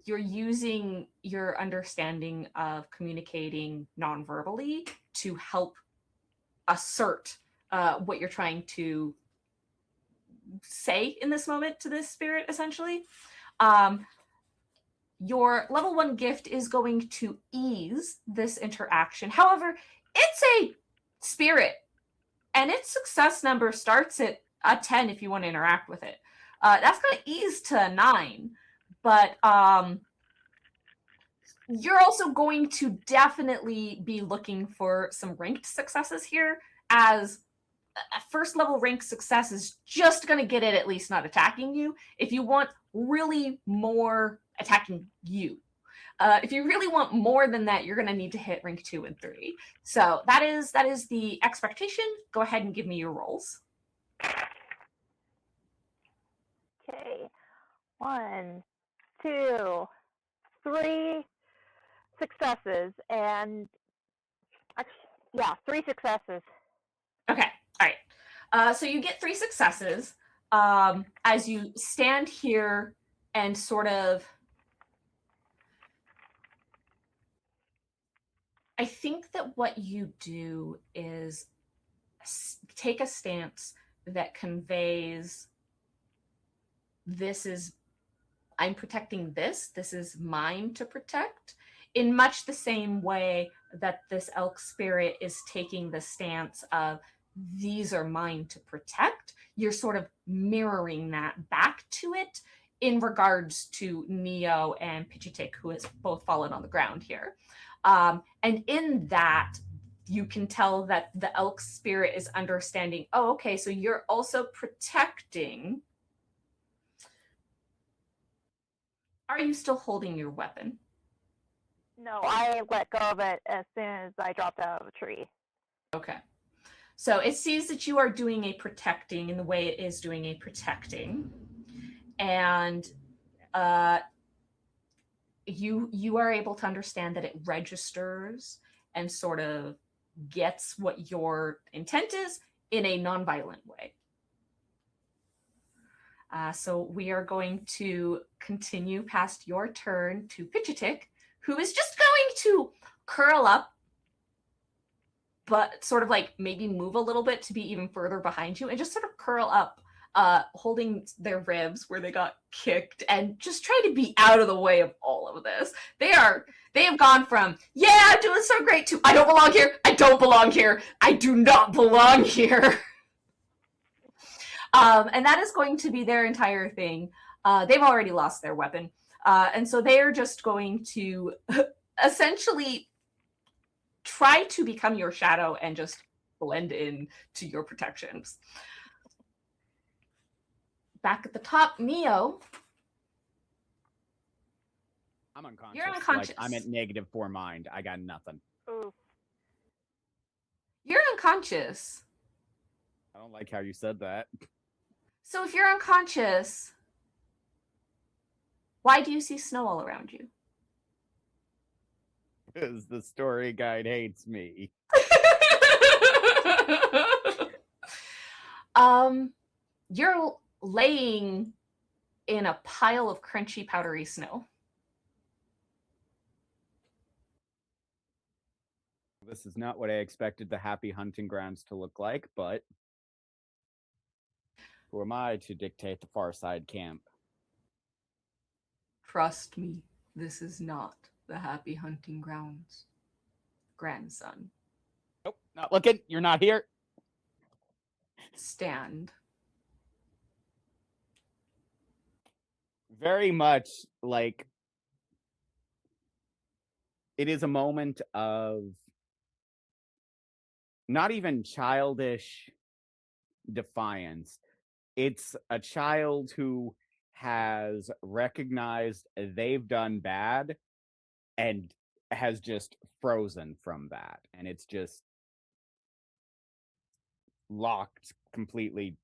using your understanding of communicating non-verbally to help assert what you're trying to say in this moment to this spirit, essentially. Your level 1 gift is going to ease this interaction. However, it's a spirit, and its success number starts at a 10 if you want to interact with it. That's going to ease to a 9, but you're also going to definitely be looking for some ranked successes here, as a first level rank success is just going to get it at least not attacking you. If you want really more attacking you, if you really want more than that, you're going to need to hit rank 2 and 3. So that is the expectation. Go ahead and give me your rolls. Okay. 1, 2, 3 successes, and yeah, 3 successes. Okay. All right. So you get 3 successes as you stand here and sort of. I think that what you do is take a stance that conveys I'm protecting this is mine to protect, in much the same way that this elk spirit is taking the stance of these are mine to protect. You're sort of mirroring that back to it in regards to Neo and Pichitik, who has both fallen on the ground here. And in that, you can tell that the elk spirit is understanding, oh, okay, so you're also protecting. Are you still holding your weapon? No, I let go of it as soon as I dropped out of a tree. Okay. So it sees that you are doing a protecting in the way it is doing a protecting. And you are able to understand that it registers and sort of gets what your intent is in a nonviolent way. So we are going to continue past your turn to Pichitik, who is just going to curl up, but sort of like maybe move a little bit to be even further behind you and just sort of curl up, holding their ribs where they got kicked and just try to be out of the way of all of this. They have gone from, yeah, I'm doing so great, to I don't belong here, I don't belong here, I do not belong here. And that is going to be their entire thing. They've already lost their weapon. And so they are just going to essentially try to become your shadow and just blend in to your protections. Back at the top, Neo. I'm unconscious. You're unconscious. Like, I'm at -4 mind. I got nothing. Ooh. You're unconscious. I don't like how you said that. So if you're unconscious, why do you see snow all around you? Because the story guide hates me. You're laying in a pile of crunchy, powdery snow. This is not what I expected the happy hunting grounds to look like, but who am I to dictate the far side camp? Trust me, this is not the happy hunting grounds, grandson. Nope, not looking. You're not here. Stand. Very much like it is a moment of not even childish defiance, It's a child who has recognized they've done bad and has just frozen from that. And it's just locked completely,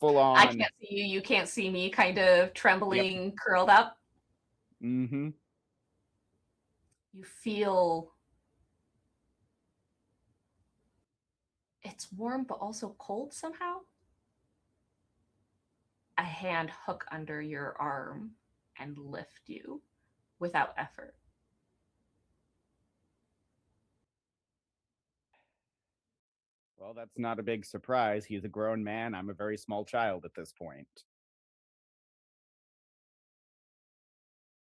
full I on. can't see you. You can't see me. Kind of Yep. trembling, curled up. Mm-hmm. You feel it's warm, but also cold somehow. A hand hook under your arm and lift you without effort. Well, that's not a big surprise. He's a grown man. I'm a very small child at this point.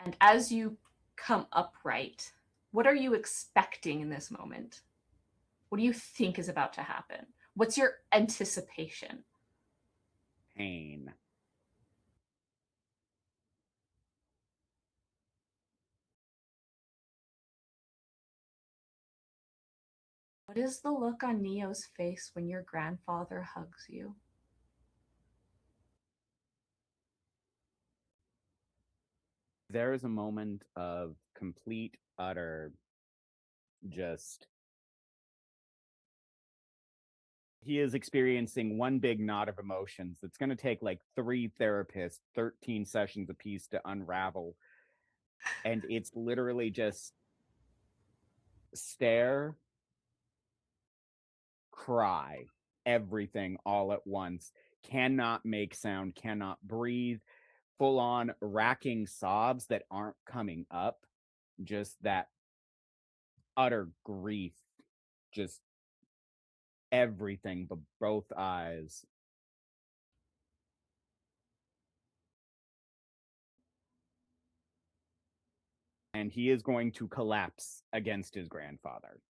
And as you come upright, what are you expecting in this moment? What do you think is about to happen? What's your anticipation? Pain. What is the look on Neo's face when your grandfather hugs you? There is a moment of complete, utter, just. He is experiencing one big knot of emotions that's going to take like 3 therapists, 13 sessions apiece to unravel. And it's literally just stare, cry, everything all at once. Cannot make sound, cannot breathe. Full on racking sobs that aren't coming up. Just that utter grief. Just everything but both eyes. And he is going to collapse against his grandfather.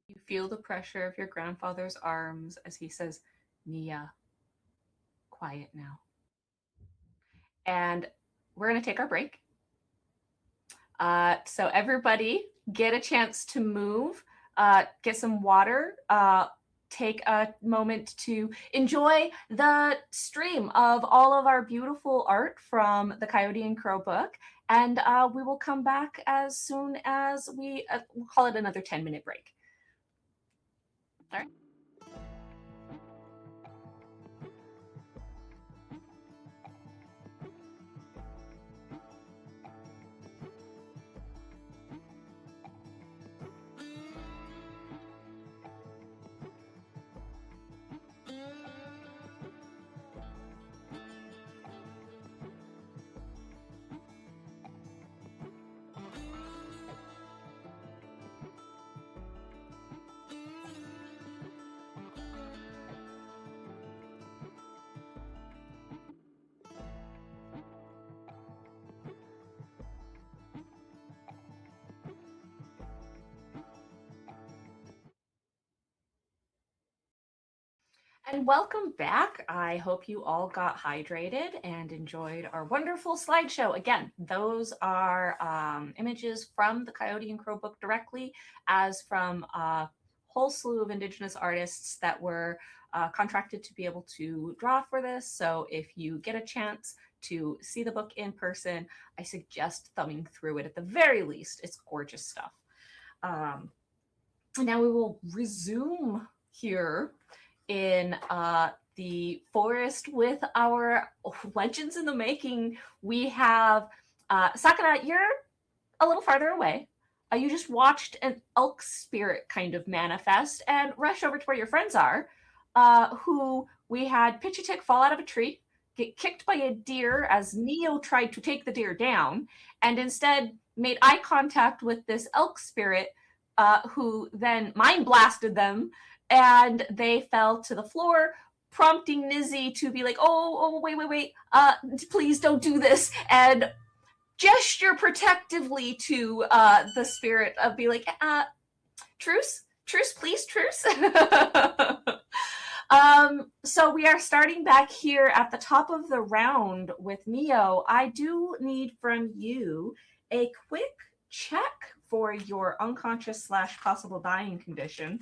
You feel the pressure of your grandfather's arms as he says, Nia, quiet now. And we're going to take our break. So everybody get a chance to move, get some water, take a moment to enjoy the stream of all of our beautiful art from the Coyote and Crow book. And we will come back as soon as we'll call it another 10-minute break. All right. And welcome back. I hope you all got hydrated and enjoyed our wonderful slideshow. Again, those are images from the Coyote and Crow book directly, as from a whole slew of Indigenous artists that were contracted to be able to draw for this. So if you get a chance to see the book in person, I suggest thumbing through it at the very least. It's gorgeous stuff. Now we will resume here in the forest with our legends in the making. We have Sakana, you're a little farther away. You just watched an elk spirit kind of manifest and rush over to where your friends are, who we had Pitch-a-Tick fall out of a tree, get kicked by a deer as Neo tried to take the deer down, and instead made eye contact with this elk spirit, who then mind blasted them, and they fell to the floor, prompting Nizzy to be like, oh, wait, please don't do this, and gesture protectively to the spirit of be like, truce, please, truce. So we are starting back here at the top of the round with Neo. I do need from you a quick check for your unconscious / possible dying condition.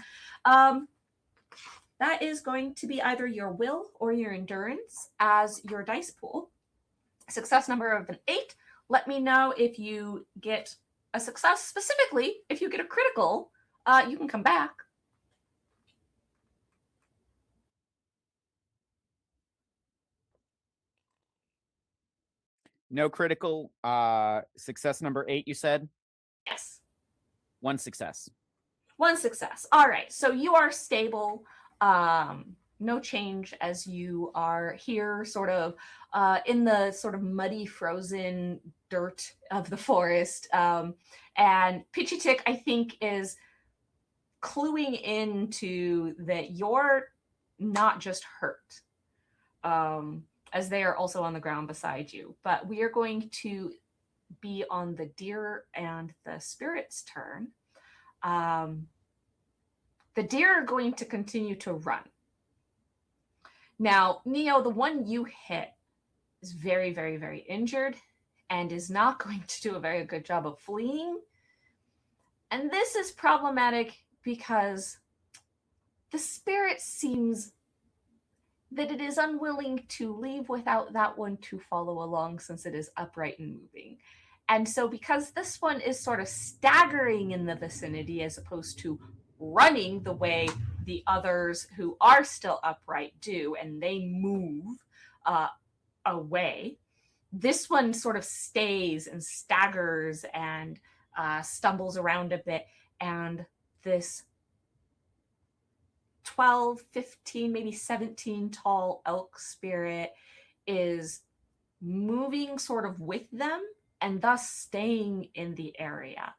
that is going to be either your will or your endurance as your dice pool. Success number of an 8. Let me know if you get a success. Specifically, if you get a critical, you can come back. No critical. Success number 8, you said? Yes. 1 success. 1 success. All right. So you are stable. No change as you are here, sort of in the sort of muddy, frozen dirt of the forest. And Pitchy Tick, I think, is cluing into that you're not just hurt, as they are also on the ground beside you. But we are going to be on the deer and the spirit's turn. The deer are going to continue to run. Now, Neo, the one you hit is very, very, very injured and is not going to do a very good job of fleeing. And this is problematic because the spirit seems that it is unwilling to leave without that one to follow along, since it is upright and moving. And so because this one is sort of staggering in the vicinity as opposed to running the way the others who are still upright do, and they move away, this one sort of stays and staggers and stumbles around a bit, and this 12, 15, maybe 17 tall elk spirit is moving sort of with them and thus staying in the area.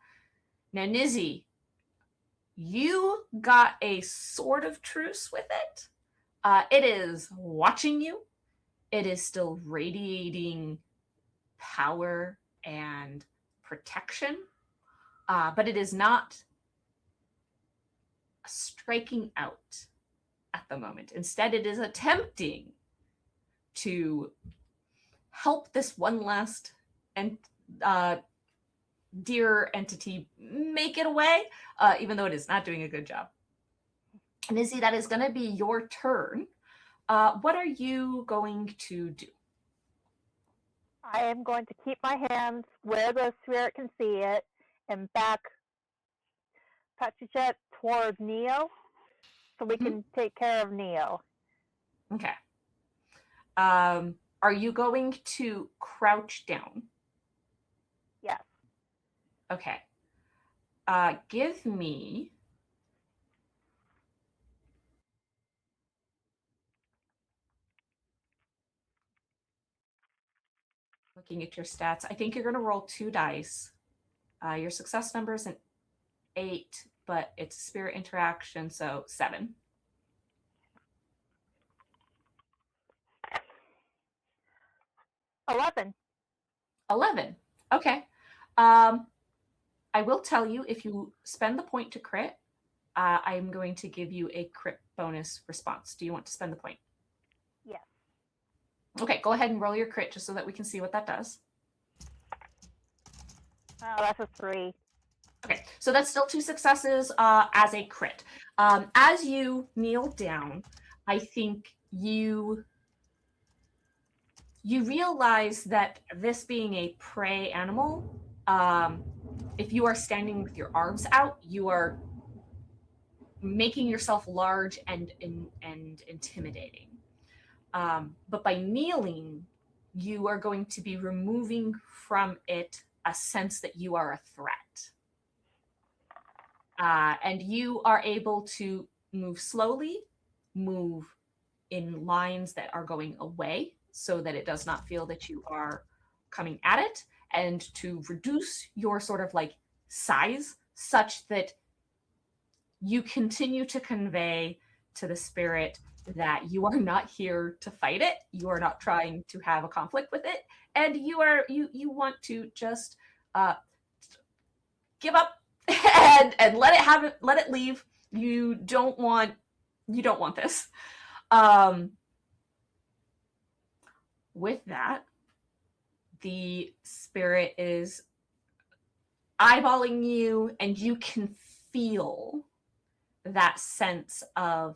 Now, Nizzy, you got a sort of truce with it. It is watching you. It is still radiating power and protection, but it is not striking out at the moment. Instead, it is attempting to help this one last deer entity make it away, even though it is not doing a good job. Nizzy, that is going to be your turn. What are you going to do? I am going to keep my hands where the spirit can see it and back Patchy toward Neo so we can take care of Neo. Okay. Are you going to crouch down? Yes. Okay. Give me... Looking at your stats, I think you're going to roll 2 dice. Your success number is an 8, but it's a spirit interaction, so 7. 11. Okay. I will tell you, if you spend the point to crit, I'm going to give you a crit bonus response. Do you want to spend the point? Yes. Okay, go ahead and roll your crit just so that we can see what that does. Oh, that's a 3. Okay, so that's still 2 successes as a crit. As you kneel down, I think you realize that this being a prey animal, if you are standing with your arms out, you are making yourself large and intimidating. But by kneeling, you are going to be removing from it a sense that you are a threat. And you are able to move slowly, move in lines that are going away so that it does not feel that you are coming at it, and to reduce your sort of like size such that you continue to convey to the spirit that you are not here to fight it, you are not trying to have a conflict with it, and you want to just give up and let it leave. You don't want this. With that, the spirit is eyeballing you, and you can feel that sense of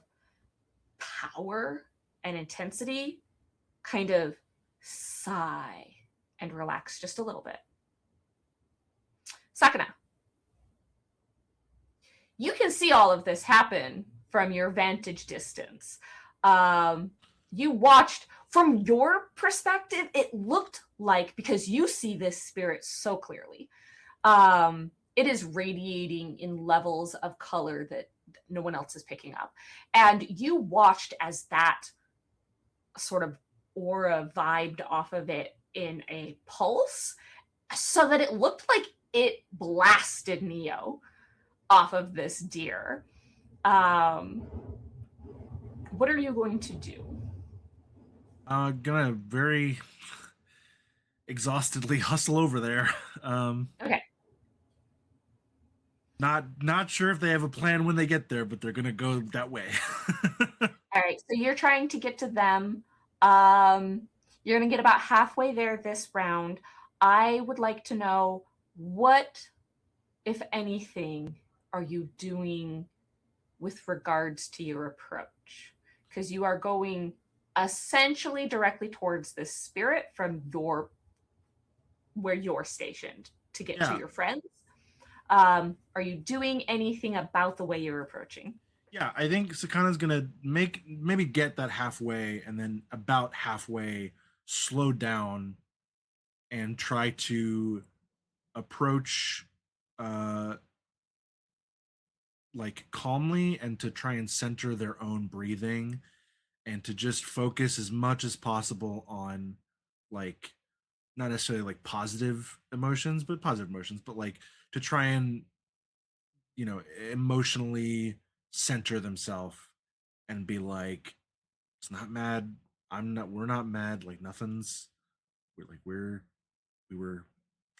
power and intensity kind of sigh and relax just a little bit. Sakana, you can see all of this happen from your vantage distance. You watched from your perspective, it looked like, because you see this spirit so clearly, it is radiating in levels of color that no one else is picking up. And you watched as that sort of aura vibed off of it in a pulse, so that it looked like it blasted Neo off of this deer. What are you going to do? Gonna very exhaustedly hustle over there. Okay. Not sure if they have a plan when they get there, but they're gonna go that way. All right, so you're trying to get to them. You're going to get about halfway there this round. I would like to know, what, if anything, are you doing with regards to your approach? Because you are going essentially directly towards this spirit from where you're stationed to get to your friends. Are you doing anything about the way you're approaching? Yeah, I think Sakana's gonna maybe get that halfway, and then about halfway slow down and try to approach like calmly, and to try and center their own breathing, and to just focus as much as possible on, like, not necessarily like positive emotions, but like to try and, emotionally center themselves and be like, it's not mad. We're not mad. Like nothing's, we were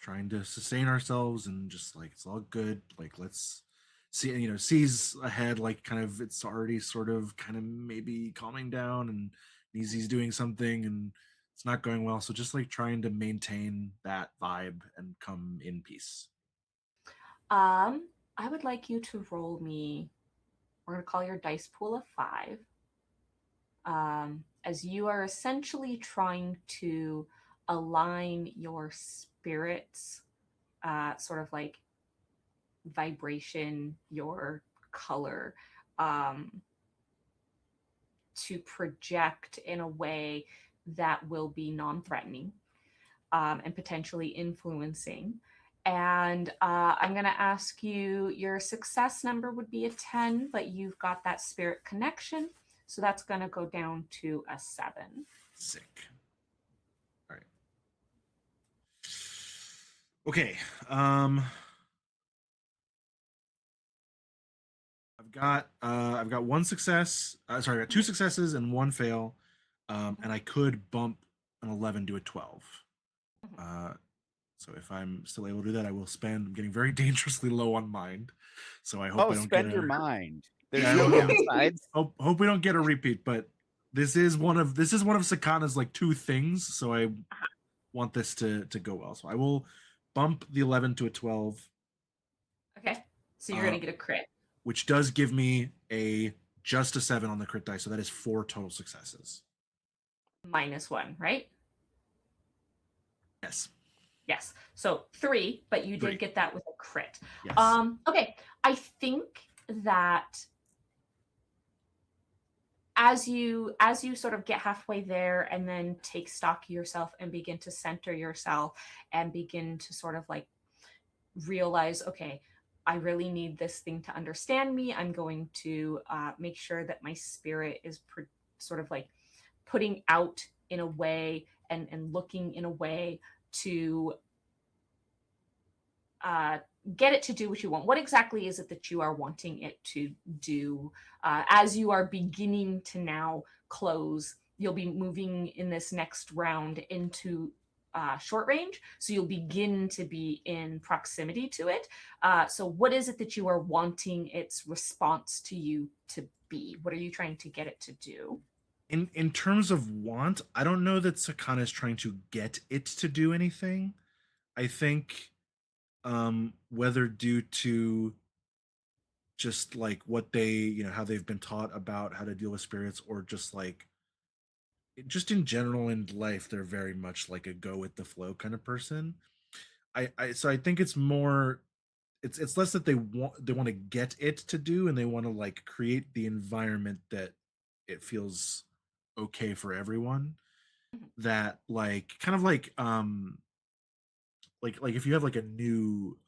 trying to sustain ourselves, and just like, it's all good. Like, let's see, sees ahead, like kind of, it's already sort of kind of maybe calming down, and he's doing something, and it's not going well. So just like trying to maintain that vibe and come in peace. I would like you to roll me, we're going to call your dice pool a 5. As you are essentially trying to align your spirits, sort of like vibration, your color, to project in a way that will be non-threatening, and potentially influencing. And I'm going to ask you, your success number would be a 10, but you've got that spirit connection. So that's going to go down to a 7. Sick. All right. Okay. I've got one success. Sorry, I got 2 successes and 1 fail. And I could bump an 11 to a 12. So if I'm still able to do that, I will spend. I'm getting very dangerously low on mind, so I hope I don't spend get your mind. There's Yeah, no yeah. downsides. Hope we don't get a repeat. But this is one of Sakana's like 2 things, so I want this to go well. So I will bump the 11 to a 12. Okay, so you're going to get a crit, which does give me just a 7 on the crit die, so that is 4 total successes. -1, right? Yes. Yes. So 3, but you 3. did get that with a crit. Yes. Okay. I think that as you sort of get halfway there and then take stock of yourself and begin to center yourself and begin to sort of like realize, okay, I really need this thing to understand me. I'm going to make sure that my spirit is sort of like putting out in a way and looking in a way to get it to do what you want. What exactly is it that you are wanting it to do? As you are beginning to now close, you'll be moving in this next round into short range, so you'll begin to be in proximity to it. So what is it that you are wanting its response to you to be? What are you trying to get it to do? In terms of want, I don't know that Sakana is trying to get it to do anything. I think whether due to just like what they, how they've been taught about how to deal with spirits, or just like just in general in life, they're very much like a go with the flow kind of person. I think it's more, it's less that they want to get it to do, and they want to like create the environment that it feels okay for everyone. Mhm. That like kind of like if you have like a new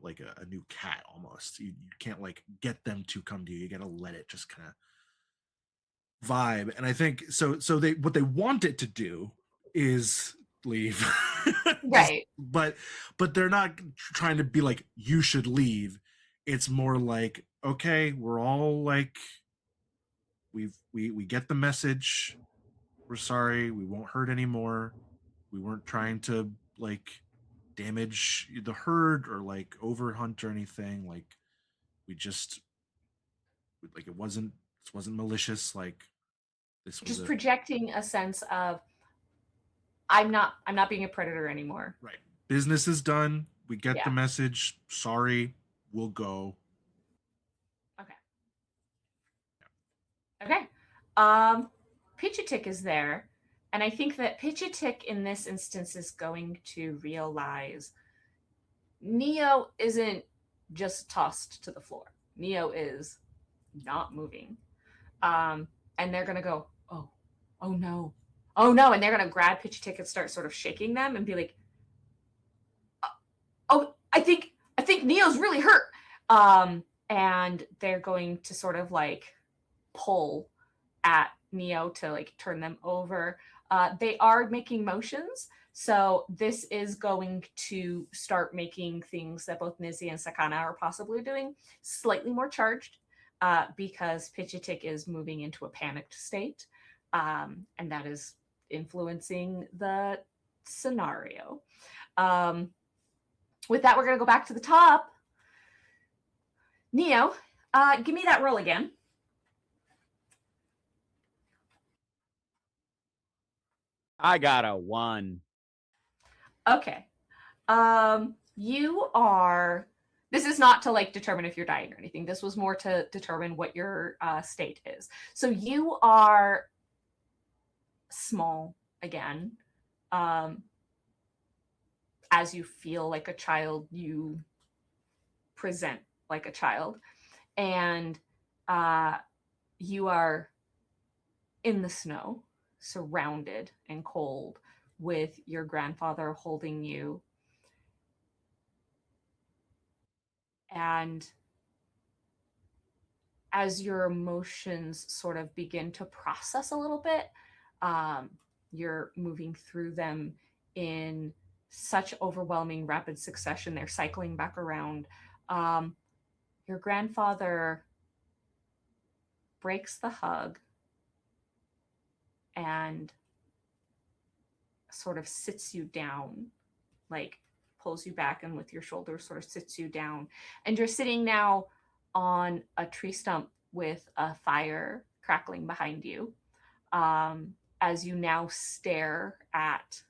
like a new cat, almost you can't like get them to come to you. You gotta let it just kind of vibe. And I think so they, what they want it to do is leave. Just, Right. but they're not trying to be like, you should leave. It's more like, okay, we're all like, we get the message, we're sorry, we won't hurt anymore, we weren't trying to like damage the herd or like overhunt or anything, like we just, like, this wasn't malicious, like this was Just a projecting a sense of I'm not being a predator anymore. right, business is done, we get the Yeah. message, sorry, we'll go. Okay. Okay. Pichitik is there, and I think that Pichitik in this instance is going to realize Neo isn't just tossed to the floor. Neo is not moving. And they're gonna go, oh no, oh no, and they're gonna grab Pichitik and start sort of shaking them and be like, oh, I think Neo's really hurt. And they're going to sort of like pull at Neo to like turn them over. They are making motions, so this is going to start making things that both Nizzy and Sakana are possibly doing slightly more charged, because Pichitik is moving into a panicked state, and that is influencing the scenario. Um, with that, we're going to go back to the top. Neo, give me that roll again. I got a 1. Okay. You are. This is not to like determine if you're dying or anything. This was more to determine what your state is. So you are small again. As you feel like a child, you present like a child, and you are in the snow, surrounded and cold, with your grandfather holding you. And as your emotions sort of begin to process a little bit, you're moving through them in such overwhelming rapid succession. They're cycling back around. Your grandfather breaks the hug and sort of sits you down, like pulls you back and with your shoulders sort of sits you down. And you're sitting now on a tree stump with a fire crackling behind you, as you now stare at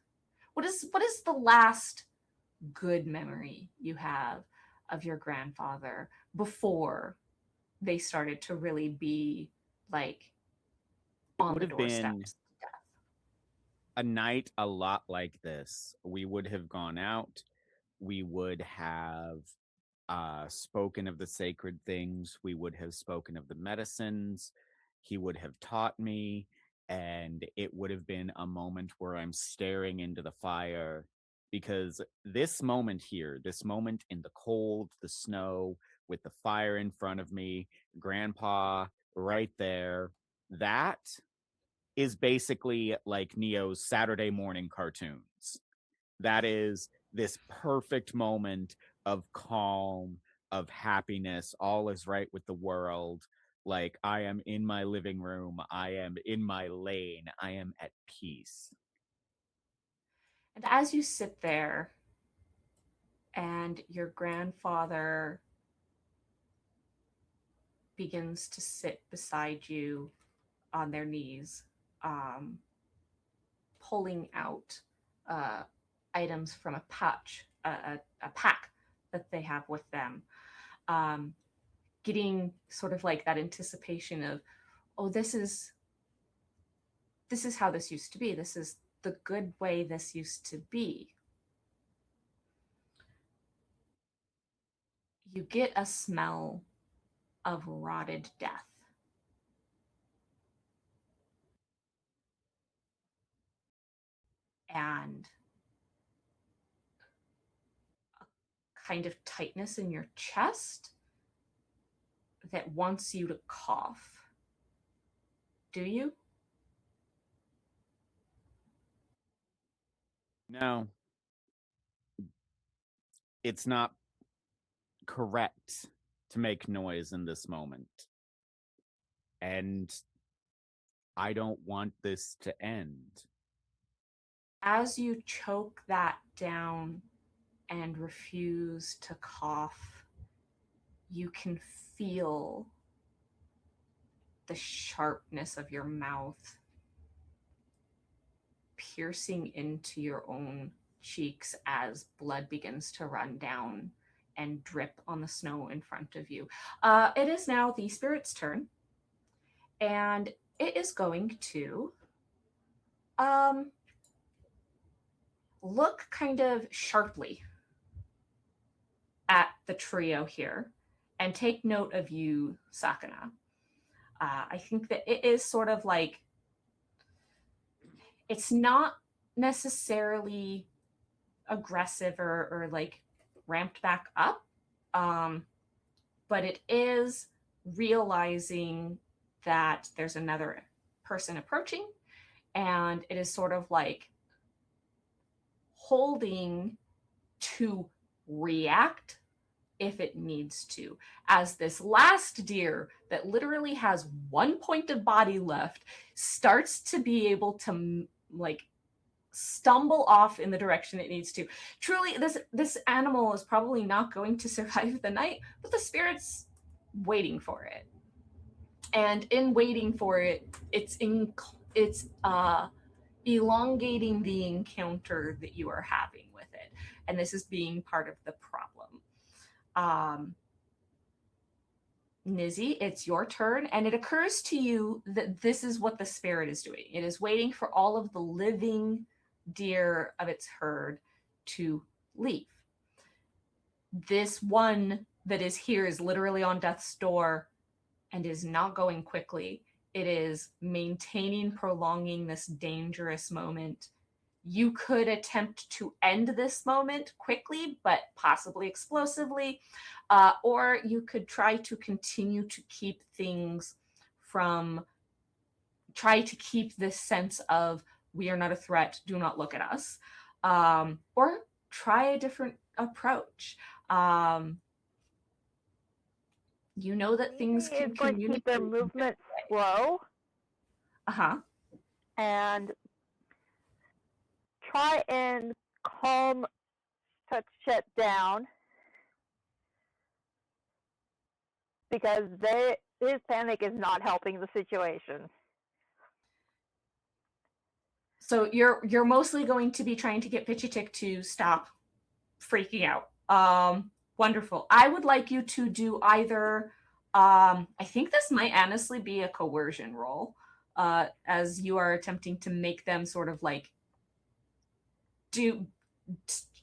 what is the last good memory you have of your grandfather before they started to really be like It on would the have been doorsteps of death. a night a lot like this. We would have gone out. We would have spoken of the sacred things. We would have spoken of the medicines. He would have taught me. And it would have been a moment where I'm staring into the fire, because this moment here, this moment in the cold, the snow, with the fire in front of me, grandpa right there, that is basically like Neo's Saturday morning cartoons. That is this perfect moment of calm, of happiness. All is right with the world. Like, I am in my living room. I am in my lane. I am at peace. And as you sit there and your grandfather begins to sit beside you on their knees, um, pulling out uh, items from a pouch, a pack that they have with them. Um, getting sort of like that anticipation of, oh, this is how this used to be. This is the good way this used to be. You get a smell of rotted death. And a kind of tightness in your chest that wants you to cough. Do you? No. It's not correct to make noise in this moment. And I don't want this to end. As you choke that down and refuse to cough, you can feel the sharpness of your mouth piercing into your own cheeks as blood begins to run down and drip on the snow in front of you. It is now the spirit's turn, and it is going to look kind of sharply at the trio here and take note of you, Sakana. I think that it is sort of like, it's not necessarily aggressive or like ramped back up, but it is realizing that there's another person approaching, and it is sort of like holding to react if it needs to, as this last deer that literally has 1 point of body left starts to be able to like stumble off in the direction it needs to. Truly, this animal is probably not going to survive the night, but the spirit's waiting for it. And in waiting for it, it's elongating the encounter that you are having with it. And this is being part of the problem. Nizzy, it's your turn, and it occurs to you that this is what the spirit is doing. It is waiting for all of the living deer of its herd to leave. This one that is here is literally on death's door and is not going quickly. It is maintaining, prolonging this dangerous moment. You could attempt to end this moment quickly, but possibly explosively, or you could try to continue to keep things from, try to keep this sense of, we are not a threat, do not look at us, or try a different approach. You know that things can It's going to keep their movement slow. And try and calm such shit down, because his panic is not helping the situation. So you're mostly going to be trying to get Pitchitik to stop freaking out. Wonderful. I would like you to do either, I think this might honestly be a coercion roll, as you are attempting to make them sort of like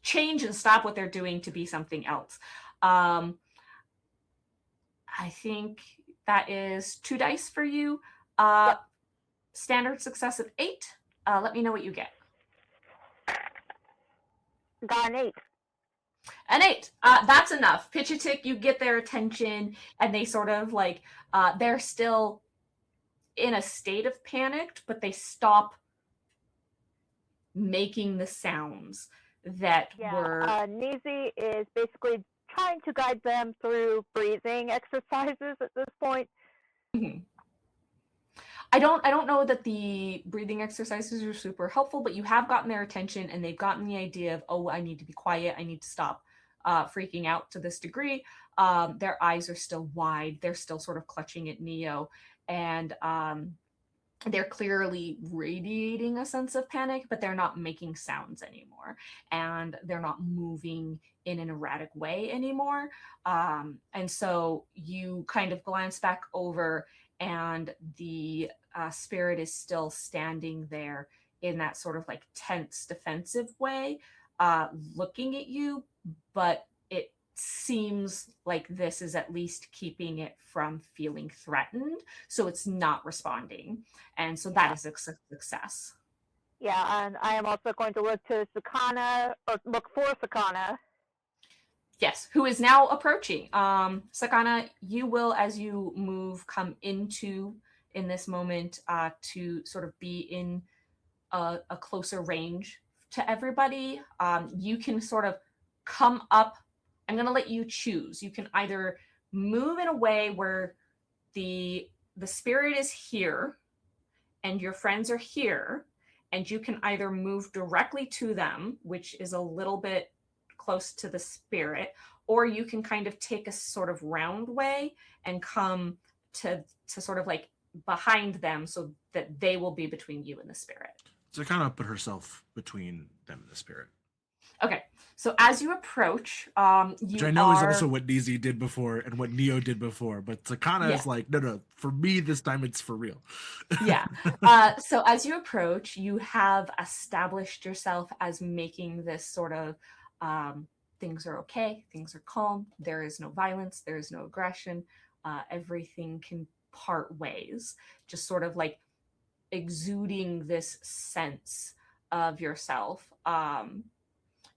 change and stop what they're doing to be something else. I think that is 2 dice for you. Standard success of 8. Let me know what you get. Got an 8. An 8. That's enough. Pitchitik, you get their attention, and they sort of like, they're still in a state of panic, but they stop making the sounds that were... Nizzy is basically trying to guide them through breathing exercises at this point. Mm-hmm. I don't know that the breathing exercises are super helpful, but you have gotten their attention, and they've gotten the idea of, oh, I need to be quiet. I need to stop freaking out to this degree. Their eyes are still wide. They're still sort of clutching at Neo. And they're clearly radiating a sense of panic, but they're not making sounds anymore, and they're not moving in an erratic way anymore. And so you kind of glance back over, and the spirit is still standing there in that sort of like tense, defensive way, looking at you, but it seems like this is at least keeping it from feeling threatened, so it's not responding. And so that is a success. Yeah, and I am also going to look to Sakana, or look for Sakana. Yes, who is now approaching. Sakana, you will, as you move, come into in this moment to sort of be in a closer range to everybody. You can sort of come up. I'm going to let you choose. You can either move in a way where the spirit is here and your friends are here, and you can either move directly to them, which is a little bit close to the spirit, or you can kind of take a sort of round way and come to sort of like behind them, so that they will be between you and the spirit. Sakana put herself between them and the spirit. Okay, so as you approach, which I know is also what Nizi did before and what Neo did before, but Sakana is like, no, for me this time it's for real. Yeah. So as you approach, you have established yourself as making this sort of things are okay, things are calm, there is no violence, there is no aggression, everything can part ways, just sort of like exuding this sense of yourself.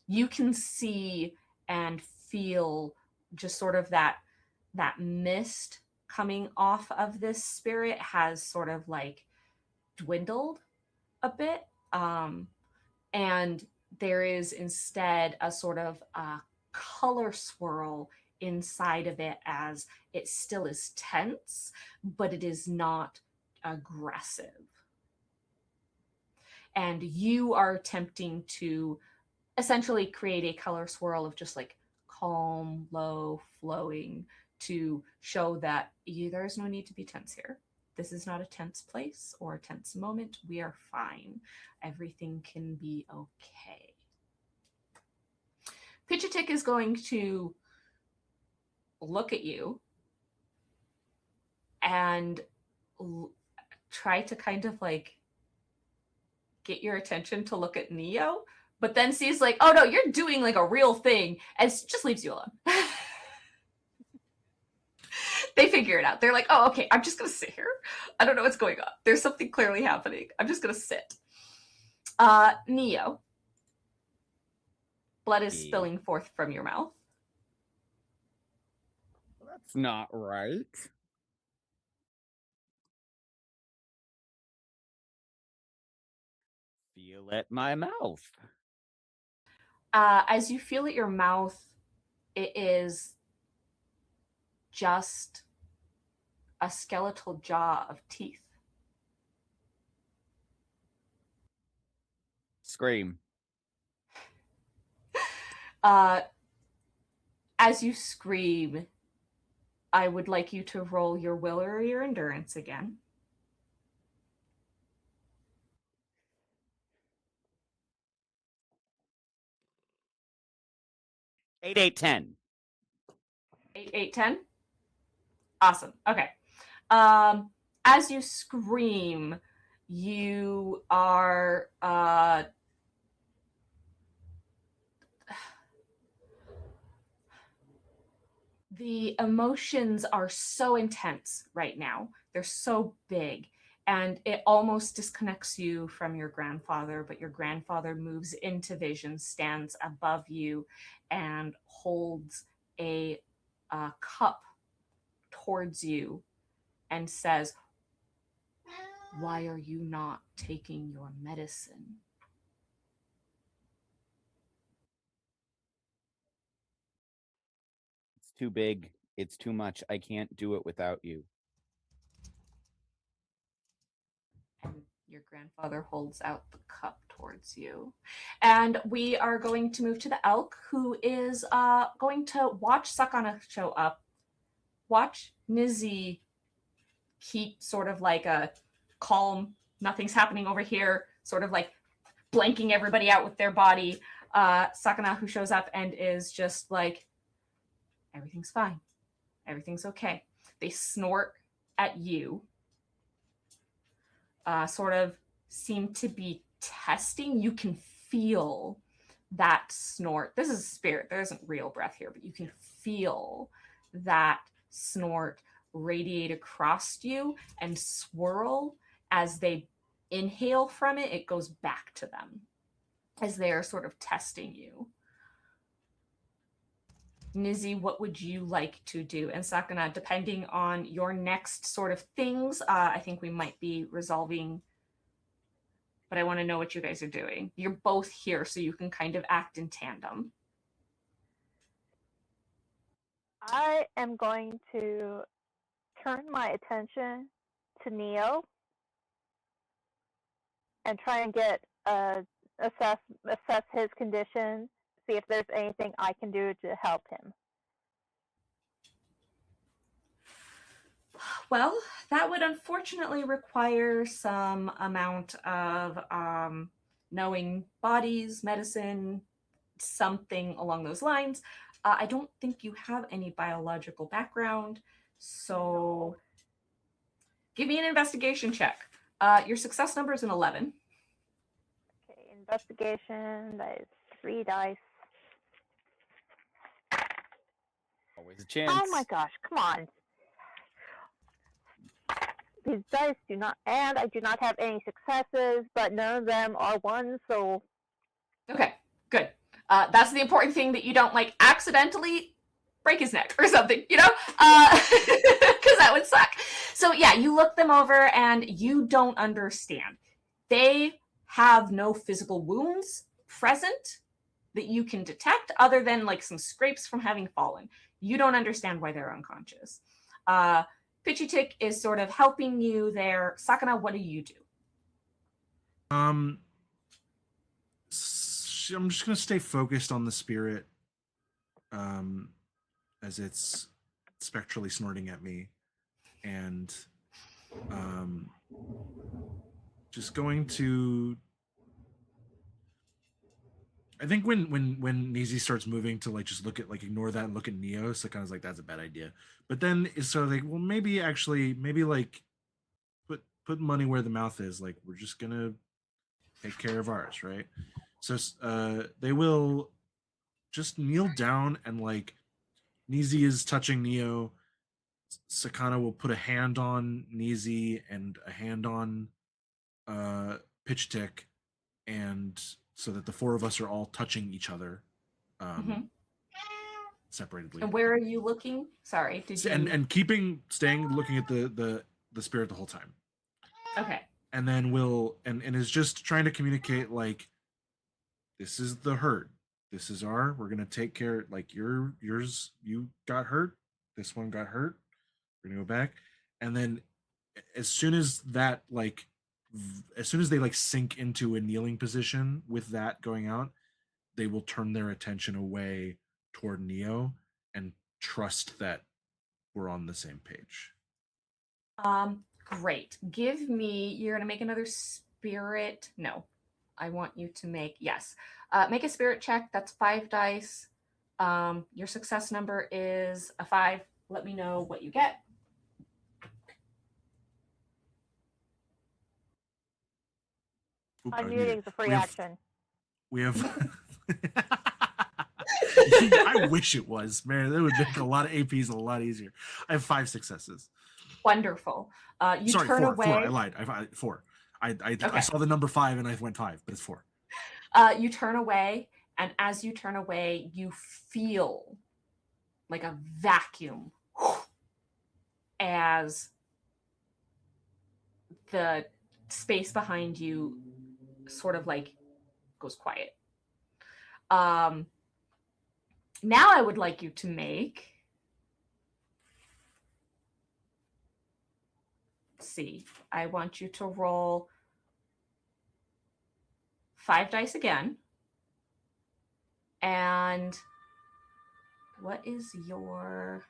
You can see and feel just sort of that mist coming off of this spirit has sort of like dwindled a bit, and there is instead a sort of color swirl inside of it, as it still is tense, but it is not aggressive. And you are attempting to essentially create a color swirl of just like calm, low, flowing, to show that there's no need to be tense here. This is not a tense place or a tense moment. We are fine. Everything can be okay. Pichatik is going to look at you and try to kind of like get your attention to look at Neo, but then sees like, oh no, you're doing like a real thing, and just leaves you alone. They figure it out. They're like, oh, okay, I'm just gonna sit here. I don't know what's going on. There's something clearly happening. I'm just gonna sit. Neo. Blood is spilling forth from your mouth. That's not right. Feel at my mouth. As you feel at your mouth, it is just a skeletal jaw of teeth. Scream. As you scream, I would like you to roll your will or your endurance again. 8, 8, 10. 8, 8, 10? Awesome. Okay. As you scream, you are the emotions are so intense right now. They're so big, and it almost disconnects you from your grandfather, but your grandfather moves into vision, stands above you, and holds a cup towards you and says, "Why are you not taking your medicine?" It's too big. It's too much. I can't do it without you. And your grandfather holds out the cup towards you. And we are going to move to the elk, who is going to watch Sakana show up, watch Nizi keep sort of like a calm, nothing's happening over here, sort of like blanking everybody out with their body. Sakana, who shows up and is just like, everything's fine. Everything's okay. They snort at you, sort of seem to be testing. You can feel that snort. This is spirit. There isn't real breath here, but you can feel that snort radiate across you and swirl as they inhale from it. It goes back to them as they are sort of testing you. Nizzy, what would you like to do? And Sakana, depending on your next sort of things, I think we might be resolving, but I want to know what you guys are doing. You're both here, so you can kind of act in tandem. I am going to turn my attention to Neo and try and get assess his condition, see if there's anything I can do to help him. Well, that would unfortunately require some amount of knowing bodies, medicine, something along those lines. I don't think you have any biological background, so give me an investigation check. Your success number is an 11. Okay, investigation, that is 3 dice. Always a chance. Oh my gosh, come on. These dice do not, and I do not have any successes, but none of them are ones, so... Okay, good. That's the important thing, that you don't like accidentally break his neck or something, you know? Because that would suck. So yeah, you look them over and you don't understand. They have no physical wounds present that you can detect other than like some scrapes from having fallen. You don't understand why they're unconscious. Pitchy Tick is sort of helping you there. Sakana, what do you do? I'm just gonna stay focused on the spirit, as it's spectrally snorting at me, and just going to. I think when Nizi starts moving to like just look at, like, ignore that and look at Neo, so kind of like, that's a bad idea. But then it's sort of like, well, maybe like put money where the mouth is. Like, we're just gonna take care of ours, right? So they will just kneel down, and like Nizi is touching Neo. Sakana will put a hand on Nizi and a hand on Pitch Tick, and so that the four of us are all touching each other, separatedly. And where are you looking? Sorry, did you? And staying looking at the spirit the whole time. Okay. And then and is just trying to communicate, like, this is the hurt. This is we're gonna take care. Like, you got hurt. This one got hurt. We're gonna go back, and then as soon as they like sink into a kneeling position with that going out, they will turn their attention away toward Neo and trust that we're on the same page. Great. You're gonna make another spirit. No, I want you to make, yes. Make a spirit check. That's 5 dice. Your success number is a 5. Let me know what you get. Unmuting is a free action. We have. I wish it was, man. That would make a lot of APs a lot easier. I have 5 successes. Wonderful. You turn 4, away. 4. I lied. I 4. I saw the number 5 and I went 5, but it's 4. You turn away, and as you turn away, you feel like a vacuum as the space behind you sort of like goes quiet. Now I would like you to make, I want you to roll 5 dice again. And what is your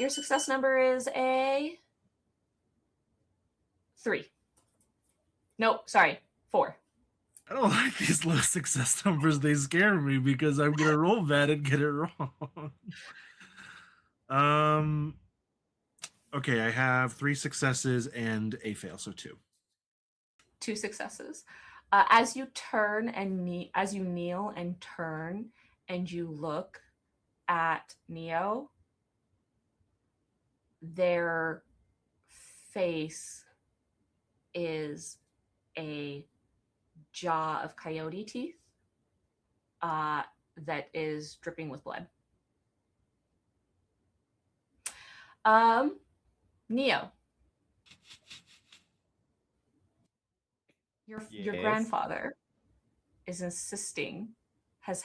success number is a 3. Nope, sorry, 4. I don't like these low success numbers. They scare me because I'm gonna roll bad and get it wrong. Okay, I have 3 successes and a fail, so 2. 2 successes. As you turn and as you kneel and turn and you look at Neo, their face is a jaw of coyote teeth that is dripping with blood. Neo, your Yes. grandfather is insisting, has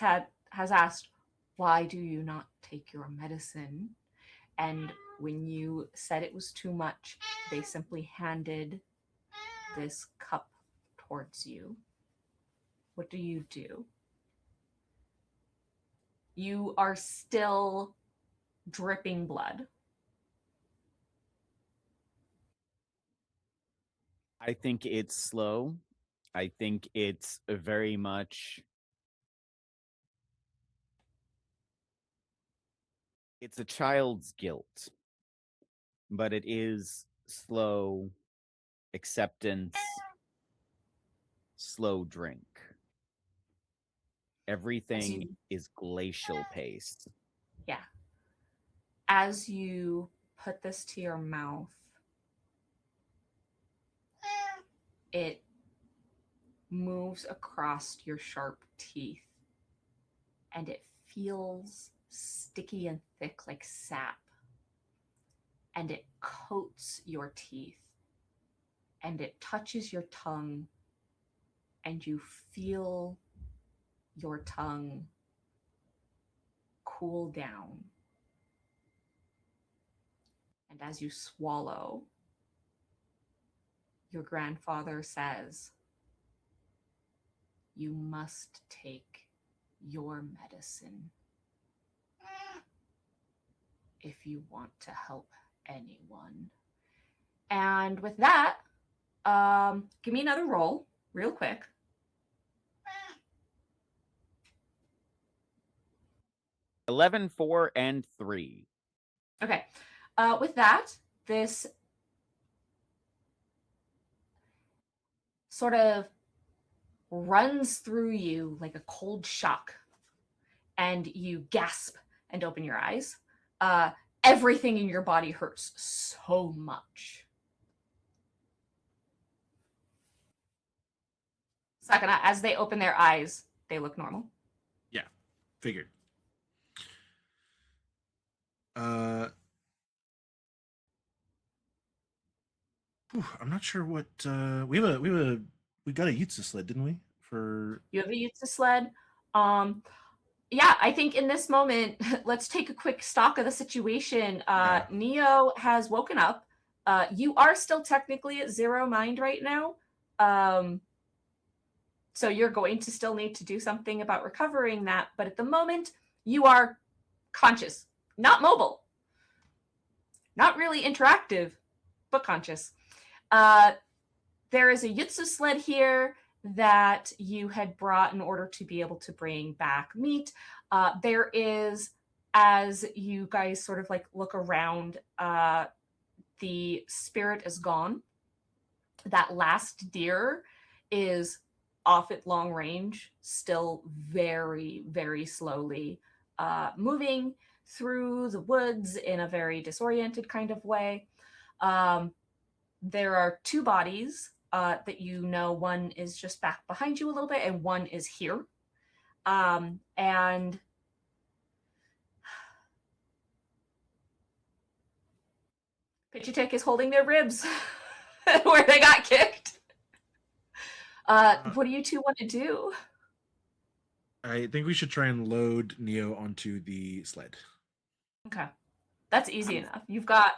asked, why do you not take your medicine? And when you said it was too much, they simply handed this cup towards you. What do? You are still dripping blood. I think it's slow. I think it's very much. It's a child's guilt, but it is slow acceptance, slow drink. Everything is glacial pace. Yeah. As you put this to your mouth, it moves across your sharp teeth and it feels sticky and thick like sap. And it coats your teeth and it touches your tongue and you feel your tongue cool down. And as you swallow, your grandfather says, you must take your medicine if you want to help anyone. And with that, give me another roll real quick. $11, 4, and 3. Okay. With that, this sort of runs through you like a cold shock, and you gasp and open your eyes. Everything in your body hurts so much. Sakana, as they open their eyes, they look normal. Yeah, figured. I'm not sure what we got a Yutsu sled, didn't we? For you have a Yutsu sled. Yeah, I think in this moment, let's take a quick stock of the situation. Yeah. Neo has woken up. You are still technically at 0 mind right now. So you're going to still need to do something about recovering that. But at the moment, you are conscious, not mobile, not really interactive, but conscious. There is a Yutsu sled here that you had brought in order to be able to bring back meat. There is, as you guys sort of like look around, the spirit is gone. That last deer is off at long range, still very, very slowly moving through the woods in a very disoriented kind of way. There are 2 bodies that you know. One is just back behind you a little bit, and one is here. And Pichitek is holding their ribs where they got kicked. What do you 2 want to do? I think we should try and load Neo onto the sled. Okay. That's easy enough. You've got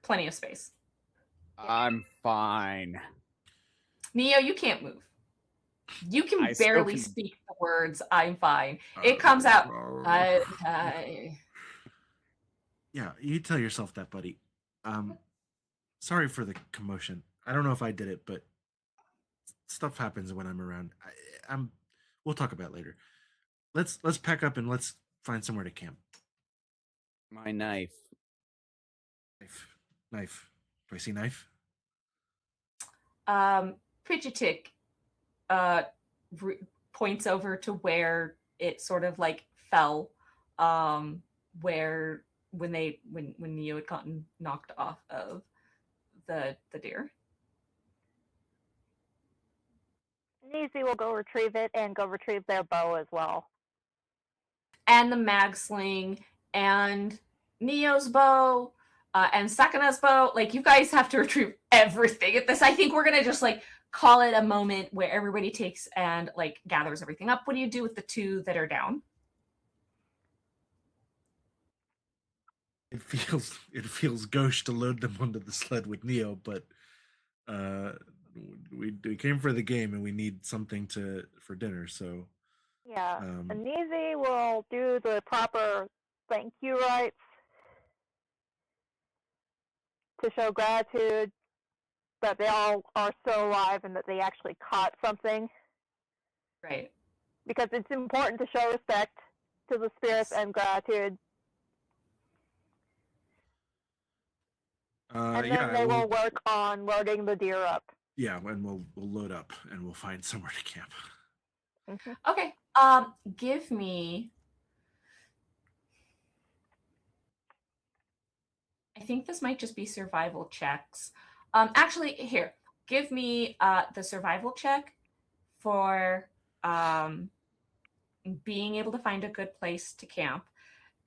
plenty of space. I'm fine. Neo, you can't move. You can I still barely can- speak the words, I'm fine. It comes out, Yeah, you tell yourself that, buddy. Sorry for the commotion. I don't know if I did it, but stuff happens when I'm around. I'm. We'll talk about it later. Let's pack up and let's find somewhere to camp. My knife. Knife. Do I see knife? Pidgeottic uh, points over to where it sort of like fell, where when Neo had gotten knocked off of the deer. Neezy will go retrieve it and go retrieve their bow as well. And the mag sling and Neo's bow and Sakana's bow. Like, you guys have to retrieve everything at this. I think we're gonna just like call it a moment where everybody takes and like gathers everything up. What do you do with the two that are down? It feels gauche to load them onto the sled with Neo, but we came for the game and we need something for dinner, so Yeah, um, and Neezy will do the proper thank you rites to show gratitude that they all are still alive and that they actually caught something. Right. Because it's important to show respect to the spirits and gratitude. And then they will work on loading the deer up. Yeah, and we'll load up and we'll find somewhere to camp. Mm-hmm. Okay. Give me. I think this might just be survival checks. Actually, here, give me the survival check for being able to find a good place to camp,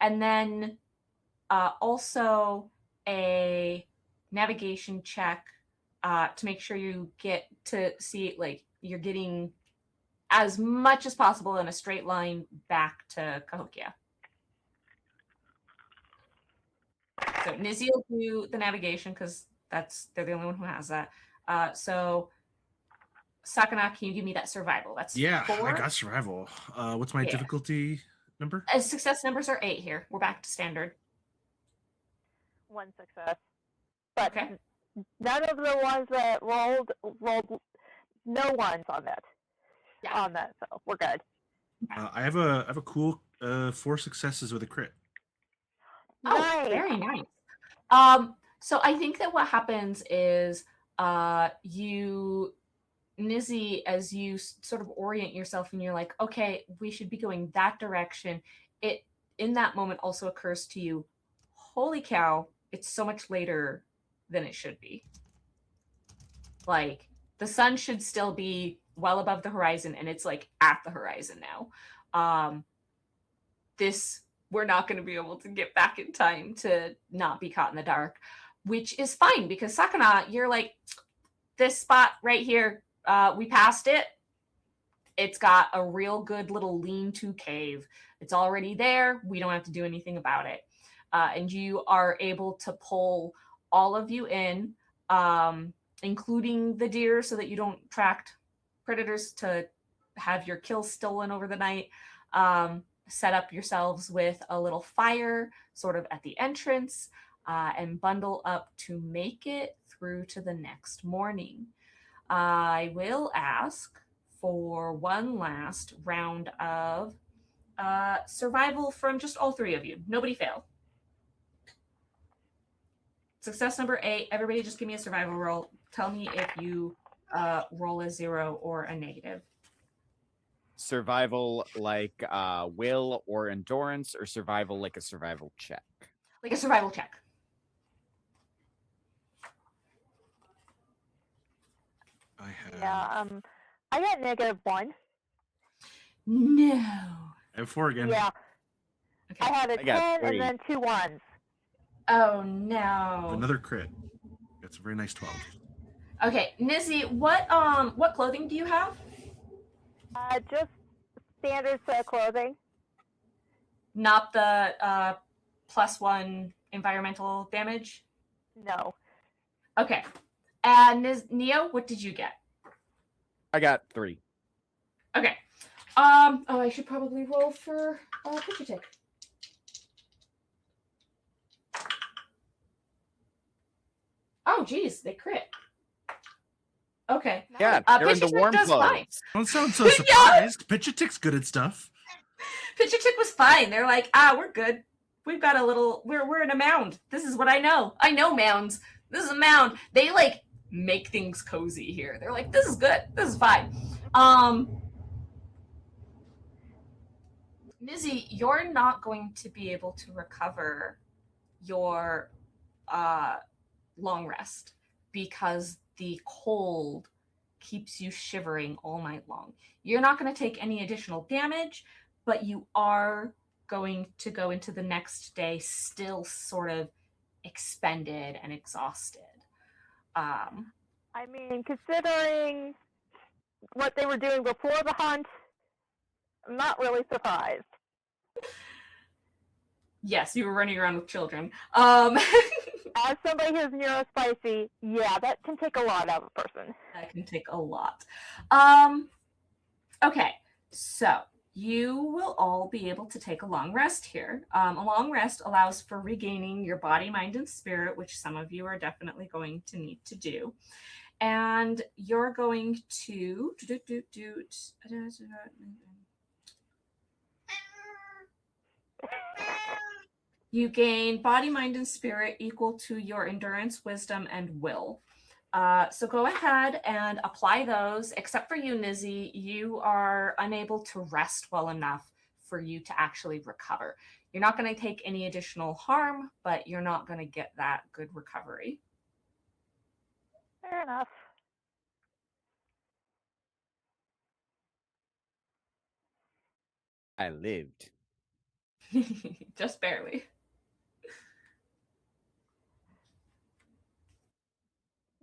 and then also a navigation check to make sure you get to see, like, you're getting as much as possible in a straight line back to Cahokia. So Nizzy will do the navigation because they're the only one who has that. So Sakana, can you give me that survival? That's 4. I got survival. What's my difficulty number? Success numbers are 8 here. We're back to standard. 1 success. But okay. None of the ones that rolled no ones on that. Yeah. On that, so we're good. I have a cool 4 successes with a crit. Oh, nice. Very nice. So I think that what happens is you, Nizzy, as you sort of orient yourself and you're like, okay, we should be going that direction. It in that moment also occurs to you, holy cow, it's so much later than it should be. Like, the sun should still be well above the horizon and it's like at the horizon now. We're not going to be able to get back in time to not be caught in the dark, which is fine because Sakana, you're like, this spot right here, we passed it. It's got a real good little lean-to cave. It's already there. We don't have to do anything about it. And you are able to pull all of you in, including the deer, so that you don't attract predators to have your kills stolen over the night. Set up yourselves with a little fire sort of at the entrance, and bundle up to make it through to the next morning. I will ask for one last round of survival from just all 3 of you. Nobody failed. Success number 8. Everybody just give me a survival roll. Tell me if you roll a 0 or a negative. Survival like will or endurance, or survival like a survival check? Like a survival check. I have. Yeah, I got -1. No. I have 4 again. Yeah. Okay. I had a 10 and then 2 1s. Oh no. Another crit. That's a very nice 12. Okay, Nizzy, what clothing do you have? Just standard set of clothing. Not the +1 environmental damage? No. Okay. And Neo, what did you get? I got 3. Okay. Oh, I should probably roll for Pidgeottic. Oh, geez, they crit. Okay. Yeah, they're in the Pitch Attack warm does fine. clothes. Don't sound so surprised. Pitch Tick's good at stuff. Pitch Attack was fine. They're like, we're good. We've got a little. We're in a mound. This is what I know. I know mounds. This is a mound. They like make things cozy here. They're like, this is good. This is fine. Nizzy, you're not going to be able to recover your long rest because the cold keeps you shivering all night long. You're not going to take any additional damage, but you are going to go into the next day still sort of expended and exhausted. I mean, considering what they were doing before the hunt, I'm not really surprised. Yes, you were running around with children. As somebody who's neurospicy, yeah, that can take a lot out of a person. That can take a lot. Okay, so you will all be able to take a long rest here. A long rest allows for regaining your body, mind, and spirit, which some of you are definitely going to need to do. And you're going to you gain body, mind, and spirit equal to your endurance, wisdom, and will. So go ahead and apply those. Except for you, Nizzy, you are unable to rest well enough for you to actually recover. You're not going to take any additional harm, but you're not going to get that good recovery. Fair enough. I lived. Just barely.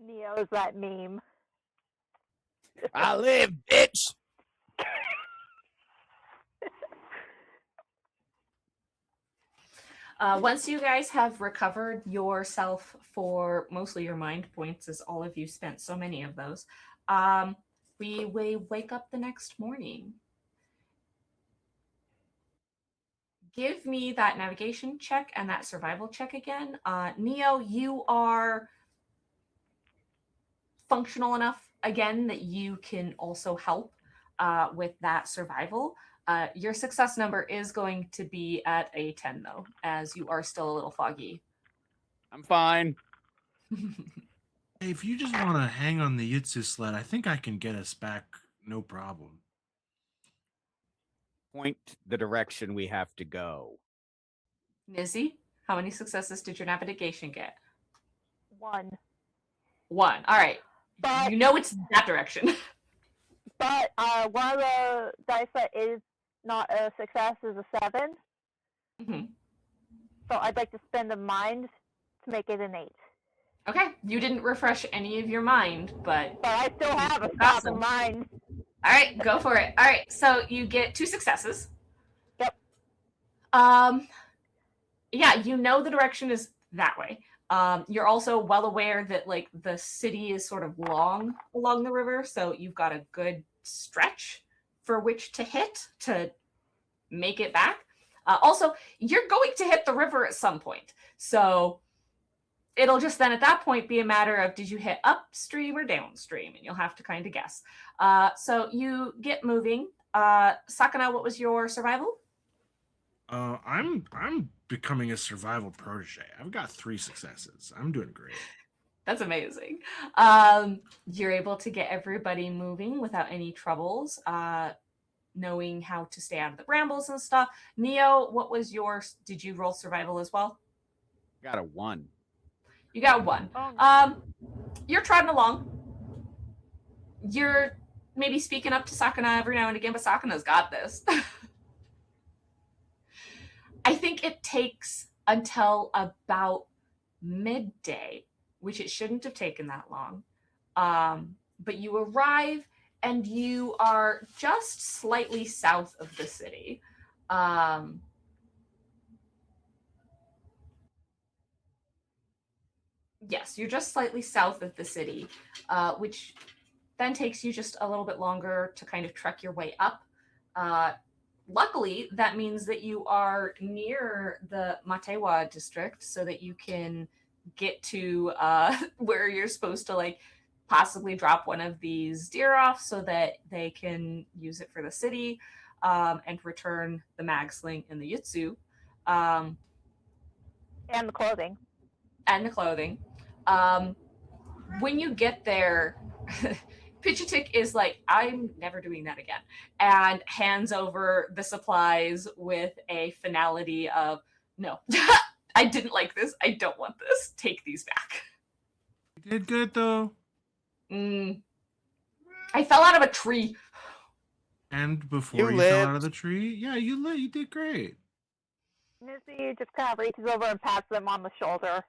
Neo's that meme. I lived, bitch. Once you guys have recovered yourself for mostly your mind points, as all of you spent so many of those, we wake up the next morning. Give me that navigation check and that survival check again. Neo, you are functional enough again that you can also help with that survival. Your success number is going to be at a 10 though, as you are still a little foggy. I'm fine. Hey, if you just want to hang on the Yutsu sled, I think I can get us back, no problem. Point the direction we have to go. Nizzy, how many successes did your navigation get? 1. 1. All right. But You know it's that direction. But one of the dice that is not a success is a 7. Mhm. So I'd like to spend a mind to make it an 8. Okay. You didn't refresh any of your mind, but But I still have a Awesome. stop of mind. all right, go for it. All right, so you get 2 successes. Yep. Yeah, you know the direction is that way. You're also well aware that like the city is sort of long along the river, so you've got a good stretch for which to hit to make it back. Also, you're going to hit the river at some point, so it'll just then at that point be a matter of did you hit upstream or downstream, and you'll have to kind of guess. So you get moving. Sakana, what was your survival? I'm becoming a survival protege. I've got 3 successes. I'm doing great. That's amazing. You're able to get everybody moving without any troubles, knowing how to stay out of the brambles and stuff. Neo, what was yours? Did you roll survival as well? Got a 1. You got 1. Oh, You're trotting along. You're maybe speaking up to Sakana every now and again, but Sakana's got this. I think it takes until about midday, which it shouldn't have taken that long. But you arrive and you are just slightly south of the city. Yes, you're just slightly south of the city, which then takes you just a little bit longer to kind of trek your way up. Luckily, that means that you are near the Matewa district so that you can get to where you're supposed to like possibly drop one of these deer off so that they can use it for the city, and return the mag sling and the yutsu, um, And the clothing. and the clothing. Um, when you get there, Pichitik is like, I'm never doing that again, and hands over the supplies with a finality of, no, I didn't like this. I don't want this. Take these back. You did good though. I fell out of a tree. And before You you fell out lived. of the tree, yeah, you did great. Nizzy just kind of reaches over and pats them on the shoulder.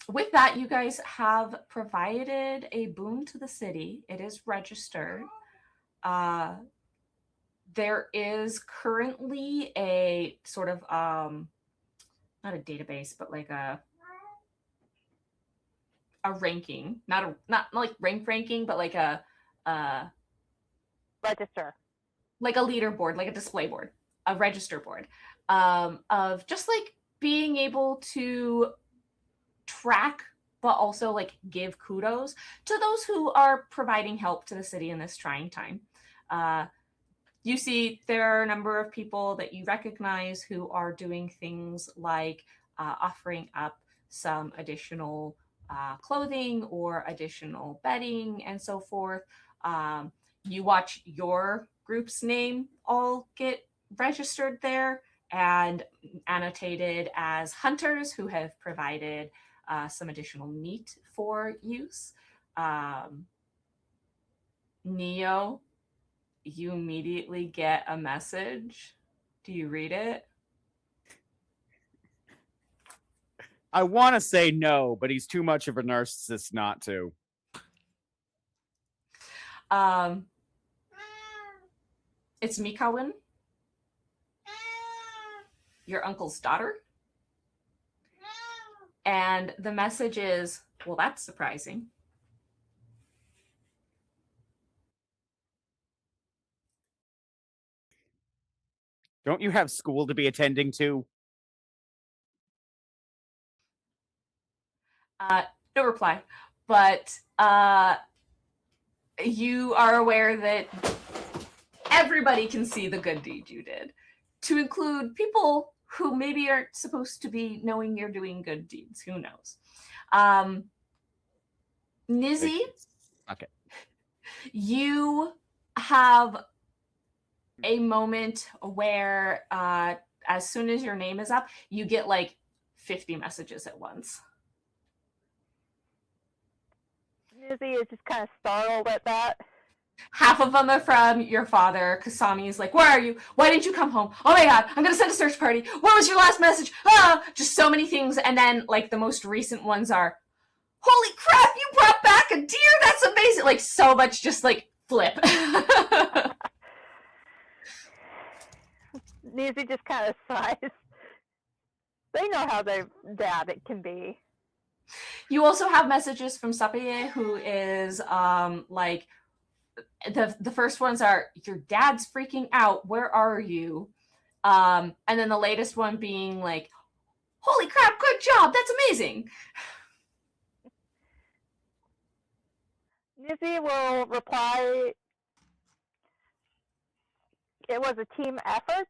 With that, you guys have provided a boon to the city. It is registered. There is currently a sort of not a database, but like a ranking, not like ranking, but like a Register. like a leaderboard, like a display board, a register board, of just like being able to track, but also like give kudos to those who are providing help to the city in this trying time. You see, there are a number of people that you recognize who are doing things like offering up some additional clothing or additional bedding and so forth. You watch your group's name all get registered there and annotated as hunters who have provided some additional meat for use. Neo, you immediately get a message. Do you read it? I want to say no, but he's too much of a narcissist not to. It's Mikawin, your uncle's daughter. And the message is, well, that's surprising. Don't you have school to be attending to? No reply. But you are aware that everybody can see the good deed you did, to include people who maybe aren't supposed to be knowing you're doing good deeds. Who knows? Nizzy, Okay. you have a moment where as soon as your name is up, you get like 50 messages at once. Nizzy is just kind of startled at that. Half of them are from your father. Kasami is like, where are you? Why didn't you come home? Oh my god, I'm gonna send a search party. What was your last message? Ah! Just so many things. And then like the most recent ones are, holy crap, you brought back a deer? That's amazing. Like so much just like flip. Nizzy just kind of sighs. They know how their dad it can be. You also have messages from Sapaye, who is like, the first ones are, your dad's freaking out, where are you? And then the latest one being like, holy crap, good job, that's amazing. Nizzy will reply, it was a team effort.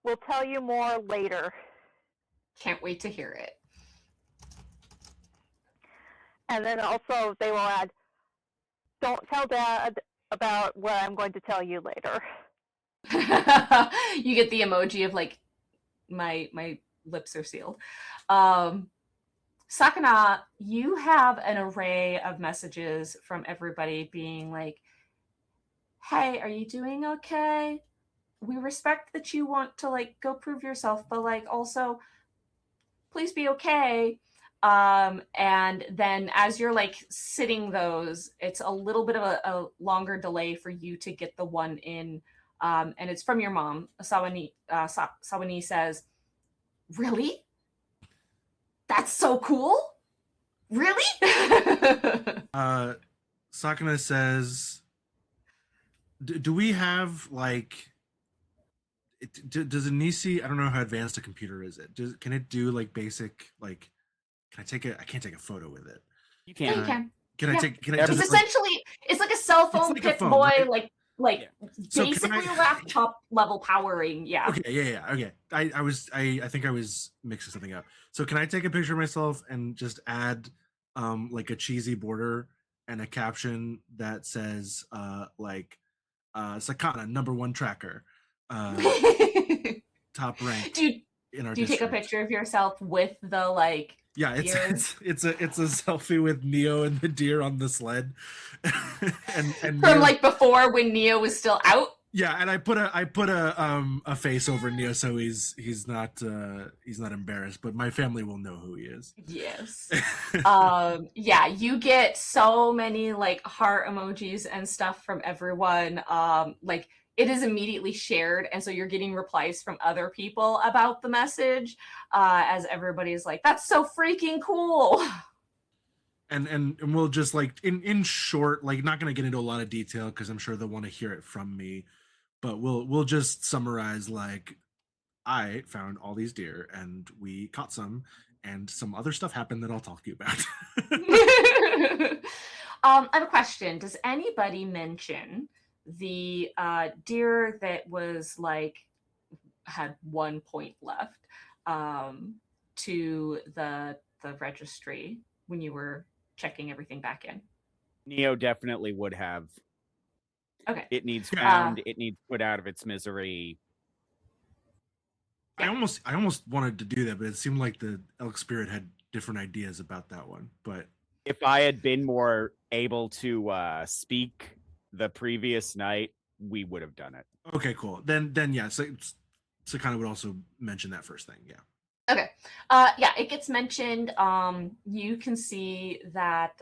We'll tell you more later. Can't wait to hear it. And then also they will add, don't tell Dad about what I'm going to tell you later. You get the emoji of like, my lips are sealed. Sakana, you have an array of messages from everybody being like, hey, are you doing okay? We respect that you want to like go prove yourself, but like also please be okay. And then as you're like sitting those, it's a little bit of a longer delay for you to get the one in. And it's from your mom. Sawani says, really? That's so cool. Really? Sakana says, do we have like, Does Anisi? I don't know how advanced a computer is it. Can it do like basic like? Can I take a? I can't take a photo with it. You Yeah, can. you can. Can I Yeah. take? Can I? It's Does It's it, like, essentially it's like a cell phone like a Pip phone, Boy, right? like So can basically I- laptop level powering. Yeah. Okay, yeah. Okay. I think I was mixing something up. So can I take a picture of myself and just add like a cheesy border and a caption that says like Sakana #1 tracker, top rank do you in our do you take a district. picture of yourself with the like Yeah, it's deer? it's a selfie with Neo and the deer on the sled, and From Neo, like before when Neo was still out? yeah, and I put a face over Neo so he's not embarrassed, but my family will know who he is. Yes. Yeah, you get so many like heart emojis and stuff from everyone. Like it is immediately shared, and so you're getting replies from other people about the message, as everybody's like, "That's so freaking cool." And we'll just like in short, like not gonna get into a lot of detail because I'm sure they'll want to hear it from me, but we'll just summarize like I found all these deer and we caught some and some other stuff happened that I'll talk to you about. I have a question. Does anybody mention the deer that was like had 1 point left to the registry when you were checking everything back in? Neo definitely would have. Okay. It needs Yeah. found. It needs put out of its misery. I almost wanted to do that, but it seemed like the Elk Spirit had different ideas about that one. But If I had been more able to speak the previous night, we would have done it. okay, cool. Then yeah, so kind of would also mention that first thing. Yeah. Okay. Yeah, it gets mentioned. You can see that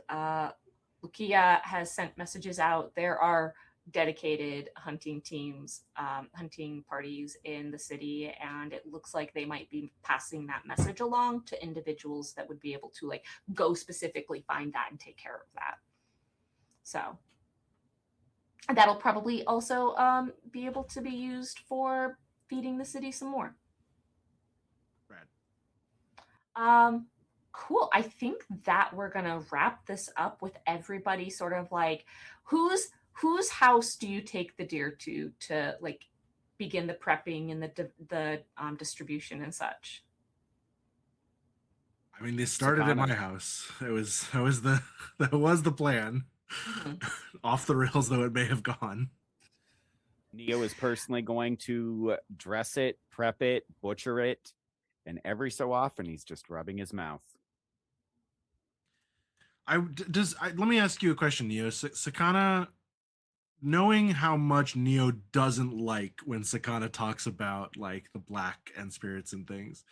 Lukia has sent messages out. There are dedicated hunting teams, hunting parties in the city, and it looks like they might be passing that message along to individuals that would be able to like go specifically find that and take care of that. So that'll probably also be able to be used for feeding the city some more. Brad. Cool. I think that we're gonna wrap this up with everybody sort of like whose house do you take the deer to like begin the prepping and the distribution and such? I mean, they started at Sakana. my house. That was the plan. Mhm. Off the rails though it may have gone. Neo is personally going to dress it, prep it, butcher it, and every so often he's just rubbing his mouth. Let me ask you a question, Neo. Sakana, knowing how much Neo doesn't like when Sakana talks about like the black and spirits and things,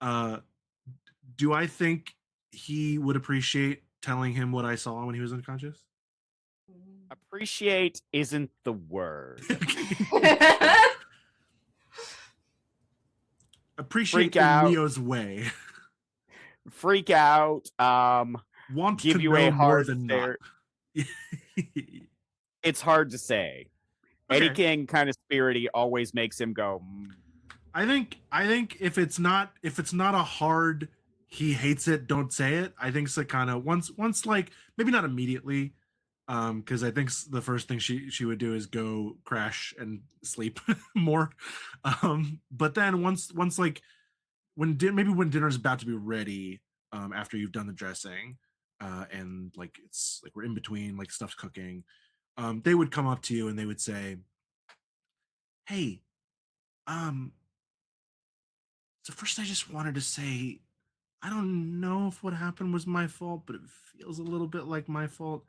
do I think he would appreciate telling him what I saw when he was unconscious? Appreciate isn't the word. Appreciate Freak in out. Neo's way. Freak out. Want Give to you know a more hard than stare. not. It's hard to say. Eddie Okay. King kind of spirity always makes him go. I think if it's not a hard he hates it, don't say it. I think Sakana once like maybe not immediately, because I think the first thing she would do is go crash and sleep more. But then once like when dinner's about to be ready, after you've done the dressing, and like it's like we're in between, like stuff's cooking, they would come up to you and they would say, "Hey, so first I just wanted to say, I don't know if what happened was my fault, but it feels a little bit like my fault.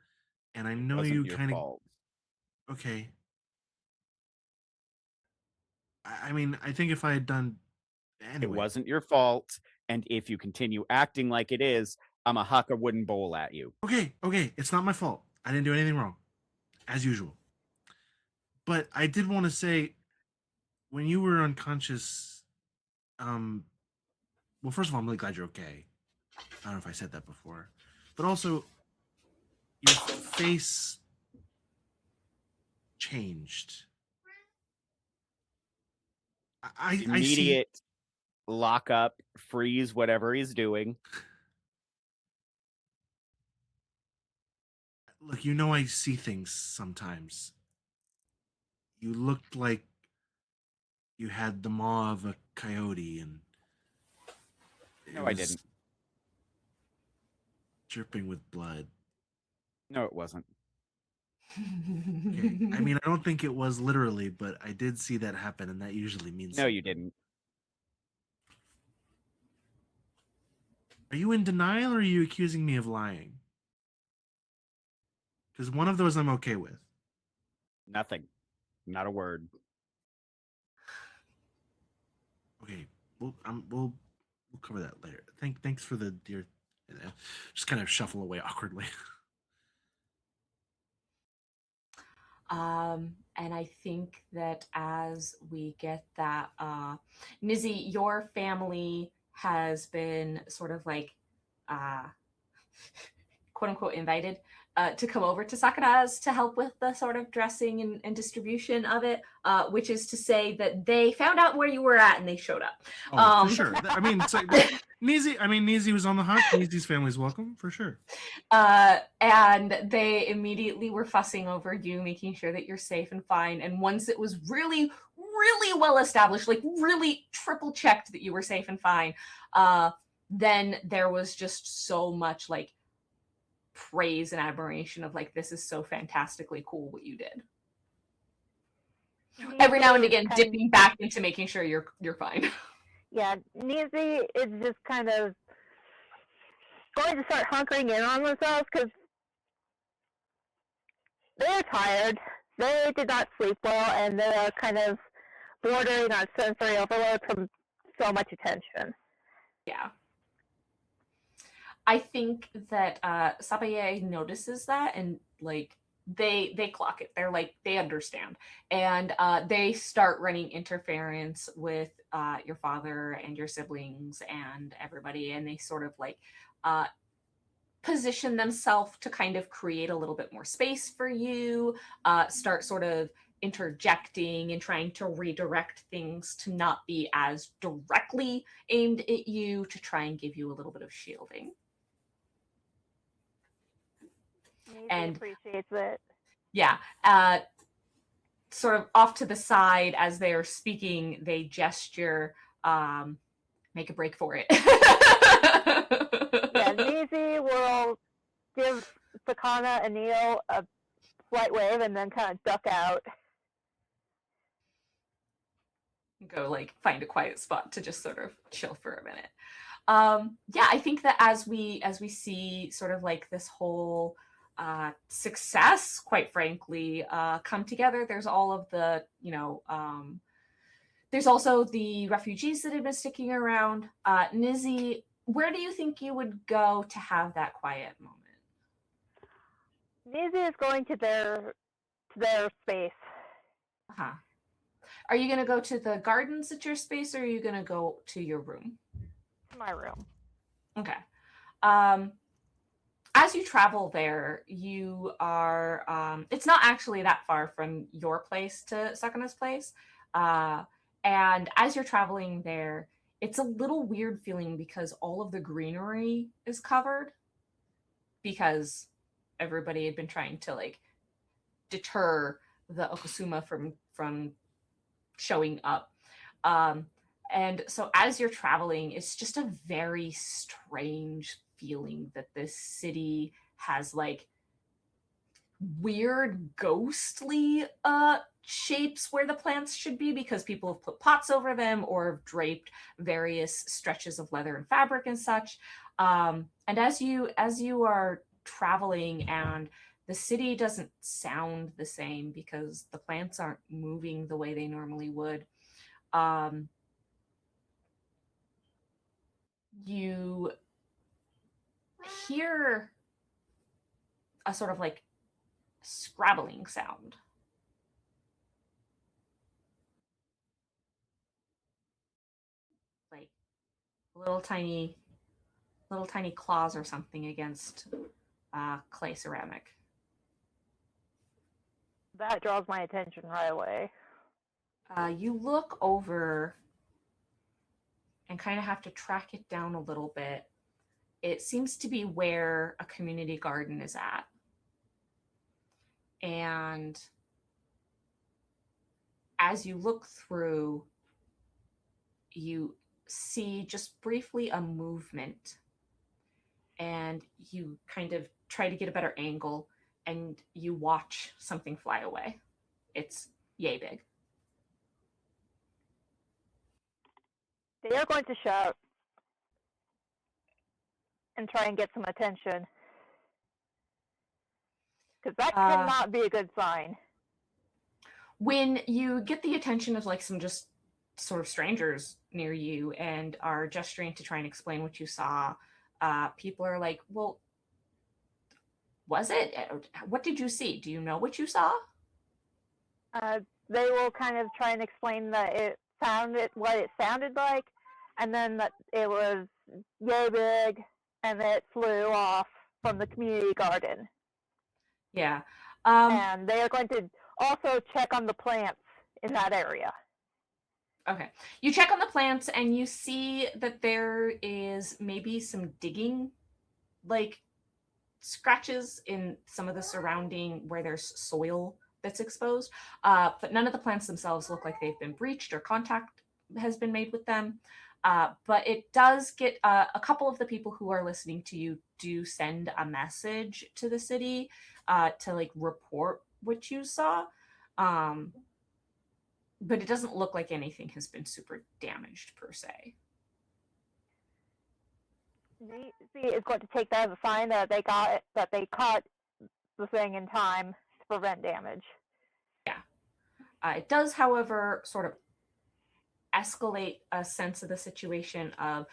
And I know Wasn't you your kind of fault. okay. I mean, I think if I had done It anyway. wasn't your fault, and if you continue acting like it is, I'm a huck a wooden bowl at you. Okay, it's not my fault. I didn't do anything wrong, as usual. But I did want to say, when you were unconscious, well, first of all, I'm really glad you're okay. I don't know if I said that before, but also your face changed. I see. Immediate lock up, freeze whatever he's doing. Look, I see things sometimes. You looked like you had the maw of a coyote, and No, I didn't. Dripping with blood. No, it wasn't. Okay. I mean, I don't think it was literally, but I did see that happen, and that usually means No, you something. didn't. Are you in denial, or are you accusing me of lying? Because one of those I'm okay with. Nothing. Not a word. Okay, we'll cover that later. Thanks for the dear. Just kind of shuffle away awkwardly. And I think that as we get that, Nizzy, your family has been sort of like, quote unquote, invited to come over to Sakura's to help with the sort of dressing and distribution of it, which is to say that they found out where you were at and they showed up. For sure. I mean, it's like, Nizi was on the hunt. Nizi's family's welcome, for sure. And they immediately were fussing over you, making sure that you're safe and fine. And once it was really, really well established, like really triple checked that you were safe and fine, then there was just so much like praise and admiration of like, this is so fantastically cool what you did. Every now and again, dipping back into making sure you're fine. Yeah, Nizi is just kind of going to start hunkering in on themselves because they're tired. They did not sleep well, and they're kind of bordering on sensory overload from so much attention. Yeah. I think that Sabaye notices that, and like they clock it. They're like, they understand, and they start running interference with your father and your siblings and everybody, and they sort of like position themselves to kind of create a little bit more space for you, start sort of interjecting and trying to redirect things to not be as directly aimed at you, to try and give you a little bit of shielding. And appreciates it. Yeah. Sort of off to the side as they are speaking, they gesture, make a break for it. Yeah, Nizi will give Sakana and Neo a slight wave and then kind of duck out. Go like find a quiet spot to just sort of chill for a minute. Yeah, I think that as we see sort of like this whole success, quite frankly, come together, there's all of the, there's also the refugees that have been sticking around. Nizzy, where do you think you would go to have that quiet moment? Nizzy is going to their space. Uh-huh. Are you going to go to the gardens at your space, or are you going to go to your room? To my room. Okay. As you travel there, you are, it's not actually that far from your place to Sakana's place. And as you're traveling there, it's a little weird feeling because all of the greenery is covered, because everybody had been trying to like deter the Okasuma from showing up. And so as you're traveling, it's just a very strange feeling that this city has like weird ghostly shapes where the plants should be, because people have put pots over them or have draped various stretches of leather and fabric and such. And as you are traveling, and the city doesn't sound the same because the plants aren't moving the way they normally would, you hear a sort of like scrabbling sound. Like little tiny claws or something against clay ceramic. That draws my attention right away. You look over and kind of have to track it down a little bit. It seems to be where a community garden is at. And as you look through, you see just briefly a movement, and you kind of try to get a better angle, and you watch something fly away. It's yay big. They are going to shout and try and get some attention. Because that cannot be a good sign. When you get the attention of like some just sort of strangers near you and are gesturing to try and explain what you saw, people are like, well, was it? What did you see? Do you know what you saw? They will kind of try and explain that it sounded what it sounded like, and then that it was yay big, and it flew off from the community garden. Yeah. And they are going to also check on the plants in that area. Okay. You check on the plants and you see that there is maybe some digging, like scratches in some of the surrounding where there's soil that's exposed. But none of the plants themselves look like they've been breached or contact has been made with them. But it does get a couple of the people who are listening to you do send a message to the city to like report what you saw. But it doesn't look like anything has been super damaged per se. Neezy is going to take that as a sign that they caught the thing in time to prevent damage. Yeah. It does, however, sort of escalate a sense of the situation of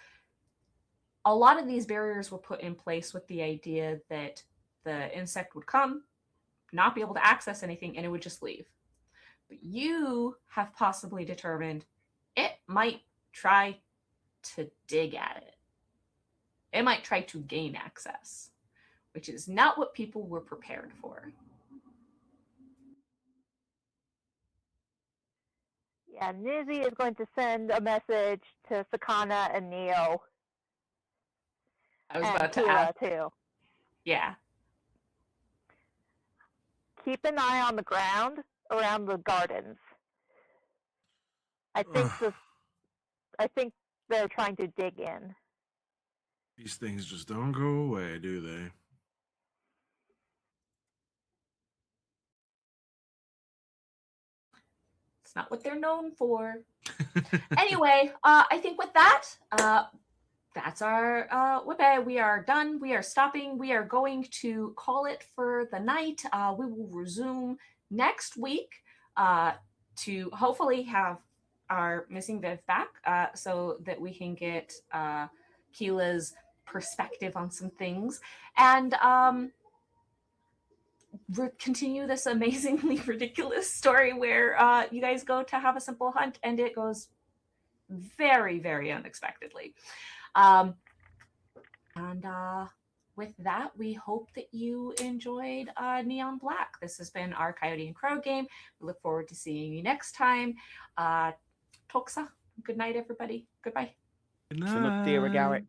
a lot of these barriers were put in place with the idea that the insect would come, not be able to access anything, and it would just leave. But you have possibly determined it might try to dig at it. It might try to gain access, which is not what people were prepared for. Yeah, Neezy is going to send a message to Sakana and Neo. I was and about to Keela ask. too. Yeah. Keep an eye on the ground around the gardens. I think they're trying to dig in. These things just don't go away, do they? It's not what they're known for. Anyway, I think with that, that's our Whippe. We are done. We are stopping. We are going to call it for the night. We will resume next week to hopefully have our missing Viv back so that we can get Keela's perspective on some things and continue this amazingly ridiculous story where you guys go to have a simple hunt and it goes very, very unexpectedly. And with that, we hope that you enjoyed Neon Black. This has been our Coyote and Crow game. We look forward to seeing you next time. Toksa, good night, everybody. Goodbye. Good night.